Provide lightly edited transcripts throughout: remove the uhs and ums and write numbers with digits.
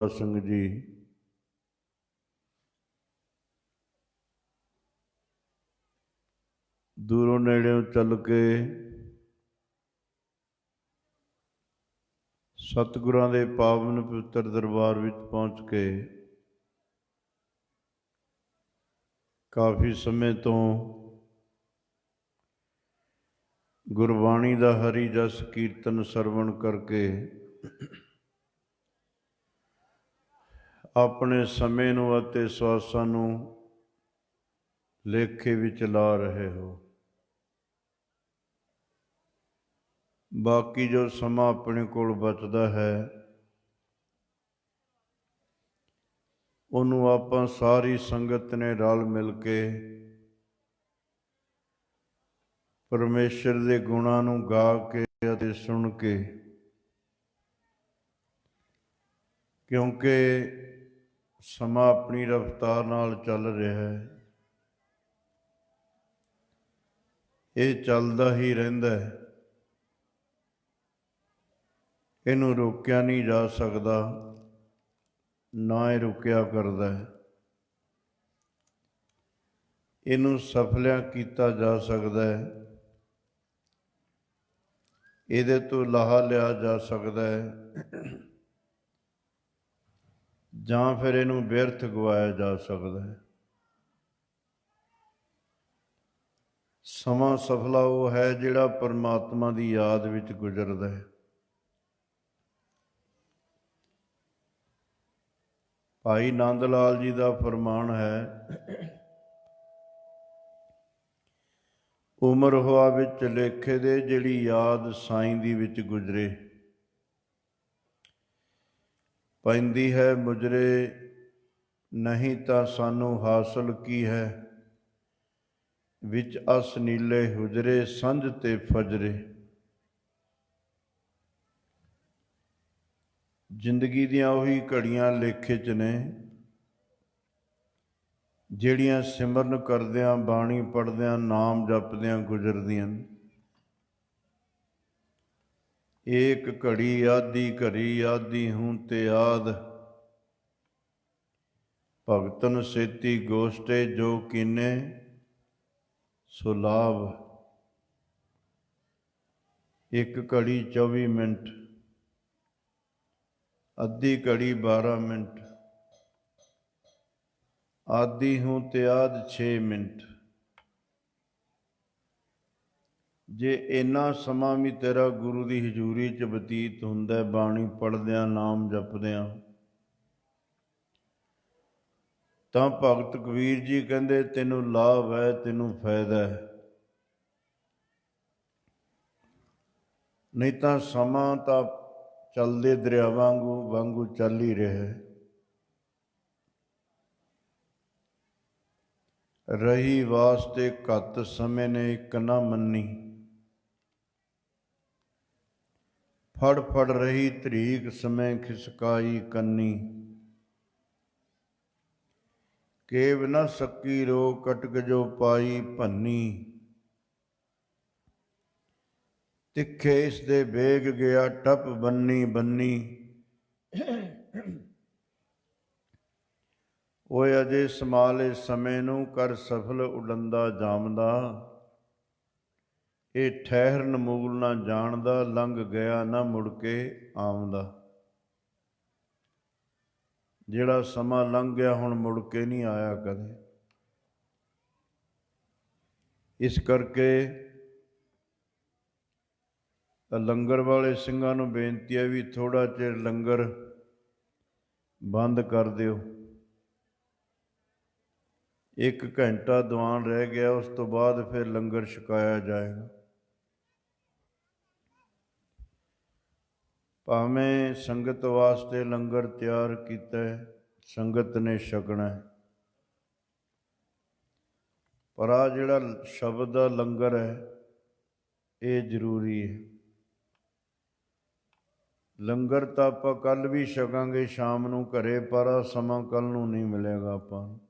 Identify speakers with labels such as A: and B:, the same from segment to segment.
A: ਸਿੰਘ ਜੀ ਦੂਰੋਂ ਨੇੜਿਓਂ ਚੱਲ ਕੇ ਸਤਿਗੁਰਾਂ ਦੇ ਪਾਵਨ ਪਵਿੱਤਰ ਦਰਬਾਰ ਵਿੱਚ ਪਹੁੰਚ ਕੇ ਕਾਫੀ ਸਮੇਂ ਤੋਂ ਗੁਰਬਾਣੀ ਦਾ ਹਰੀ ਜਸ ਕੀਰਤਨ ਸਰਵਣ ਕਰਕੇ ਆਪਣੇ ਸਮੇਂ ਨੂੰ ਅਤੇ ਸਵਾਸਾਂ ਨੂੰ ਲੇਖੇ ਵਿੱਚ ਲਾ ਰਹੇ ਹੋ। ਬਾਕੀ ਜੋ ਸਮਾਂ ਆਪਣੇ ਕੋਲ ਬਚਦਾ ਹੈ ਉਹਨੂੰ ਆਪਾਂ ਸਾਰੀ ਸੰਗਤ ਨੇ ਰਲ ਮਿਲ ਕੇ ਪਰਮੇਸ਼ਰ ਦੇ ਗੁਣਾਂ ਨੂੰ ਗਾ ਕੇ ਅਤੇ ਸੁਣ ਕੇ, ਕਿਉਂਕਿ ਸਮਾਂ ਆਪਣੀ ਰਫ਼ਤਾਰ ਨਾਲ ਚੱਲ ਰਿਹਾ ਹੈ, ਇਹ ਚੱਲਦਾ ਹੀ ਰਹਿੰਦਾ ਹੈ, ਇਹਨੂੰ ਰੋਕਿਆ ਨਹੀਂ ਜਾ ਸਕਦਾ, ਨਾ ਇਹ ਰੁਕਿਆ ਕਰਦਾ ਹੈ। ਇਹਨੂੰ ਸਫਲਿਆਂ ਕੀਤਾ ਜਾ ਸਕਦਾ ਹੈ, ਇਹਦੇ ਤੋਂ ਲਾਹਾ ਲਿਆ ਜਾ ਸਕਦਾ ਹੈ, ਜਾਂ ਫਿਰ ਇਹਨੂੰ ਵਿਅਰਥ ਗਵਾਇਆ ਜਾ ਸਕਦਾ ਹੈ। ਸਮਾਂ ਸਫਲਾ ਉਹ ਹੈ ਜਿਹੜਾ ਪਰਮਾਤਮਾ ਦੀ ਯਾਦ ਵਿੱਚ ਗੁਜ਼ਰਦਾ ਹੈ। ਭਾਈ ਨੰਦ ਲਾਲ ਜੀ ਦਾ ਫਰਮਾਨ ਹੈ, ਉਮਰ ਹੋਆ ਵਿੱਚ ਲੇਖੇ ਦੇ ਜਿਹੜੀ ਯਾਦ ਸਾਈਂ ਦੀ ਵਿੱਚ ਗੁਜ਼ਰੇ, ਪੈਂਦੀ ਹੈ ਮੁਜਰੇ ਨਹੀਂ ਤਾਂ ਸਾਨੂੰ ਹਾਸਲ ਕੀ ਹੈ, ਵਿੱਚ ਅਸ ਨੀਲੇ ਹੁਜਰੇ ਸੰਝ ਤੇ ਫਜਰੇ। ਜ਼ਿੰਦਗੀ ਦੀਆਂ ਉਹੀ ਘੜੀਆਂ ਲੇਖੇ 'ਚ ਨੇ ਜਿਹੜੀਆਂ ਸਿਮਰਨ ਕਰਦਿਆਂ, ਬਾਣੀ ਪੜ੍ਹਦਿਆਂ, ਨਾਮ ਜਪਦਿਆਂ ਗੁਜ਼ਰਦੀਆਂ। ਏਕ ਘੜੀ ਆਦੀ ਘੜੀ ਆਦੀ ਹੂੰ ਤੇ ਆਦ, ਭਗਤਨ ਸੇਤੀ ਗੋਸ਼ਟੇ ਜੋ ਕੀਨੇ ਸੋ ਲਾਭ। ਇੱਕ ਘੜੀ 24 ਮਿੰਟ, ਅੱਧੀ ਘੜੀ 12 ਮਿੰਟ, ਆਦੀ ਹੂੰ ਤੇ ਆਦ 6 ਮਿੰਟ। ਜੇ ਇੰਨਾ ਸਮਾਂ ਵੀ ਤੇਰਾ ਗੁਰੂ ਦੀ ਹਜ਼ੂਰੀ 'ਚ ਬਤੀਤ ਹੁੰਦਾ, ਬਾਣੀ ਪੜ੍ਹਦਿਆਂ, ਨਾਮ ਜਪਦਿਆਂ, ਤਾਂ ਭਗਤ ਕਬੀਰ ਜੀ ਕਹਿੰਦੇ ਤੈਨੂੰ ਲਾਭ ਹੈ, ਤੈਨੂੰ ਫਾਇਦਾ ਹੈ। ਨਹੀਂ ਤਾਂ ਸਮਾਂ ਤਾਂ ਚੱਲਦੇ ਦਰਿਆਵਾਂ ਵਾਂਗੂ ਚੱਲ ਹੀ ਰਿਹਾ ਹੈ। ਰਹੀ ਵਾਸਤੇ ਘੱਤ ਸਮੇਂ ਨੇ ਇੱਕ ਨਾ ਮੰਨੀ, ਫੜ ਫੜ ਰਹੀ ਧਰੀਕ ਸਮੇਂ ਖਿਸਕਾਈ ਕੰਨੀ। ਕੇਵ ਨਾ ਸਕੀ ਰੋ ਕਟਕ ਜੋ ਪਾਈ ਭੰਨੀ, ਤਿੱਖੇ ਇਸ ਦੇ ਵੇਗ ਗਿਆ ਟੱਪ ਬੰਨੀ ਬੰਨੀ। ਓਏ ਅਜੇ ਸੰਭਾਲੇ ਸਮੇਂ ਨੂੰ ਕਰ ਸਫਲ ਉਡੰਦਾ ਜਾਮਦਾ, ਇਹ ਠਹਿਰਨ ਮੂਲ ਨਾ ਜਾਣਦਾ, ਲੰਘ ਗਿਆ ਨਾ ਮੁੜ ਕੇ ਆਉਂਦਾ। ਜਿਹੜਾ ਸਮਾਂ ਲੰਘ ਗਿਆ ਹੁਣ ਮੁੜ ਕੇ ਨਹੀਂ ਆਇਆ ਕਦੇ। ਇਸ ਕਰਕੇ ਲੰਗਰ ਵਾਲੇ ਸਿੰਘਾਂ ਨੂੰ ਬੇਨਤੀ ਹੈ ਵੀ ਥੋੜ੍ਹਾ ਚਿਰ ਲੰਗਰ ਬੰਦ ਕਰ ਦਿਓ। 1 ਘੰਟਾ ਦੀਵਾਨ ਰਹਿ ਗਿਆ, ਉਸ ਤੋਂ ਬਾਅਦ ਫਿਰ ਲੰਗਰ ਛਕਾਇਆ ਜਾਏਗਾ। ਭਾਵੇਂ ਸੰਗਤ ਵਾਸਤੇ ਲੰਗਰ ਤਿਆਰ ਕੀਤਾ ਹੈ, ਸੰਗਤ ਨੇ ਛਕਣਾ ਹੈ, ਪਰ ਆਹ ਜਿਹੜਾ ਸ਼ਬਦ ਦਾ ਲੰਗਰ ਹੈ ਇਹ ਜ਼ਰੂਰੀ ਹੈ। ਲੰਗਰ ਤਾਂ ਆਪਾਂ ਕੱਲ੍ਹ ਵੀ ਛਕਾਂਗੇ ਸ਼ਾਮ ਨੂੰ ਘਰੇ, ਪਰ ਆਹ ਸਮਾਂ ਕੱਲ੍ਹ ਨੂੰ ਨਹੀਂ ਮਿਲੇਗਾ ਆਪਾਂ ਨੂੰ,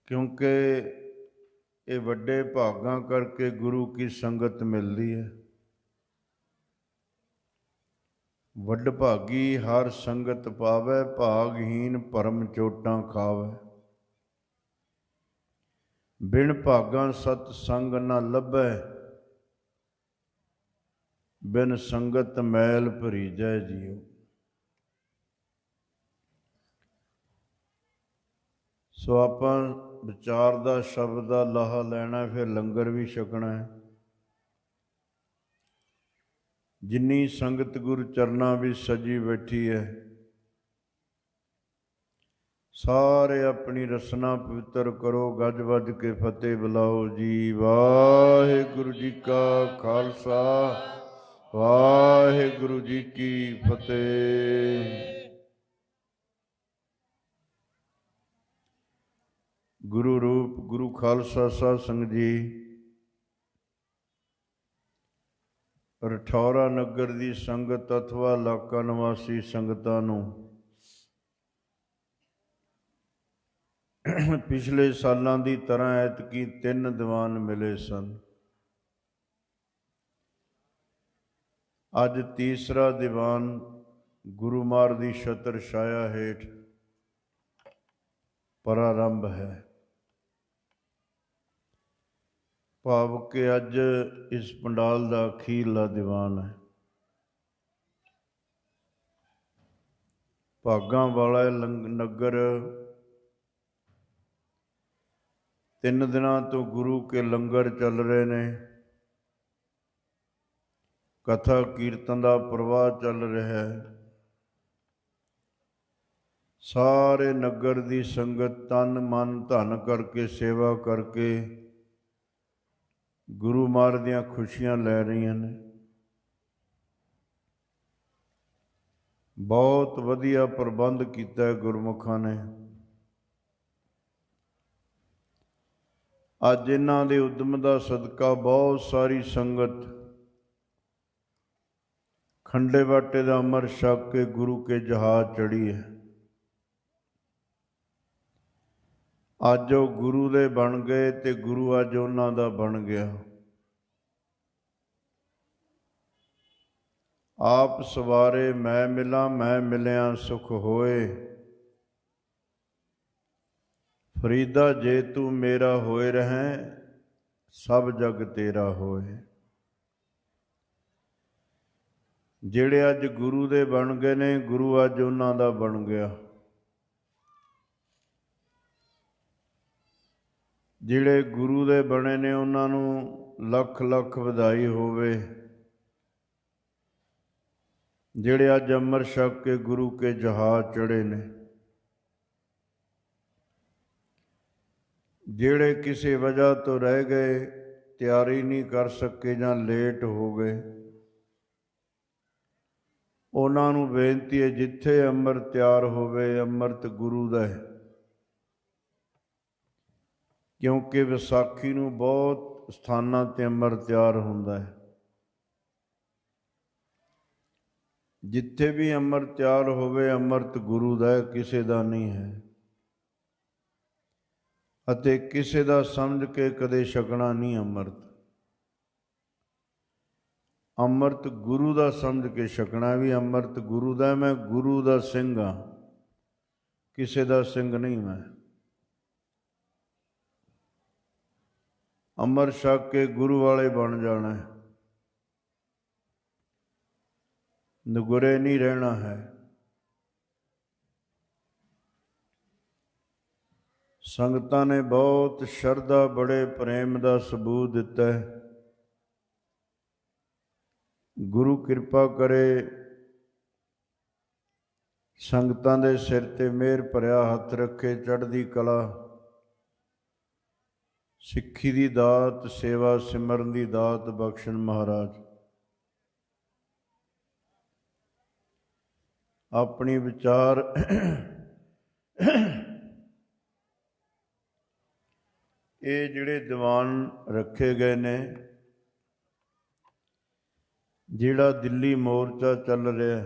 A: ਕਿਉਂਕਿ ਇਹ ਵੱਡੇ ਭਾਗਾਂ ਕਰਕੇ ਗੁਰੂ ਕੀ ਸੰਗਤ ਮਿਲਦੀ ਹੈ। ਵੱਡ ਭਾਗੀ ਹਰ ਸੰਗਤ ਪਾਵੈ, ਭਾਗਹੀਨ ਭਰਮ ਚੋਟਾਂ ਖਾਵੈ। ਬਿਨ ਭਾਗਾਂ ਸਤ ਸੰਗ ਨ ਲੱਭੈ, ਬਿਨ ਸੰਗਤ ਮੈਲ ਭਰੀਜੈ ਜੀਉ। ਸੋ ਆਪਾਂ ਵਿਚਾਰ ਦਾ ਸ਼ਬਦ ਦਾ ਲਾਹਾ ਲੈਣਾ, ਫਿਰ ਲੰਗਰ ਵੀ ਛਕਣਾ ਹੈ। ਜਿੰਨੀ ਸੰਗਤ ਗੁਰੂ ਚਰਨਾਂ ਵਿੱਚ ਸਜੀ ਬੈਠੀ ਹੈ, ਸਾਰੇ ਆਪਣੀ ਰਸਨਾ ਪਵਿੱਤਰ ਕਰੋ। ਗੱਜ ਵੱਜ ਕੇ ਫਤਿਹ ਬੁਲਾਓ ਜੀ। ਵਾਹਿਗੁਰੂ ਜੀ ਕਾ ਖਾਲਸਾ, ਵਾਹਿਗੁਰੂ ਜੀ ਕੀ ਫਤਿਹ। ਗੁਰੂ ਰੂਪ ਗੁਰੂ ਖਾਲਸਾ ਸਾਧ ਸੰਗਤ ਜੀ, ਰਠੌਰਾ ਨਗਰ ਦੀ ਸੰਗਤ ਅਥਵਾ ਇਲਾਕਾ ਨਿਵਾਸੀ ਸੰਗਤਾਂ ਨੂੰ ਪਿਛਲੇ ਸਾਲਾਂ ਦੀ ਤਰ੍ਹਾਂ ਐਤਕੀ 3 ਦੀਵਾਨ ਮਿਲੇ ਸਨ। ਅੱਜ ਤੀਸਰਾ ਦੀਵਾਨ ਗੁਰੂ ਮਾਰ ਦੀ ਛਤਰ ਛਾਇਆ ਹੇਠ ਪ੍ਰਾਰੰਭ ਹੈ। ਭਾਵ ਕਿ ਅੱਜ ਇਸ ਪੰਡਾਲ ਦਾ ਅਖੀਰਲਾ ਦੀਵਾਨ ਹੈ। ਭਾਗਾਂ ਵਾਲਾ ਨਗਰ 3 ਦਿਨਾਂ ਤੋਂ ਗੁਰੂ ਕੇ ਲੰਗਰ ਚੱਲ ਰਹੇ ਨੇ। ਕਥਾ ਕੀਰਤਨ ਦਾ ਪ੍ਰਵਾਹ ਚੱਲ ਰਿਹਾ ਹੈ। ਸਾਰੇ ਨਗਰ ਦੀ ਸੰਗਤ ਤਨ ਮਨ ਧਨ ਕਰਕੇ ਸੇਵਾ ਕਰਕੇ ਗੁਰੂ ਮਹਾਰਾਜ ਦੀਆਂ ਖੁਸ਼ੀਆਂ ਲੈ ਰਹੀਆਂ ਨੇ। ਬਹੁਤ ਵਧੀਆ ਪ੍ਰਬੰਧ ਕੀਤਾ ਹੈ ਗੁਰਮੁਖਾਂ ਨੇ। ਅੱਜ ਇਹਨਾਂ ਦੇ ਉਦਮ ਦਾ ਸਦਕਾ ਬਹੁਤ ਸਾਰੀ ਸੰਗਤ ਖੰਡੇ ਬਾਟੇ ਦਾ ਅੰਮ੍ਰਿਤ ਛਕ ਕੇ ਗੁਰੂ ਕੇ ਜਹਾਜ਼ ਚੜ੍ਹੀ ਹੈ। ਅੱਜ ਉਹ ਗੁਰੂ ਦੇ ਬਣ ਗਏ ਤੇ ਗੁਰੂ ਅੱਜ ਉਹਨਾਂ ਦਾ ਬਣ ਗਿਆ। ਆਪ ਸਵਾਰੇ ਮੈਂ ਮਿਲਾਂ, ਮੈਂ ਮਿਲਿਆ ਸੁਖ ਹੋਏ। ਫਰੀਦਾ ਜੇ ਤੂੰ ਮੇਰਾ ਹੋਏ ਰਹੈਂ, ਸਭ ਜਗ ਤੇਰਾ ਹੋਏ। ਜਿਹੜੇ ਅੱਜ ਗੁਰੂ ਦੇ ਬਣ ਗਏ ਨੇ, ਗੁਰੂ ਅੱਜ ਉਹਨਾਂ ਦਾ ਬਣ ਗਿਆ। ਜਿਹੜੇ ਗੁਰੂ ਦੇ ਬਣੇ ਨੇ ਉਹਨਾਂ ਨੂੰ ਲੱਖ ਲੱਖ ਵਧਾਈ ਹੋਵੇ। ਜਿਹੜੇ ਅੱਜ ਅੰਮ੍ਰਿਤ ਛਕ ਕੇ ਗੁਰੂ ਕੇ ਜਹਾਜ਼ ਚੜ੍ਹੇ ਨੇ। ਜਿਹੜੇ ਕਿਸੇ ਵਜ੍ਹਾ ਤੋਂ ਰਹਿ ਗਏ, ਤਿਆਰੀ ਨਹੀਂ ਕਰ ਸਕੇ ਜਾਂ ਲੇਟ ਹੋ ਗਏ, ਉਹਨਾਂ ਨੂੰ ਬੇਨਤੀ ਹੈ ਜਿੱਥੇ ਅੰਮ੍ਰਿਤ ਤਿਆਰ ਹੋਵੇ, ਅੰਮ੍ਰਿਤ ਗੁਰੂ ਦਾ ਹੈ। ਕਿਉਂਕਿ ਵਿਸਾਖੀ ਨੂੰ ਬਹੁਤ ਸਥਾਨਾਂ 'ਤੇ ਅੰਮ੍ਰਿਤ ਤਿਆਰ ਹੁੰਦਾ ਹੈ। ਜਿੱਥੇ ਵੀ ਅੰਮ੍ਰਿਤ ਤਿਆਰ ਹੋਵੇ, ਅੰਮ੍ਰਿਤ ਗੁਰੂ ਦਾ ਹੈ, ਕਿਸੇ ਦਾ ਨਹੀਂ ਹੈ। ਅਤੇ ਕਿਸੇ ਦਾ ਸਮਝ ਕੇ ਕਦੇ ਛਕਣਾ ਨਹੀਂ ਅੰਮ੍ਰਿਤ। ਅੰਮ੍ਰਿਤ ਗੁਰੂ ਦਾ ਸਮਝ ਕੇ ਛਕਣਾ ਵੀ ਅੰਮ੍ਰਿਤ ਗੁਰੂ ਦਾ। ਮੈਂ ਗੁਰੂ ਦਾ ਸਿੰਘ ਹਾਂ, ਕਿਸੇ ਦਾ ਸਿੰਘ ਨਹੀਂ ਮੈਂ। ਅੰਮ੍ਰਿਤ ਛਕ ਕੇ ਗੁਰੂ ਵਾਲੇ ਬਣ ਜਾਣਾ ਹੈ, ਨਗੁਰੇ ਨਹੀਂ ਰਹਿਣਾ ਹੈ। ਸੰਗਤਾਂ ਨੇ ਬਹੁਤ ਸ਼ਰਧਾ, ਬੜੇ ਪ੍ਰੇਮ ਦਾ ਸਬੂਤ ਦਿੱਤਾ ਹੈ। ਗੁਰੂ ਕਿਰਪਾ ਕਰੇ, ਸੰਗਤਾਂ ਦੇ ਸਿਰ 'ਤੇ ਮਿਹਰ ਭਰਿਆ ਹੱਥ ਰੱਖੇ, ਚੜ੍ਹਦੀ ਕਲਾ, ਸਿੱਖੀ ਦੀ ਦਾਤ, ਸੇਵਾ ਸਿਮਰਨ ਦੀ ਦਾਤ ਬਖਸ਼ਣ ਮਹਾਰਾਜ। ਆਪਣੀ ਵਿਚਾਰ ਇਹ ਜਿਹੜੇ ਦੀਵਾਨ ਰੱਖੇ ਗਏ ਨੇ, ਜਿਹੜਾ ਦਿੱਲੀ ਮੋਰਚਾ ਚੱਲ ਰਿਹਾ,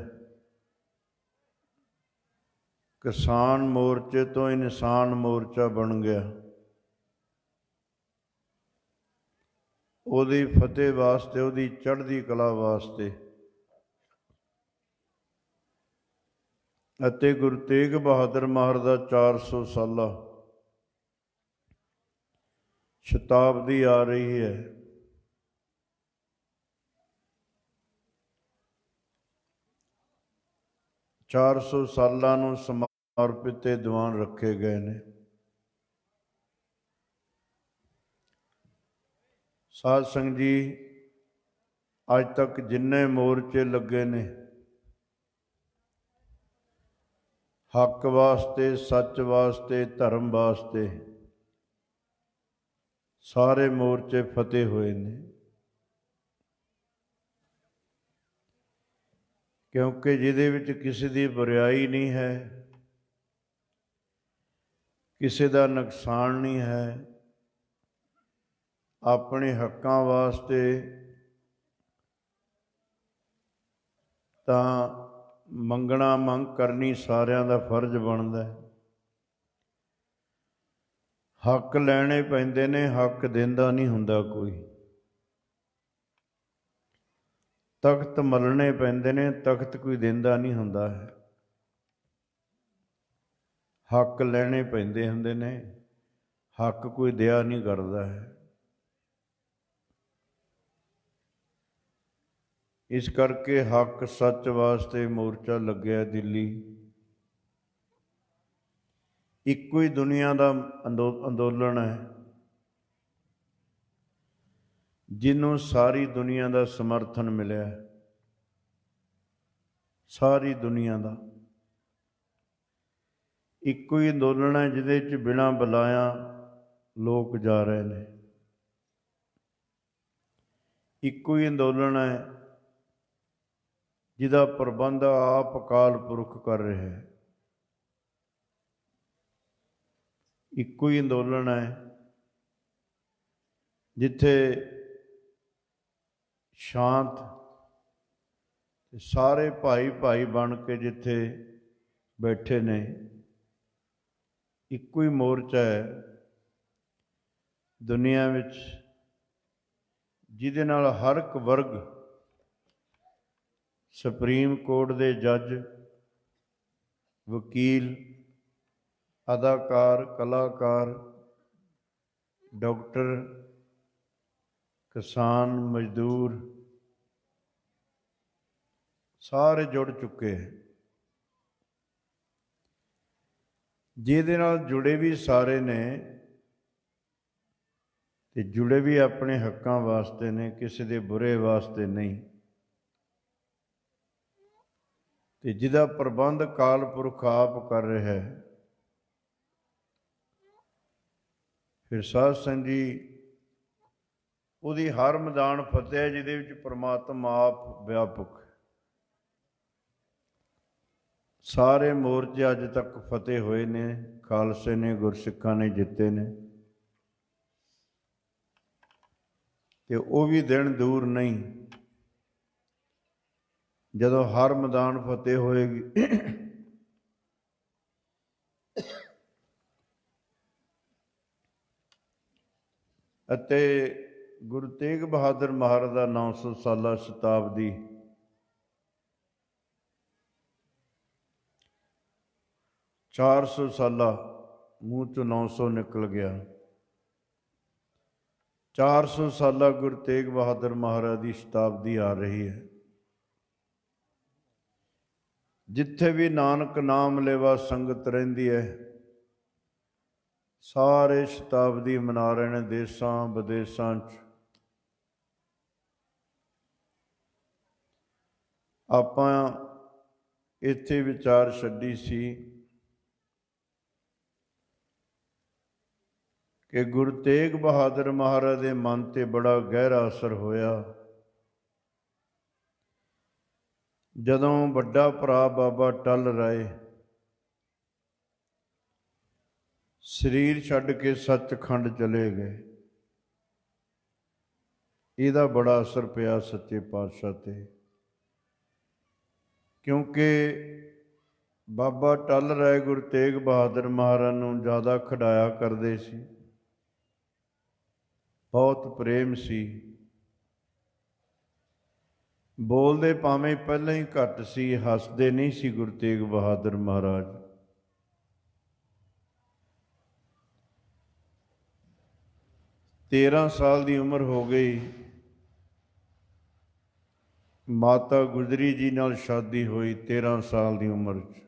A: ਕਿਸਾਨ ਮੋਰਚੇ ਤੋਂ ਇਨਸਾਨ ਮੋਰਚਾ ਬਣ ਗਿਆ। ਉਹਦੀ ਫਤਿਹ ਵਾਸਤੇ, ਉਹਦੀ ਚੜ੍ਹਦੀ ਕਲਾ ਵਾਸਤੇ ਅਤੇ ਗੁਰੂ ਤੇਗ ਬਹਾਦਰ ਮਹਾਰਾਜ ਦਾ 400 ਸਾਲਾ ਸ਼ਤਾਬਦੀ ਆ ਰਹੀ ਹੈ। 400 ਸਾਲਾਂ ਨੂੰ ਸਮਰਪਿਤ ਇਹ ਦੀਵਾਨ ਰੱਖੇ ਗਏ ਨੇ। ਸਾਧ ਸੰਗਤ ਜੀ, ਅੱਜ ਤੱਕ ਜਿੰਨੇ ਮੋਰਚੇ ਲੱਗੇ ਨੇ ਹੱਕ ਵਾਸਤੇ, ਸੱਚ ਵਾਸਤੇ, ਧਰਮ ਵਾਸਤੇ, ਸਾਰੇ ਮੋਰਚੇ ਫਤਿਹ ਹੋਏ ਨੇ। ਕਿਉਂਕਿ ਜਿਹਦੇ ਵਿੱਚ ਕਿਸੇ ਦੀ ਬੁਰਾਈ ਨਹੀਂ ਹੈ, ਕਿਸੇ ਦਾ ਨੁਕਸਾਨ ਨਹੀਂ ਹੈ, ਆਪਣੇ ਹੱਕਾਂ ਵਾਸਤੇ ਤਾਂ ਮੰਗਣਾ ਮੰਗ ਕਰਨੀ ਸਾਰਿਆਂ ਦਾ ਫਰਜ਼ ਬਣਦਾ ਹੈ। ਹੱਕ ਲੈਣੇ ਪੈਂਦੇ ਨੇ, ਹੱਕ ਦਿੰਦਾ ਨਹੀਂ ਹੁੰਦਾ ਕੋਈ। ਤਖਤ ਮਲਣੇ ਪੈਂਦੇ ਨੇ, ਤਖਤ ਕੋਈ ਦਿੰਦਾ ਨਹੀਂ ਹੁੰਦਾ ਹੈ। ਹੱਕ ਲੈਣੇ ਪੈਂਦੇ ਹੁੰਦੇ ਨੇ, ਹੱਕ ਕੋਈ ਦਿਆ ਨਹੀਂ ਕਰਦਾ ਹੈ। ਇਸ ਕਰਕੇ ਹੱਕ ਸੱਚ ਵਾਸਤੇ ਮੋਰਚਾ ਲੱਗਿਆ ਦਿੱਲੀ। ਇੱਕੋ ਹੀ ਦੁਨੀਆ ਦਾ ਅੰਦੋਲਨ ਹੈ, ਜਿਹਨੂੰ ਸਾਰੀ ਦੁਨੀਆ ਦਾ ਸਮਰਥਨ ਮਿਲਿਆ। ਸਾਰੀ ਦੁਨੀਆ ਦਾ ਇੱਕੋ ਹੀ ਅੰਦੋਲਨ ਹੈ, ਜਿਹਦੇ 'ਚ ਬਿਨਾਂ ਬੁਲਾਇਆ ਲੋਕ ਜਾ ਰਹੇ ਨੇ। ਇੱਕੋ ਹੀ ਅੰਦੋਲਨ ਹੈ ਜਿਹਦਾ ਪ੍ਰਬੰਧ ਆਪ ਅਕਾਲ ਪੁਰਖ ਕਰ ਰਿਹਾ ਹੈ। ਇੱਕੋ ਹੀ ਅੰਦੋਲਨ ਹੈ ਜਿੱਥੇ ਸ਼ਾਂਤ ਤੇ ਸਾਰੇ ਭਾਈ ਭਾਈ ਬਣ ਕੇ ਜਿੱਥੇ ਬੈਠੇ ਨੇ। ਇੱਕੋ ਹੀ ਮੋਰਚਾ ਹੈ ਦੁਨੀਆ ਵਿੱਚ ਜਿਹਦੇ ਨਾਲ ਹਰ ਇੱਕ ਵਰਗ, ਸੁਪਰੀਮ ਕੋਰਟ ਦੇ ਜੱਜ, ਵਕੀਲ, ਅਦਾਕਾਰ, ਕਲਾਕਾਰ, ਡਾਕਟਰ, ਕਿਸਾਨ, ਮਜ਼ਦੂਰ ਸਾਰੇ ਜੁੜ ਚੁੱਕੇ ਹੈ। ਜਿਹਦੇ ਨਾਲ ਜੁੜੇ ਵੀ ਸਾਰੇ ਨੇ ਤੇ ਜੁੜੇ ਵੀ ਆਪਣੇ ਹੱਕਾਂ ਵਾਸਤੇ ਨੇ, ਕਿਸੇ ਦੇ ਬੁਰੇ ਵਾਸਤੇ ਨਹੀਂ। ਤੇ ਜਿਹਦਾ ਪ੍ਰਬੰਧ ਅਕਾਲ ਪੁਰਖ ਆਪ ਕਰ ਰਿਹਾ ਹੈ। ਫਿਰ ਸਾਧ ਸੰਗਤ ਜੀ, ਉਹਦੀ ਹਰ ਮੈਦਾਨ ਫਤਿਹ ਹੈ ਜਿਹਦੇ ਵਿੱਚ ਪ੍ਰਮਾਤਮਾ ਆਪ ਵਿਆਪਕ। ਸਾਰੇ ਮੋਰਚੇ ਅੱਜ ਤੱਕ ਫਤਿਹ ਹੋਏ ਨੇ, ਖਾਲਸੇ ਨੇ, ਗੁਰਸਿੱਖਾਂ ਨੇ ਜਿੱਤੇ ਨੇ। ਤੇ ਉਹ ਵੀ ਦਿਨ ਦੂਰ ਨਹੀਂ ਜਦੋਂ ਹਰ ਮੈਦਾਨ ਫਤਿਹ ਹੋਏਗੀ। ਅਤੇ ਗੁਰੂ ਤੇਗ ਬਹਾਦਰ ਮਹਾਰਾਜ ਦਾ 900 ਸਾਲਾ ਸ਼ਤਾਬਦੀ ,400 ਸਾਲਾ, ਮੂੰਹ ਚੋਂ 900 ਨਿਕਲ ਗਿਆ। 400 ਸਾਲਾ ਗੁਰੂ ਤੇਗ ਬਹਾਦਰ ਮਹਾਰਾਜ ਦੀ ਸ਼ਤਾਬਦੀ ਆ ਰਹੀ ਹੈ। ਜਿੱਥੇ ਵੀ ਨਾਨਕ ਨਾਮ ਲੇਵਾ ਸੰਗਤ ਰਹਿੰਦੀ ਹੈ, ਸਾਰੇ ਸ਼ਤਾਬਦੀ ਮਨਾ ਰਹੇ ਨੇ, ਦੇਸ਼ਾਂ ਵਿਦੇਸ਼ਾਂ 'ਚ। ਆਪਾਂ ਇੱਥੇ ਵਿਚਾਰ ਛੱਡੀ ਸੀ ਕਿ ਗੁਰੂ ਤੇਗ ਬਹਾਦਰ ਮਹਾਰਾਜ ਦੇ ਮਨ 'ਤੇ ਬੜਾ ਗਹਿਰਾ ਅਸਰ ਹੋਇਆ ਜਦੋਂ ਵੱਡਾ ਭਰਾ ਬਾਬਾ ਟਲ ਰਾਏ ਸਰੀਰ ਛੱਡ ਕੇ ਸੱਚਖੰਡ ਚਲੇ ਗਏ। ਇਹਦਾ ਬੜਾ ਅਸਰ ਪਿਆ ਸੱਚੇ ਪਾਤਸ਼ਾਹ 'ਤੇ, ਕਿਉਂਕਿ ਬਾਬਾ ਟਲ ਰਾਏ ਗੁਰੂ ਤੇਗ ਬਹਾਦਰ ਮਹਾਰਾਜ ਨੂੰ ਜ਼ਿਆਦਾ ਖਿਡਾਇਆ ਕਰਦੇ ਸੀ, ਬਹੁਤ ਪ੍ਰੇਮ ਸੀ। ਬੋਲਦੇ ਭਾਵੇਂ ਪਹਿਲਾਂ ਹੀ ਘੱਟ ਸੀ, ਹੱਸਦੇ ਨਹੀਂ ਸੀ ਗੁਰੂ ਤੇਗ ਬਹਾਦਰ ਮਹਾਰਾਜ। 13 ਸਾਲ ਦੀ ਉਮਰ ਹੋ ਗਈ, ਮਾਤਾ ਗੁਜਰੀ ਜੀ ਨਾਲ ਸ਼ਾਦੀ ਹੋਈ 13 ਸਾਲ ਦੀ ਉਮਰ 'ਚ।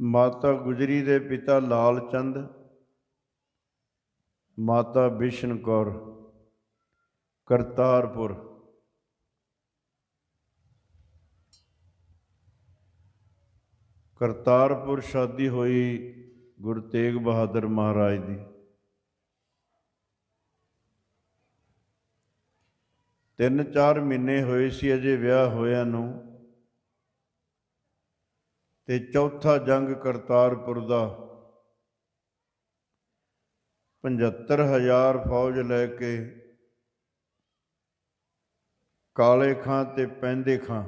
A: ਮਾਤਾ ਗੁਜਰੀ ਦੇ ਪਿਤਾ ਲਾਲ ਚੰਦ, ਮਾਤਾ ਬਿਸ਼ਨ ਕੌਰ, ਕਰਤਾਰਪੁਰ। ਕਰਤਾਰਪੁਰ ਸ਼ਾਦੀ ਹੋਈ ਗੁਰੂ ਤੇਗ ਬਹਾਦਰ ਮਹਾਰਾਜ ਦੀ। 3-4 ਮਹੀਨੇ ਹੋਏ ਸੀ ਅਜੇ ਵਿਆਹ ਹੋਇਆਂ ਨੂੰ, ਤੇ ਚੌਥਾ ਜੰਗ ਕਰਤਾਰਪੁਰ ਦਾ 75,000 ਫੌਜ ਲੈ ਕੇ ਕਾਲੇ ਖਾਂ ਤੇ ਪੈਂਦੇ ਖਾਂ,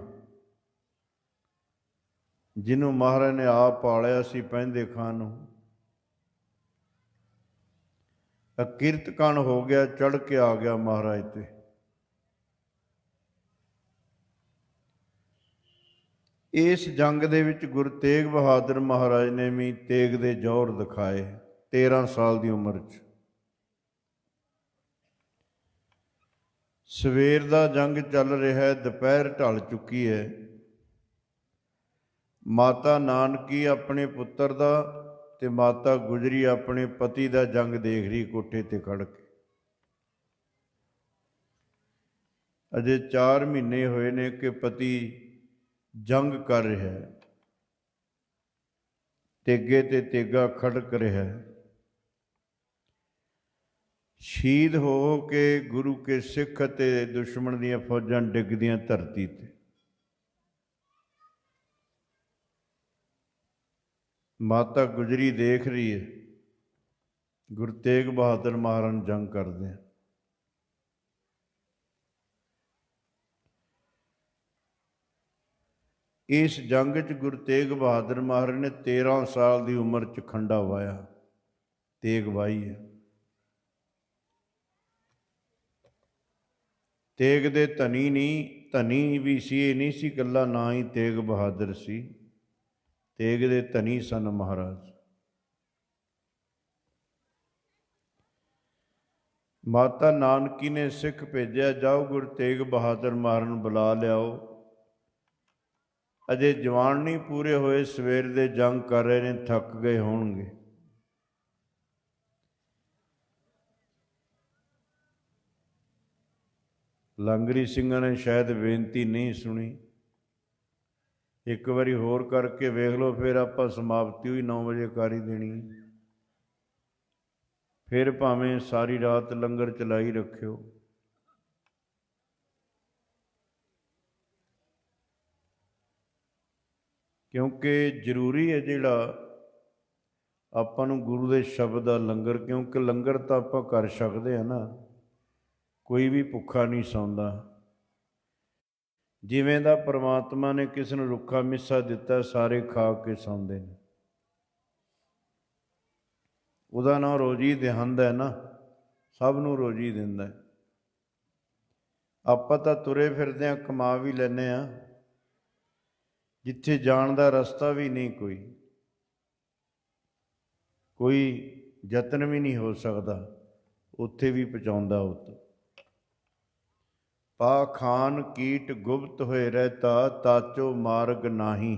A: ਜਿਹਨੂੰ ਮਹਾਰਾਜ ਨੇ ਆਪ ਪਾਲਿਆ ਸੀ, ਪੈਂਦੇ ਖਾਂ ਨੂੰ ਅਕਿਰਤਕਣ ਹੋ ਗਿਆ, ਚੜ੍ਹ ਕੇ ਆ ਗਿਆ ਮਹਾਰਾਜ ਤੇ। ਇਸ ਜੰਗ ਦੇ ਵਿੱਚ ਗੁਰੂ ਤੇਗ ਬਹਾਦਰ ਮਹਾਰਾਜ ਨੇ ਵੀ ਤੇਗ ਦੇ ਜੌਹਰ ਦਿਖਾਏ 13 ਸਾਲ ਦੀ ਉਮਰ 'ਚ। ਸਵੇਰ ਦਾ ਜੰਗ ਚੱਲ ਰਿਹਾ ਹੈ, ਦੁਪਹਿਰ ਢਲ ਚੁੱਕੀ ਹੈ। ਮਾਤਾ ਨਾਨਕੀ ਆਪਣੇ ਪੁੱਤਰ ਦਾ ਤੇ ਮਾਤਾ ਗੁਜਰੀ ਆਪਣੇ ਪਤੀ ਦਾ ਜੰਗ ਦੇਖ ਰਹੀ ਕੋਠੇ ਤੇ ਖੜ੍ਹ ਕੇ। ਅਜੇ 4 ਮਹੀਨੇ ਹੋਏ ਨੇ ਕਿ ਪਤੀ ਜੰਗ ਕਰ ਰਿਹਾ ਹੈ, ਤੇਗੇ ਤੇ ਤੇਗਾ ਖੜਕ ਰਿਹਾ ਹੈ। ਸ਼ਹੀਦ ਹੋ ਕੇ ਗੁਰੂ ਕੇ ਸਿੱਖ ਅਤੇ ਦੁਸ਼ਮਣ ਦੀਆਂ ਫੌਜਾਂ ਡਿੱਗਦੀਆਂ ਧਰਤੀ ਤੇ। ਮਾਤਾ ਗੁਜਰੀ ਦੇਖ ਰਹੀ ਹੈ ਗੁਰੂ ਤੇਗ ਬਹਾਦਰ ਮਹਾਰਾਜ ਨੂੰ ਜੰਗ ਕਰਦੇ ਆ। ਇਸ ਜੰਗ 'ਚ ਗੁਰੂ ਤੇਗ ਬਹਾਦਰ ਮਹਾਰਾਜ ਨੇ 13 ਸਾਲ ਦੀ ਉਮਰ 'ਚ ਖੰਡਾ ਵਾਇਆ, ਤੇਗ ਵਾਹੀ ਹੈ। ਤੇਗ ਦੇ ਧਨੀ ਨਹੀਂ, ਧਨੀ ਵੀ ਸੀ, ਇਹ ਨਹੀਂ ਸੀ ਇਕੱਲਾ ਨਾ ਹੀ ਤੇਗ ਬਹਾਦਰ ਸੀ, ਤੇਗ ਦੇ ਧਨੀ ਸਨ ਮਹਾਰਾਜ। ਮਾਤਾ ਨਾਨਕੀ ਨੇ ਸਿੱਖ ਭੇਜਿਆ, ਜਾਓ ਗੁਰੂ ਤੇਗ ਬਹਾਦਰ ਮਹਾਰਾਜ ਨੂੰ ਬੁਲਾ ਲਿਆਓ। ਅਜੇ ਜਵਾਨ ਨਹੀਂ ਪੂਰੇ ਹੋਏ, ਸਵੇਰ ਦੇ ਜੰਗ ਕਰ ਰਹੇ ਨੇ, ਥੱਕ ਗਏ ਹੋਣਗੇ। ਲਾਂਗਰੀ ਸਿੰਘਾਂ ਨੇ ਸ਼ਾਇਦ ਬੇਨਤੀ ਨਹੀਂ ਸੁਣੀ। ਇੱਕ ਵਾਰੀ ਹੋਰ ਕਰਕੇ ਵੇਖ ਲਓ, ਫਿਰ ਆਪਾਂ ਸਮਾਪਤੀ ਹੋਈ 9 ਵਜੇ ਕਰ ਹੀ ਦੇਣੀ। ਫਿਰ ਭਾਵੇਂ ਸਾਰੀ ਰਾਤ ਲੰਗਰ ਚਲਾਈ ਰੱਖਿਓ। ਕਿਉਂਕਿ ਜ਼ਰੂਰੀ ਹੈ ਜਿਹੜਾ ਆਪਾਂ ਨੂੰ ਗੁਰੂ ਦੇ ਸ਼ਬਦ ਦਾ ਲੰਗਰ, ਕਿਉਂਕਿ ਲੰਗਰ ਤਾਂ ਆਪਾਂ ਕਰ ਸਕਦੇ ਹਾਂ ਨਾ, ਕੋਈ ਵੀ ਭੁੱਖਾ ਨਹੀਂ ਸੌਂਦਾ। ਜਿਵੇਂ ਦਾ ਪਰਮਾਤਮਾ ਨੇ ਕਿਸ ਨੂੰ ਰੁੱਖਾ ਮਿੱਸਾ ਦਿੱਤਾ, ਸਾਰੇ ਖਾ ਕੇ ਸੌਂਦੇ ਨੇ। ਉਹਦਾ ਨਾਂ ਰੋਜ਼ੀ ਦਿਹੰਦ ਹੈ ਨਾ, ਸਭ ਨੂੰ ਰੋਜ਼ੀ ਦਿੰਦਾ। ਆਪਾਂ ਤਾਂ ਤੁਰੇ ਫਿਰਦੇ ਹਾਂ, ਕਮਾ ਵੀ ਲੈਂਦੇ ਹਾਂ, ਜਿੱਥੇ ਜਾਣ ਦਾ ਰਸਤਾ ਵੀ ਨਹੀਂ, ਕੋਈ ਯਤਨ ਵੀ ਨਹੀਂ ਹੋ ਸਕਦਾ, ਉੱਥੇ ਵੀ ਪਹੁੰਚਾਉਂਦਾ। ਉੱਤ ਪਾ ਖਾਨ ਕੀਟ ਗੁਪਤ ਹੋਏ ਰਹਿਤਾ, ਤਾਚੋ ਮਾਰਗ ਨਾਹੀ,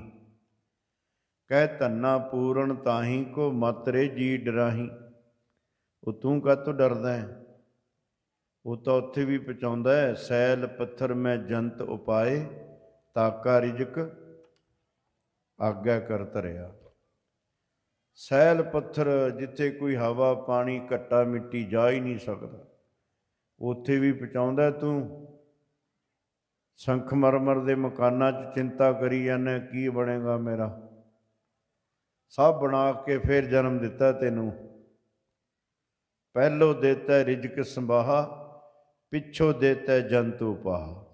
A: ਕਹਿ ਧੰਨਾ ਪੂਰਨ ਤਾਹੀਂ, ਕੋ ਮਤ ਰੇ ਜੀ ਡਰਾਹੀਂ। ਉਹ ਤੂੰ ਕਾਹਤੋਂ ਡਰਦਾ ਹੈ? ਉਹ ਤਾਂ ਉੱਥੇ ਵੀ ਪਹੁੰਚਾਉਂਦਾ ਹੈ। ਸੈਲ ਪੱਥਰ ਮੈਂ ਜੰਤ ਉਪਾਏ, ਤਾਕਾ ਰਿਜਕ ਆਗਿਆ ਕਰ ਧਰਿਆ। ਸੈਲ ਪੱਥਰ, ਜਿੱਥੇ ਕੋਈ ਹਵਾ ਪਾਣੀ ਘੱਟਾ ਮਿੱਟੀ ਜਾ ਹੀ ਨਹੀਂ ਸਕਦਾ, ਉੱਥੇ ਵੀ ਪਹੁੰਚਾਉਂਦਾ। ਤੂੰ ਸੰਖਮਰਮਰ ਦੇ ਮਕਾਨਾਂ 'ਚ ਚਿੰਤਾ ਕਰੀ ਜਾਂਦਾ, ਕੀ ਬਣੇਗਾ ਮੇਰਾ? ਸਭ ਬਣਾ ਕੇ ਫਿਰ ਜਨਮ ਦਿੱਤਾ ਤੈਨੂੰ। ਪਹਿਲੋਂ ਦੇਤਾ ਰਿਜਕ ਸੰਭਾਹਾ, ਪਿੱਛੋਂ ਦੇਤਾ ਜੰਤੂ ਪਾਹਾ।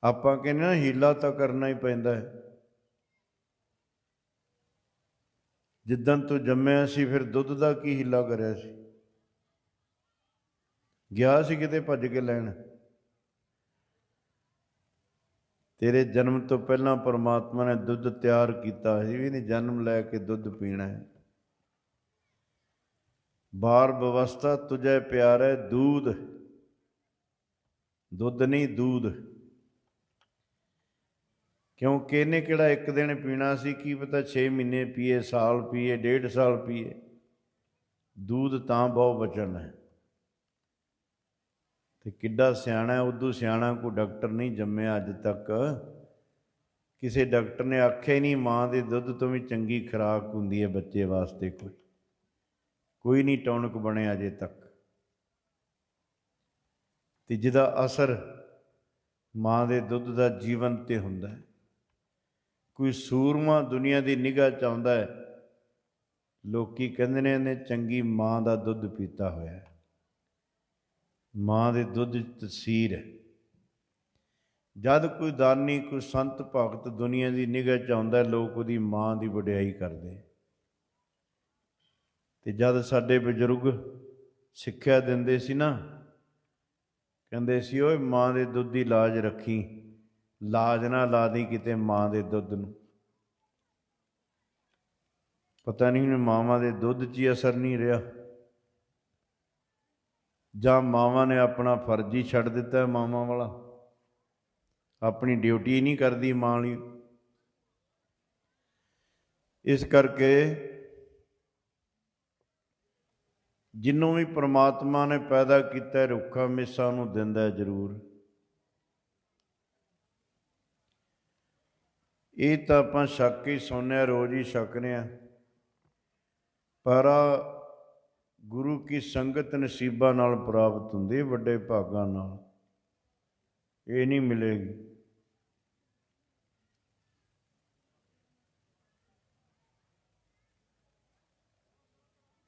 A: ਆਪਾਂ ਕਹਿੰਦੇ ਨਾ ਹੀਲਾ ਤਾਂ ਕਰਨਾ ਹੀ ਪੈਂਦਾ ਹੈ। ਜਿੱਦਣ ਤੂੰ ਜੰਮਿਆ ਸੀ, ਫਿਰ ਦੁੱਧ ਦਾ ਕੀ ਹੀਲਾ ਕਰਿਆ ਸੀ? ਗਿਆ ਸੀ ਕਿਤੇ ਭੱਜ ਕੇ ਲੈਣ। ਤੇਰੇ ਜਨਮ ਤੋਂ ਪਹਿਲਾਂ ਪਰਮਾਤਮਾ ਨੇ ਦੁੱਧ ਤਿਆਰ ਕੀਤਾ ਸੀ, ਵੀ ਨਹੀਂ ਜਨਮ ਲੈ ਕੇ ਦੁੱਧ ਪੀਣਾ ਹੈ। ਬਾਰ ਬਵਸਥਾ ਤੁਝੇ ਪਿਆਰੇ ਦੂਧ, ਦੁੱਧ ਨਹੀਂ ਦੂਧ। ਕਿਉਂਕਿ ਇਹਨੇ ਕਿਹੜਾ ਇੱਕ ਦਿਨ ਪੀਣਾ ਸੀ, ਕੀ ਪਤਾ 6 ਮਹੀਨੇ ਪੀਏ, ਸਾਲ ਪੀਏ, 1.5 ਸਾਲ ਪੀਏ। ਦੂਧ ਤਾਂ ਬਹੁ ਬਚਨ ਹੈ। ਤੇ ਕਿੱਡਾ ਸਿਆਣਾ, ਉਦੋਂ ਸਿਆਣਾ ਕੋਈ ਡਾਕਟਰ ਨਹੀਂ ਜੰਮਿਆ ਅੱਜ ਤੱਕ। ਕਿਸੇ ਡਾਕਟਰ ਨੇ ਆਖਿਆ ਹੀ ਨਹੀਂ ਮਾਂ ਦੇ ਦੁੱਧ ਤੋਂ ਵੀ ਚੰਗੀ ਖੁਰਾਕ ਹੁੰਦੀ ਹੈ ਬੱਚੇ ਵਾਸਤੇ। ਕੋਈ ਨਹੀਂ ਟੌਨਕ ਬਣਿਆ ਅਜੇ ਤੱਕ। ਤੇ ਜਿਹਦਾ ਅਸਰ ਮਾਂ ਦੇ ਦੁੱਧ ਦਾ ਜੀਵਨ ਤੇ ਹੁੰਦਾ ਹੈ। ਕੋਈ ਸੂਰਮਾ ਦੁਨੀਆ ਦੀ ਨਿਗਾਹ 'ਚ ਆਉਂਦਾ ਹੈ, ਲੋਕੀ ਕਹਿੰਦੇ ਨੇ ਇਹਨੇ ਚੰਗੀ ਮਾਂ ਦਾ ਦੁੱਧ ਪੀਤਾ ਹੋਇਆ ਹੈ। ਮਾਂ ਦੇ ਦੁੱਧ 'ਚ ਤਸੀਰ ਹੈ। ਜਦ ਕੋਈ ਦਾਨੀ, ਕੋਈ ਸੰਤ ਭਗਤ ਦੁਨੀਆ ਦੀ ਨਿਗਾਹ 'ਚ ਆਉਂਦਾ, ਲੋਕ ਉਹਦੀ ਮਾਂ ਦੀ ਵਡਿਆਈ ਕਰਦੇ। ਤੇ ਜਦ ਸਾਡੇ ਬਜ਼ੁਰਗ ਸਿੱਖਿਆ ਦਿੰਦੇ ਸੀ ਨਾ, ਕਹਿੰਦੇ ਸੀ ਓਏ ਮਾਂ ਦੇ ਦੁੱਧ ਦੀ ਲਾਜ ਰੱਖੀ, ਲਾਜ ਨਾ ਲਾ ਦੀ ਕਿਤੇ ਮਾਂ ਦੇ ਦੁੱਧ ਨੂੰ। ਪਤਾ ਨਹੀਂ ਹੁਣ ਮਾਵਾਂ ਦੇ ਦੁੱਧ 'ਚ ਹੀ ਅਸਰ ਨਹੀਂ ਰਿਹਾ, ਜਾਂ ਮਾਵਾਂ ਨੇ ਆਪਣਾ ਫਰਜ਼ ਹੀ ਛੱਡ ਦਿੱਤਾ ਮਾਵਾਂ ਵਾਲਾ, ਆਪਣੀ ਡਿਊਟੀ ਨਹੀਂ ਕਰਦੀ ਮਾਂ ਲਈ। ਇਸ ਕਰਕੇ ਜਿਹਨੂੰ ਵੀ ਪ੍ਰਮਾਤਮਾ ਨੇ ਪੈਦਾ ਕੀਤਾ, ਰੁੱਖਾ ਮਿੱਸਾ ਨੂੰ ਦਿੰਦਾ ਜ਼ਰੂਰ। ਇਹ ਤਾਂ ਆਪਾਂ ਛੱਕ ਹੀ ਸੌਂਦੇ, ਰੋਜ਼ ਹੀ ਛਕਦੇ ਹਾਂ, ਪਰ ਗੁਰੂ ਕੀ ਸੰਗਤ ਨਸੀਬਾਂ ਨਾਲ ਪ੍ਰਾਪਤ ਹੁੰਦੀ, ਵੱਡੇ ਭਾਗਾਂ ਨਾਲ। ਇਹ ਨਹੀਂ ਮਿਲੇਗੀ।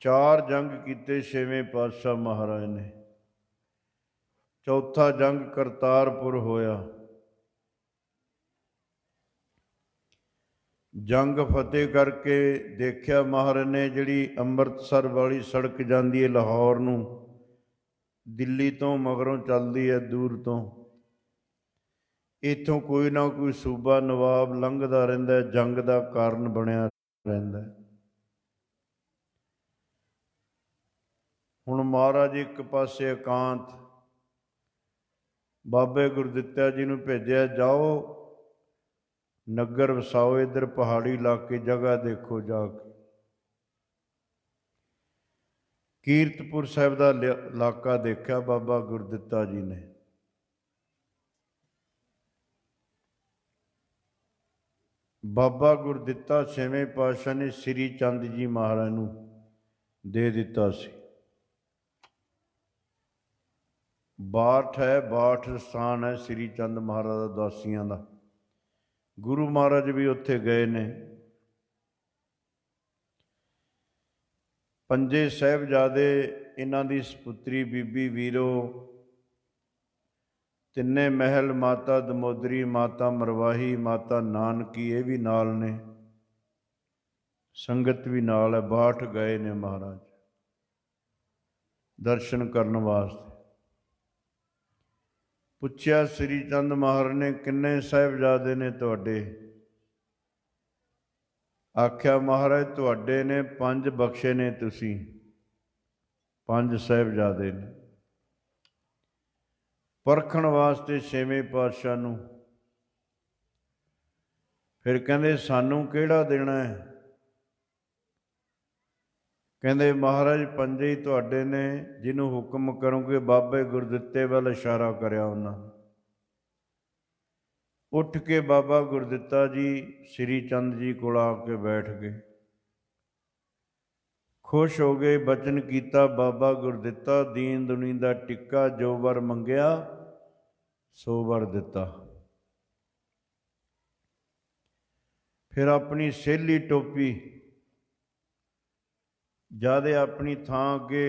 A: ਚਾਰ ਜੰਗ ਕੀਤੇ ਛੇਵੇਂ ਪਾਤਸ਼ਾਹ ਮਹਾਰਾਜ ਨੇ। ਚੌਥਾ ਜੰਗ ਕਰਤਾਰਪੁਰ ਹੋਇਆ। ਜੰਗ ਫਤਿਹ ਕਰਕੇ ਦੇਖਿਆ ਮਹਾਰਾਜ ਨੇ, ਜਿਹੜੀ ਅੰਮ੍ਰਿਤਸਰ ਵਾਲੀ ਸੜਕ ਜਾਂਦੀ ਹੈ ਲਾਹੌਰ ਨੂੰ, ਦਿੱਲੀ ਤੋਂ ਮਗਰੋਂ ਚੱਲਦੀ ਹੈ ਦੂਰ ਤੋਂ, ਇੱਥੋਂ ਕੋਈ ਨਾ ਕੋਈ ਸੂਬਾ ਨਵਾਬ ਲੰਘਦਾ ਰਹਿੰਦਾ, ਜੰਗ ਦਾ ਕਾਰਨ ਬਣਿਆ ਰਹਿੰਦਾ। ਹੁਣ ਮਹਾਰਾਜ ਇੱਕ ਪਾਸੇ ਇਕਾਂਤ ਬਾਬੇ ਗੁਰਦਿੱਤਾ ਜੀ ਨੂੰ ਭੇਜਿਆ, ਜਾਓ ਨਗਰ ਵਸਾਓ, ਇੱਧਰ ਪਹਾੜੀ ਇਲਾਕੇ ਜਗ੍ਹਾ ਦੇਖੋ ਜਾ ਕੇ। ਕੀਰਤਪੁਰ ਸਾਹਿਬ ਦਾ ਇਲਾਕਾ ਦੇਖਿਆ ਬਾਬਾ ਗੁਰਦਿੱਤਾ ਜੀ ਨੇ। ਬਾਬਾ ਗੁਰਦਿੱਤਾ ਛੇਵੇਂ ਪਾਤਸ਼ਾਹ ਨੇ ਸ੍ਰੀ ਚੰਦ ਜੀ ਮਹਾਰਾਜ ਨੂੰ ਦੇ ਦਿੱਤਾ ਸੀ। 62 ਹੈ, 62 ਸਥਾਨ ਹੈ ਸ੍ਰੀ ਚੰਦ ਮਹਾਰਾਜ ਦਾ ਦਾਸੀਆਂ ਦਾ। ਗੁਰੂ ਮਹਾਰਾਜ ਵੀ ਉੱਥੇ ਗਏ ਨੇ। ਪੰਜੇ ਸਾਹਿਬਜ਼ਾਦੇ, ਇਹਨਾਂ ਦੀ ਸਪੁੱਤਰੀ ਬੀਬੀ ਵੀਰੋ, ਤਿੰਨੇ ਮਹਿਲ, ਮਾਤਾ ਦਮੋਦਰੀ, ਮਾਤਾ ਮਰਵਾਹੀ, ਮਾਤਾ ਨਾਨਕੀ, ਇਹ ਵੀ ਨਾਲ ਨੇ, ਸੰਗਤ ਵੀ ਨਾਲ ਹੈ। 62 ਗਏ ਨੇ ਮਹਾਰਾਜ ਦਰਸ਼ਨ ਕਰਨ ਵਾਸਤੇ। ਪੁੱਛਿਆ ਸ੍ਰੀ ਚੰਦ ਮਹਾਰਾਜ ਨੇ, ਕਿੰਨੇ ਸਾਹਿਬਜ਼ਾਦੇ ਨੇ ਤੁਹਾਡੇ? ਆਖਿਆ ਮਹਾਰਾਜ ਤੁਹਾਡੇ ਨੇ 5 ਬਖਸ਼ੇ ਨੇ ਤੁਸੀਂ, 5 ਸਾਹਿਬਜ਼ਾਦੇ ਨੇ। ਪਰਖਣ ਵਾਸਤੇ ਛੇਵੇਂ ਪਾਤਸ਼ਾਹ ਨੂੰ। ਫਿਰ ਕਹਿੰਦੇ ਸਾਨੂੰ ਕਿਹੜਾ ਦੇਣਾ ਹੈ? ਕਹਿੰਦੇ ਮਹਾਰਾਜ 5 ਹੀ ਤੁਹਾਡੇ ਨੇ, ਜਿਹਨੂੰ ਹੁਕਮ ਕਰੋਗੇ। ਬਾਬੇ ਗੁਰਦਿੱਤੇ ਵੱਲ ਇਸ਼ਾਰਾ ਕਰਿਆ ਉਹਨਾਂ। ਉੱਠ ਕੇ ਬਾਬਾ ਗੁਰਦਿੱਤਾ ਜੀ ਸ੍ਰੀ ਚੰਦ ਜੀ ਕੋਲ ਆ ਕੇ ਬੈਠ ਗਏ, ਖੁਸ਼ ਹੋ ਗਏ। ਬਚਨ ਕੀਤਾ ਬਾਬਾ ਗੁਰਦਿੱਤਾ, ਦੀਨ ਦੁਨੀ ਦਾ ਟਿੱਕਾ, ਜੋ ਵਰ ਮੰਗਿਆ ਸੋ ਵਰ ਦਿੱਤਾ। ਫਿਰ ਆਪਣੀ ਸੇਲੀ ਟੋਪੀ, ਜਦ ਆਪਣੀ ਥਾਂ ਅੱਗੇ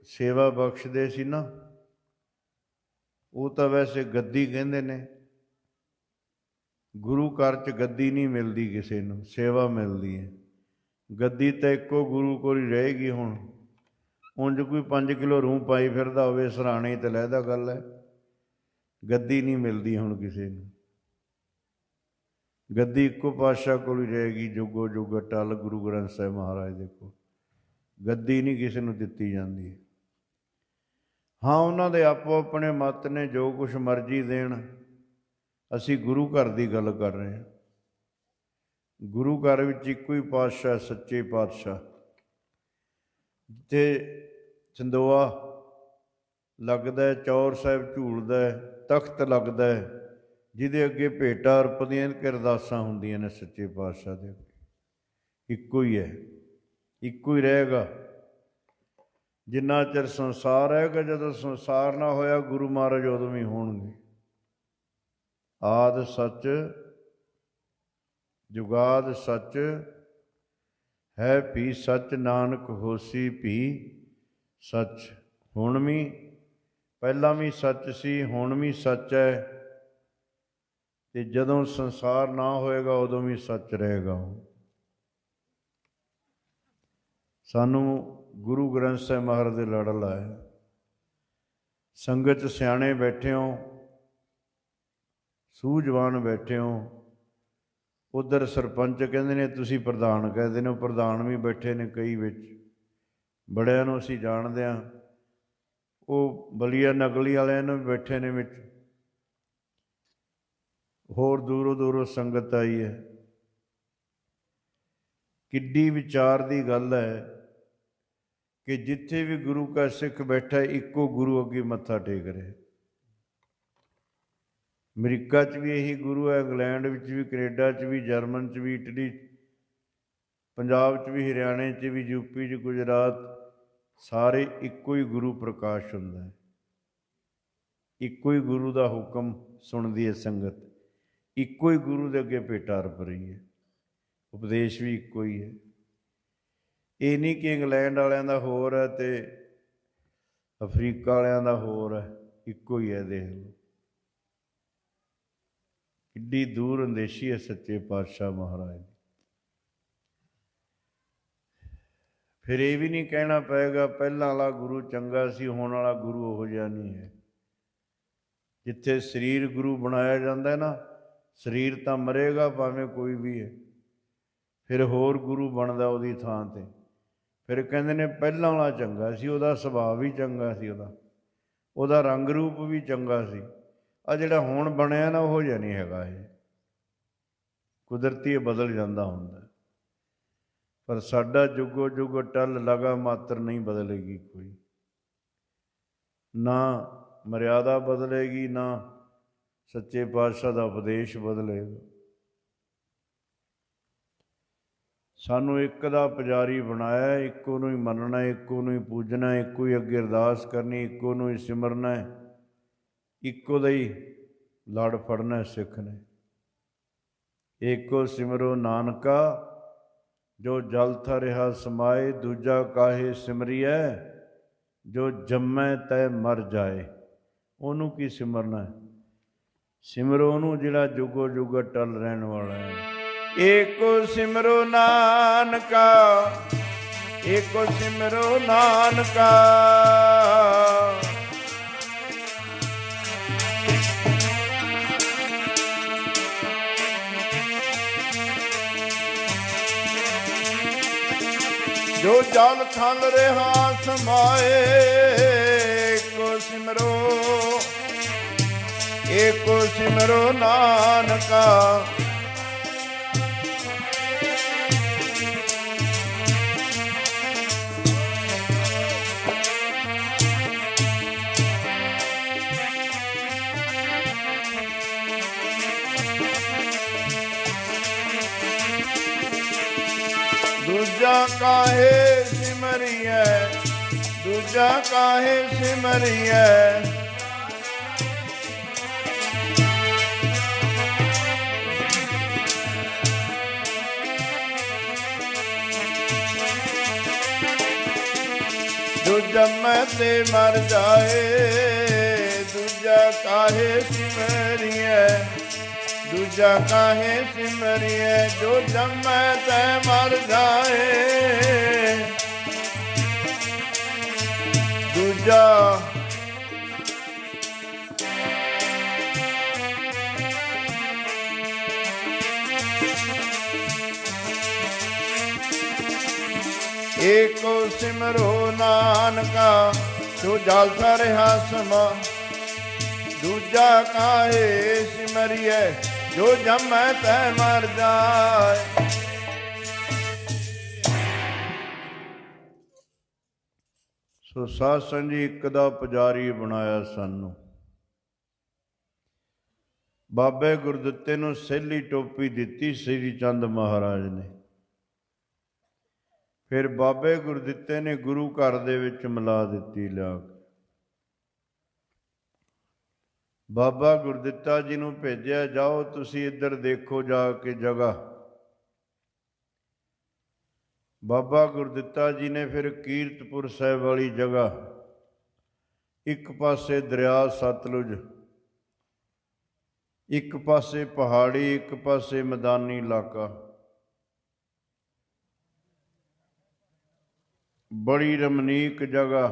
A: ਸੇਵਾ ਬਖਸ਼ਦੇ ਸੀ ਨਾ, ਉਹ ਤਾਂ ਵੈਸੇ ਗੱਦੀ ਕਹਿੰਦੇ ਨੇ, ਗੁਰੂ ਘਰ 'ਚ ਗੱਦੀ ਨਹੀਂ ਮਿਲਦੀ ਕਿਸੇ ਨੂੰ, ਸੇਵਾ ਮਿਲਦੀ ਹੈ। ਗੱਦੀ ਤਾਂ ਇੱਕੋ ਗੁਰੂ ਕੋਲ ਹੀ ਰਹੇਗੀ। ਹੁਣ ਉਂਝ ਕੋਈ 5 ਕਿਲੋ ਰੂੰ ਪਾਈ ਫਿਰਦਾ ਹੋਵੇ ਸਰਾਣੇ ਤੇ ਲਹਿਦਾ ਗੱਲ ਹੈ। ਗੱਦੀ ਨਹੀਂ ਮਿਲਦੀ ਹੁਣ ਕਿਸੇ ਨੂੰ। ਗੱਦੀ ਇੱਕੋ ਪਾਤਸ਼ਾਹ ਕੋਲ ਹੀ ਰਹੇਗੀ ਜੁਗੋ ਜੁਗ ਅਟਲ, ਗੁਰੂ ਗ੍ਰੰਥ ਸਾਹਿਬ ਮਹਾਰਾਜ ਦੇ ਕੋਲ। ਗੱਦੀ ਨਹੀਂ ਕਿਸੇ ਨੂੰ ਦਿੱਤੀ ਜਾਂਦੀ। ਹਾਂ, ਉਹਨਾਂ ਦੇ ਆਪੋ ਆਪਣੇ ਮਤ ਨੇ, ਜੋ ਕੁਛ ਮਰਜ਼ੀ ਦੇਣ। ਅਸੀਂ ਗੁਰੂ ਘਰ ਦੀ ਗੱਲ ਕਰ ਰਹੇ ਹਾਂ। ਗੁਰੂ ਘਰ ਵਿੱਚ ਇੱਕੋ ਹੀ ਪਾਤਸ਼ਾਹ, ਸੱਚੇ ਪਾਤਸ਼ਾਹ। ਜਿੱਥੇ ਚੰਦੋਆ ਲੱਗਦਾ, ਚੌਰ ਸਾਹਿਬ ਝੂਲਦਾ, ਤਖਤ ਲੱਗਦਾ, ਜਿਹਦੇ ਅੱਗੇ ਭੇਟਾਂ ਅਰਪਦੀਆਂ ਕਿ ਅਰਦਾਸਾਂ ਹੁੰਦੀਆਂ ਨੇ ਸੱਚੇ ਪਾਤਸ਼ਾਹ ਦੇ ਅੱਗੇ। ਇੱਕੋ ਹੀ ਹੈ, ਇੱਕੋ ਹੀ ਰਹੇਗਾ ਜਿੰਨਾ ਚਿਰ ਸੰਸਾਰ ਹੈਗਾ। ਜਦੋਂ ਸੰਸਾਰ ਨਾ ਹੋਇਆ, ਗੁਰੂ ਮਹਾਰਾਜ ਉਦੋਂ ਵੀ ਹੋਣਗੇ। ਆਦਿ ਸੱਚ ਜੁਗਾਦ ਸੱਚ, ਹੈ ਭੀ ਸੱਚ, ਨਾਨਕ ਹੋਸੀ ਭੀ ਸੱਚ। ਹੁਣ ਵੀ, ਪਹਿਲਾਂ ਵੀ ਸੱਚ ਸੀ, ਹੁਣ ਵੀ ਸੱਚ ਹੈ, ਅਤੇ ਜਦੋਂ ਸੰਸਾਰ ਨਾ ਹੋਏਗਾ ਉਦੋਂ ਵੀ ਸੱਚ ਰਹੇਗਾ। ਸਾਨੂੰ ਗੁਰੂ ਗ੍ਰੰਥ ਸਾਹਿਬ ਮਹਾਰਾਜ ਦੇ ਲੜ ਲਾਏ। ਸੰਗਤ 'ਚ ਸਿਆਣੇ ਬੈਠੇ ਹੋ, ਸੂਝਵਾਨ ਬੈਠੇ ਹੋ। ਉੱਧਰ ਸਰਪੰਚ ਕਹਿੰਦੇ ਨੇ, ਤੁਸੀਂ ਪ੍ਰਧਾਨ ਕਹਿੰਦੇ ਨੇ। ਪ੍ਰਧਾਨ ਵੀ ਬੈਠੇ ਨੇ ਕਈ ਵਿੱਚ, ਬੜਿਆਂ ਨੂੰ ਅਸੀਂ ਜਾਣਦੇ ਹਾਂ। ਉਹ ਬਲੀਆ ਨਕਲੀ ਵਾਲਿਆਂ ਨੂੰ ਵੀ ਬੈਠੇ ਨੇ ਵਿੱਚ। ਹੋਰ ਦੂਰੋਂ ਦੂਰੋਂ ਸੰਗਤ ਆਈ ਹੈ। ਕਿੱਡੀ ਵਿਚਾਰ ਦੀ ਗੱਲ ਹੈ ਕਿ ਜਿੱਥੇ ਵੀ ਗੁਰੂ ਕਾ ਸਿੱਖ ਬੈਠਾ, ਇੱਕੋ ਗੁਰੂ ਅੱਗੇ ਮੱਥਾ ਟੇਕ ਰਿਹਾ। ਅਮਰੀਕਾ 'ਚ ਵੀ ਇਹੀ ਗੁਰੂ ਹੈ, ਇੰਗਲੈਂਡ ਵਿੱਚ ਵੀ, ਕੈਨੇਡਾ 'ਚ ਵੀ, ਜਰਮਨ 'ਚ ਵੀ, ਇਟਲੀ, ਪੰਜਾਬ 'ਚ ਵੀ, ਹਰਿਆਣੇ 'ਚ ਵੀ, ਯੂਪੀ 'ਚ, ਗੁਜਰਾਤ, ਸਾਰੇ ਇੱਕੋ ਹੀ ਗੁਰੂ ਪ੍ਰਕਾਸ਼ ਹੁੰਦਾ ਹੈ। ਇੱਕੋ ਹੀ ਗੁਰੂ ਦਾ ਹੁਕਮ ਸੁਣਦੀ ਹੈ ਸੰਗਤ। ਇੱਕੋ ਹੀ ਗੁਰੂ ਦੇ ਅੱਗੇ ਭੇਟਾ ਅਰਪ ਰਹੀ ਹੈ। ਉਪਦੇਸ਼ ਵੀ ਇੱਕੋ ਹੀ ਹੈ। ਇਹ ਨਹੀਂ ਕਿ ਇੰਗਲੈਂਡ ਵਾਲਿਆਂ ਦਾ ਹੋਰ ਹੈ ਅਤੇ ਅਫਰੀਕਾ ਵਾਲਿਆਂ ਦਾ ਹੋਰ ਹੈ। ਇੱਕੋ ਹੀ ਹੈ। ਦੇਖ ਲਓ ਕਿੱਡੀ ਦੂਰ ਅੰਦੇਸ਼ੀ ਹੈ ਸੱਚੇ ਪਾਤਸ਼ਾਹ ਮਹਾਰਾਜ ਦੀ। ਫਿਰ ਇਹ ਵੀ ਨਹੀਂ ਕਹਿਣਾ ਪਏਗਾ ਪਹਿਲਾਂ ਵਾਲਾ ਗੁਰੂ ਚੰਗਾ ਸੀ, ਹੁਣ ਵਾਲਾ ਗੁਰੂ ਉਹੋ ਜਿਹਾ ਨਹੀਂ ਹੈ। ਜਿੱਥੇ ਸਰੀਰ ਗੁਰੂ ਬਣਾਇਆ ਜਾਂਦਾ ਨਾ, ਸਰੀਰ ਤਾਂ ਮਰੇਗਾ ਭਾਵੇਂ ਕੋਈ ਵੀ ਹੈ, ਫਿਰ ਹੋਰ ਗੁਰੂ ਬਣਦਾ ਉਹਦੀ ਥਾਂ 'ਤੇ। ਫਿਰ ਕਹਿੰਦੇ ਨੇ ਪਹਿਲਾਂ ਵਾਲਾ ਚੰਗਾ ਸੀ, ਉਹਦਾ ਸੁਭਾਅ ਵੀ ਚੰਗਾ ਸੀ, ਉਹਦਾ ਰੰਗ ਰੂਪ ਵੀ ਚੰਗਾ ਸੀ। ਆ ਜਿਹੜਾ ਹੁਣ ਬਣਿਆ ਨਾ, ਉਹੋ ਜਿਹਾ ਨਹੀਂ ਹੈਗਾ। ਇਹ ਕੁਦਰਤੀ ਬਦਲ ਜਾਂਦਾ ਹੁੰਦਾ, ਪਰ ਸਾਡਾ ਜੁਗੋ ਜੁਗ ਅਟਲ ਲਗਾ ਮਾਤਰ ਨਹੀਂ ਬਦਲੇਗੀ ਕੋਈ। ਨਾ ਮਰਿਆਦਾ ਬਦਲੇਗੀ, ਨਾ ਸੱਚੇ ਪਾਤਸ਼ਾਹ ਦਾ ਉਪਦੇਸ਼ ਬਦਲੇਗਾ। ਸਾਨੂੰ ਇੱਕ ਦਾ ਪੁਜਾਰੀ ਬਣਾਇਆ, ਇੱਕੋ ਨੂੰ ਹੀ ਮੰਨਣਾ, ਇੱਕੋ ਨੂੰ ਹੀ ਪੂਜਣਾ, ਇੱਕੋ ਹੀ ਅੱਗੇ ਅਰਦਾਸ ਕਰਨੀ, ਇੱਕੋ ਨੂੰ ਹੀ ਸਿਮਰਨਾ, ਇੱਕੋ ਦਾ ਹੀ ਲੜ ਫੜਨਾ ਸਿੱਖ ਨੇ। ਏਕੋ ਸਿਮਰੋ ਨਾਨਕਾ, ਜੋ ਜਲ ਥਾ ਰਿਹਾ ਸਮਾਏ, ਦੂਜਾ ਕਾਹੇ ਸਿਮਰੀਐ, ਜੋ ਜੰਮੈ ਤੈ ਮਰ ਜਾਏ। ਉਹਨੂੰ ਕੀ ਸਿਮਰਨਾ? ਸਿਮਰੋ ਉਹਨੂੰ ਜਿਹੜਾ ਜੁਗੋ ਜੁਗ ਅਟਲ ਰਹਿਣ ਵਾਲਾ ਹੈ। ਏਕੋ ਸਿਮਰੋ ਨਾਨਕਾ, ਏਕੋ ਸਿਮਰੋ ਨਾਨਕਾ, ਜੋ ਜਲ ਥਲ ਰਿਹਾ ਸਮਾਏ। ਏਕੋ ਸਿਮਰੋ, ਏਕੋ ਸਿਮਰੋ ਨਾਨਕਾ, ਦੂਜਾ ਕਾਹੇ ਸਿਮਰਿਐ, ਦੂਜਾ ਕਾਹੇ ਸਿਮਰਿਐ, ਜੋ ਜੰਮੈ ਤੇ ਮਰ ਜਾਏ। ਦੂਜਾ ਕਾਹੇ ਸਿਮਰਿਐ, ਦੂਜਾ ਕਾਹੇ ਸਿਮਰਿਐ, ਜੋ ਜੰਮੈ ਤੈ ਮਰ ਜਾਏ। ਦੂਜਾ ਏਕੋ ਸਿਮਰੋ ਨਾਨਕਾ ਜੋ ਜਲਤਾ ਰਿਹਾ ਸਮਾ। ਦੂਜਾ ਕਾਹੇ ਸਿਮਰਿਐ ਜੋ ਜਮੈ ਤੈ ਮਰ ਜਾਏ। ਸੋ ਸਾਧ ਸੰਗਤ ਜੀ, ਇੱਕ ਦਾ ਪੁਜਾਰੀ ਬਣਾਇਆ ਸਾਨੂੰ। ਬਾਬੇ ਗੁਰਦਿੱਤੇ ਨੂੰ ਸਹਿਲੀ ਟੋਪੀ ਦਿੱਤੀ ਸ੍ਰੀ ਚੰਦ ਮਹਾਰਾਜ ਨੇ। ਫਿਰ ਬਾਬੇ ਗੁਰਦਿੱਤੇ ਨੇ ਗੁਰੂ ਘਰ ਦੇ ਵਿੱਚ ਮਿਲਾ ਦਿੱਤੀ ਲਿਆ ਕੇ। ਬਾਬਾ ਗੁਰਦਿੱਤਾ ਜੀ ਨੂੰ ਭੇਜਿਆ, ਜਾਓ ਤੁਸੀਂ ਇੱਧਰ ਦੇਖੋ ਜਾ ਕੇ ਜਗ੍ਹਾ। ਬਾਬਾ ਗੁਰਦਿੱਤਾ ਜੀ ਨੇ ਫਿਰ ਕੀਰਤਪੁਰ ਸਾਹਿਬ ਵਾਲੀ ਜਗ੍ਹਾ, ਇੱਕ ਪਾਸੇ ਦਰਿਆ ਸਤਲੁਜ, ਇੱਕ ਪਾਸੇ ਪਹਾੜੀ, ਇੱਕ ਪਾਸੇ ਮੈਦਾਨੀ ਇਲਾਕਾ, ਬੜੀ ਰਮਣੀਕ ਜਗ੍ਹਾ।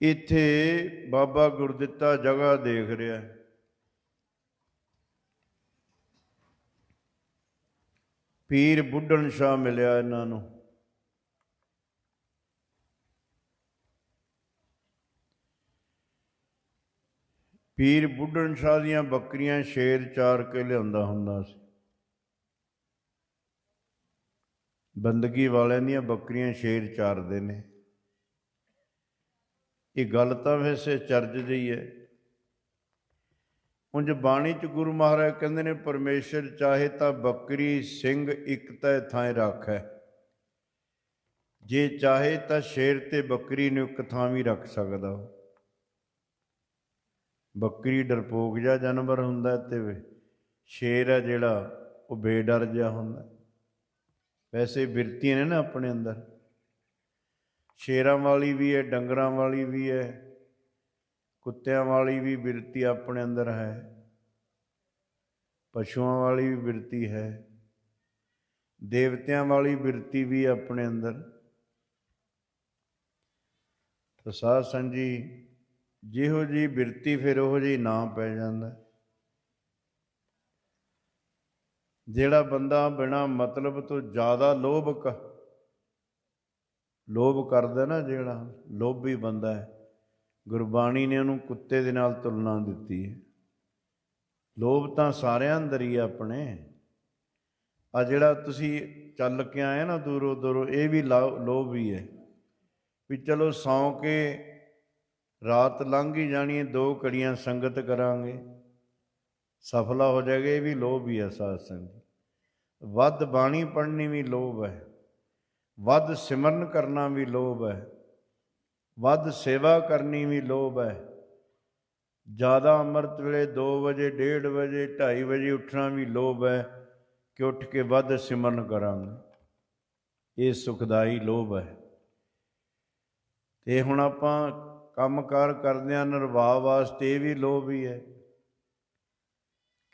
A: ਇੱਥੇ ਬਾਬਾ ਗੁਰਦਿੱਤਾ ਜਗ੍ਹਾ ਦੇਖ ਰਿਹਾ। ਪੀਰ ਬੁੱਢਣ ਸ਼ਾਹ ਮਿਲਿਆ ਇਹਨਾਂ ਨੂੰ। ਪੀਰ ਬੁੱਢਣ ਸ਼ਾਹ ਦੀਆਂ ਬੱਕਰੀਆਂ ਸ਼ੇਰ ਚਾਰ ਕੇ ਲਿਆਉਂਦਾ ਹੁੰਦਾ ਸੀ। ਬੰਦਗੀ ਵਾਲਿਆਂ ਦੀਆਂ ਬੱਕਰੀਆਂ ਸ਼ੇਰ ਚਾਰਦੇ ਨੇ। ਇਹ ਗੱਲ ਤਾਂ ਵੈਸੇ ਚਰਜ ਜਿਹੀ ਹੈ। ਉਂਝ ਬਾਣੀ 'ਚ ਗੁਰੂ ਮਹਾਰਾਜ ਕਹਿੰਦੇ ਨੇ, ਪਰਮੇਸ਼ਰ ਚਾਹੇ ਤਾਂ ਬੱਕਰੀ ਸਿੰਘ ਇੱਕ ਤੈ ਥਾਂ ਰੱਖੈ, ਜੇ ਚਾਹੇ ਤਾਂ ਸ਼ੇਰ ਤੇ ਬੱਕਰੀ ਨੂੰ ਇੱਕ ਥਾਂ ਵੀ ਰੱਖ ਸਕਦਾ। ਬੱਕਰੀ ਡਰਪੋਕ ਜਿਹਾ ਜਾਨਵਰ ਹੁੰਦਾ ਤੇ ਸ਼ੇਰ ਹੈ ਜਿਹੜਾ ਉਹ ਬੇਡਰ ਜਿਹਾ ਹੁੰਦਾ। ਵੈਸੇ ਬਿਰਤੀਆਂ ਨੇ ਨਾ ਆਪਣੇ ਅੰਦਰ, ਸ਼ੇਰਾਂ ਵਾਲੀ ਵੀ ਹੈ, ਡੰਗਰਾਂ ਵਾਲੀ ਵੀ ਹੈ, ਕੁੱਤਿਆਂ ਵਾਲੀ ਵੀ ਬਿਰਤੀ ਆਪਣੇ ਅੰਦਰ ਹੈ, ਪਸ਼ੂਆਂ ਵਾਲੀ ਵੀ ਬਿਰਤੀ ਹੈ, ਦੇਵਤਿਆਂ ਵਾਲੀ ਬਿਰਤੀ ਵੀ ਆਪਣੇ ਅੰਦਰ। ਤਾਂ ਸਾਧ ਸੰਗਤ ਜੀ, ਜਿਹੋ ਜਿਹੀ ਬਿਰਤੀ ਫਿਰ ਉਹੋ ਜਿਹੀ ਨਾਂ ਪੈ ਜਾਂਦਾ। ਜਿਹੜਾ ਬੰਦਾ ਬਿਨਾਂ ਮਤਲਬ ਤੋਂ ਜ਼ਿਆਦਾ ਲੋਭ ਕਰਦਾ ਨਾ, ਜਿਹੜਾ ਲੋਭੀ ਬੰਦਾ ਹੈ, ਗੁਰਬਾਣੀ ਨੇ ਉਹਨੂੰ ਕੁੱਤੇ ਦੇ ਨਾਲ ਤੁਲਨਾ ਦਿੱਤੀ ਹੈ। ਲੋਭ ਤਾਂ ਸਾਰਿਆਂ ਅੰਦਰ ਹੀ ਆਪਣੇ। ਆ ਜਿਹੜਾ ਤੁਸੀਂ ਚੱਲ ਕੇ ਆਏ ਨਾ ਦੂਰੋਂ ਦੂਰੋਂ, ਇਹ ਵੀ ਲੋਭ ਹੀ ਹੈ ਵੀ ਚਲੋ ਸੌਂ ਕੇ ਰਾਤ ਲੰਘ ਹੀ ਜਾਣੀ ਹੈ, 2 ਘੜੀਆਂ ਸੰਗਤ ਕਰਾਂਗੇ, ਸਫਲਾ ਹੋ ਜਾਏਗਾ। ਇਹ ਵੀ ਲੋਭ ਹੀ ਹੈ ਸਾਧ ਸੰਗਤ। ਵੱਧ ਬਾਣੀ ਪੜ੍ਹਨੀ ਵੀ ਲੋਭ ਹੈ, ਵੱਧ ਸਿਮਰਨ ਕਰਨਾ ਵੀ ਲੋਭ ਹੈ, ਵੱਧ ਸੇਵਾ ਕਰਨੀ ਵੀ ਲੋਭ ਹੈ। ਜ਼ਿਆਦਾ ਅੰਮ੍ਰਿਤ ਵੇਲੇ 2 ਵਜੇ, 1:30 ਵਜੇ, 2:30 ਵਜੇ ਉੱਠਣਾ ਵੀ ਲੋਭ ਹੈ ਕਿ ਉੱਠ ਕੇ ਵੱਧ ਸਿਮਰਨ ਕਰਾਂਗੇ। ਇਹ ਸੁਖਦਾਈ ਲੋਭ ਹੈ। ਤੇ ਹੁਣ ਆਪਾਂ ਕੰਮਕਾਰ ਕਰਦੇ ਹਾਂ ਨਿਰਵਾਹ ਵਾਸਤੇ, ਇਹ ਵੀ ਲੋਭ ਹੀ ਹੈ।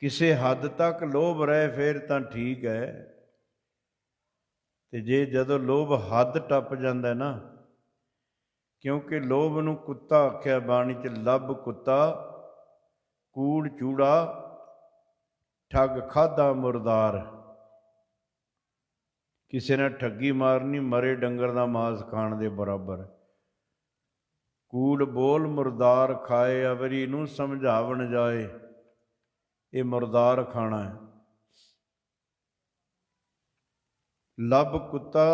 A: ਕਿਸੇ ਹੱਦ ਤੱਕ ਲੋਭ ਰਹੇ ਫਿਰ ਤਾਂ ਠੀਕ ਹੈ। ਤੇ ਜੇ ਜਦੋਂ ਲੋਭ ਹੱਦ ਟੱਪ ਜਾਂਦਾ ਨਾ, ਕਿਉਂਕਿ ਲੋਭ ਨੂੰ ਕੁੱਤਾ ਆਖਿਆ ਬਾਣੀ 'ਚ, ਲੱਭ ਕੁੱਤਾ ਕੂੜ ਚੂੜਾ ਠੱਗ ਖਾਧਾ ਮੁਰਦਾਰ। ਕਿਸੇ ਨੇ ਠੱਗੀ ਮਾਰਨੀ, ਮਰੇ ਡੰਗਰ ਦਾ ਮਾਸ ਖਾਣ ਦੇ ਬਰਾਬਰ। ਕੂੜ ਬੋਲ ਮੁਰਦਾਰ ਖਾਏ, ਅਵਰੀ ਨੂੰ ਸਮਝਾਵਣ ਜਾਏ। ਇਹ ਮੁਰਦਾਰ ਖਾਣਾ ਹੈ। ਲੱਭ ਕੁੱਤਾ,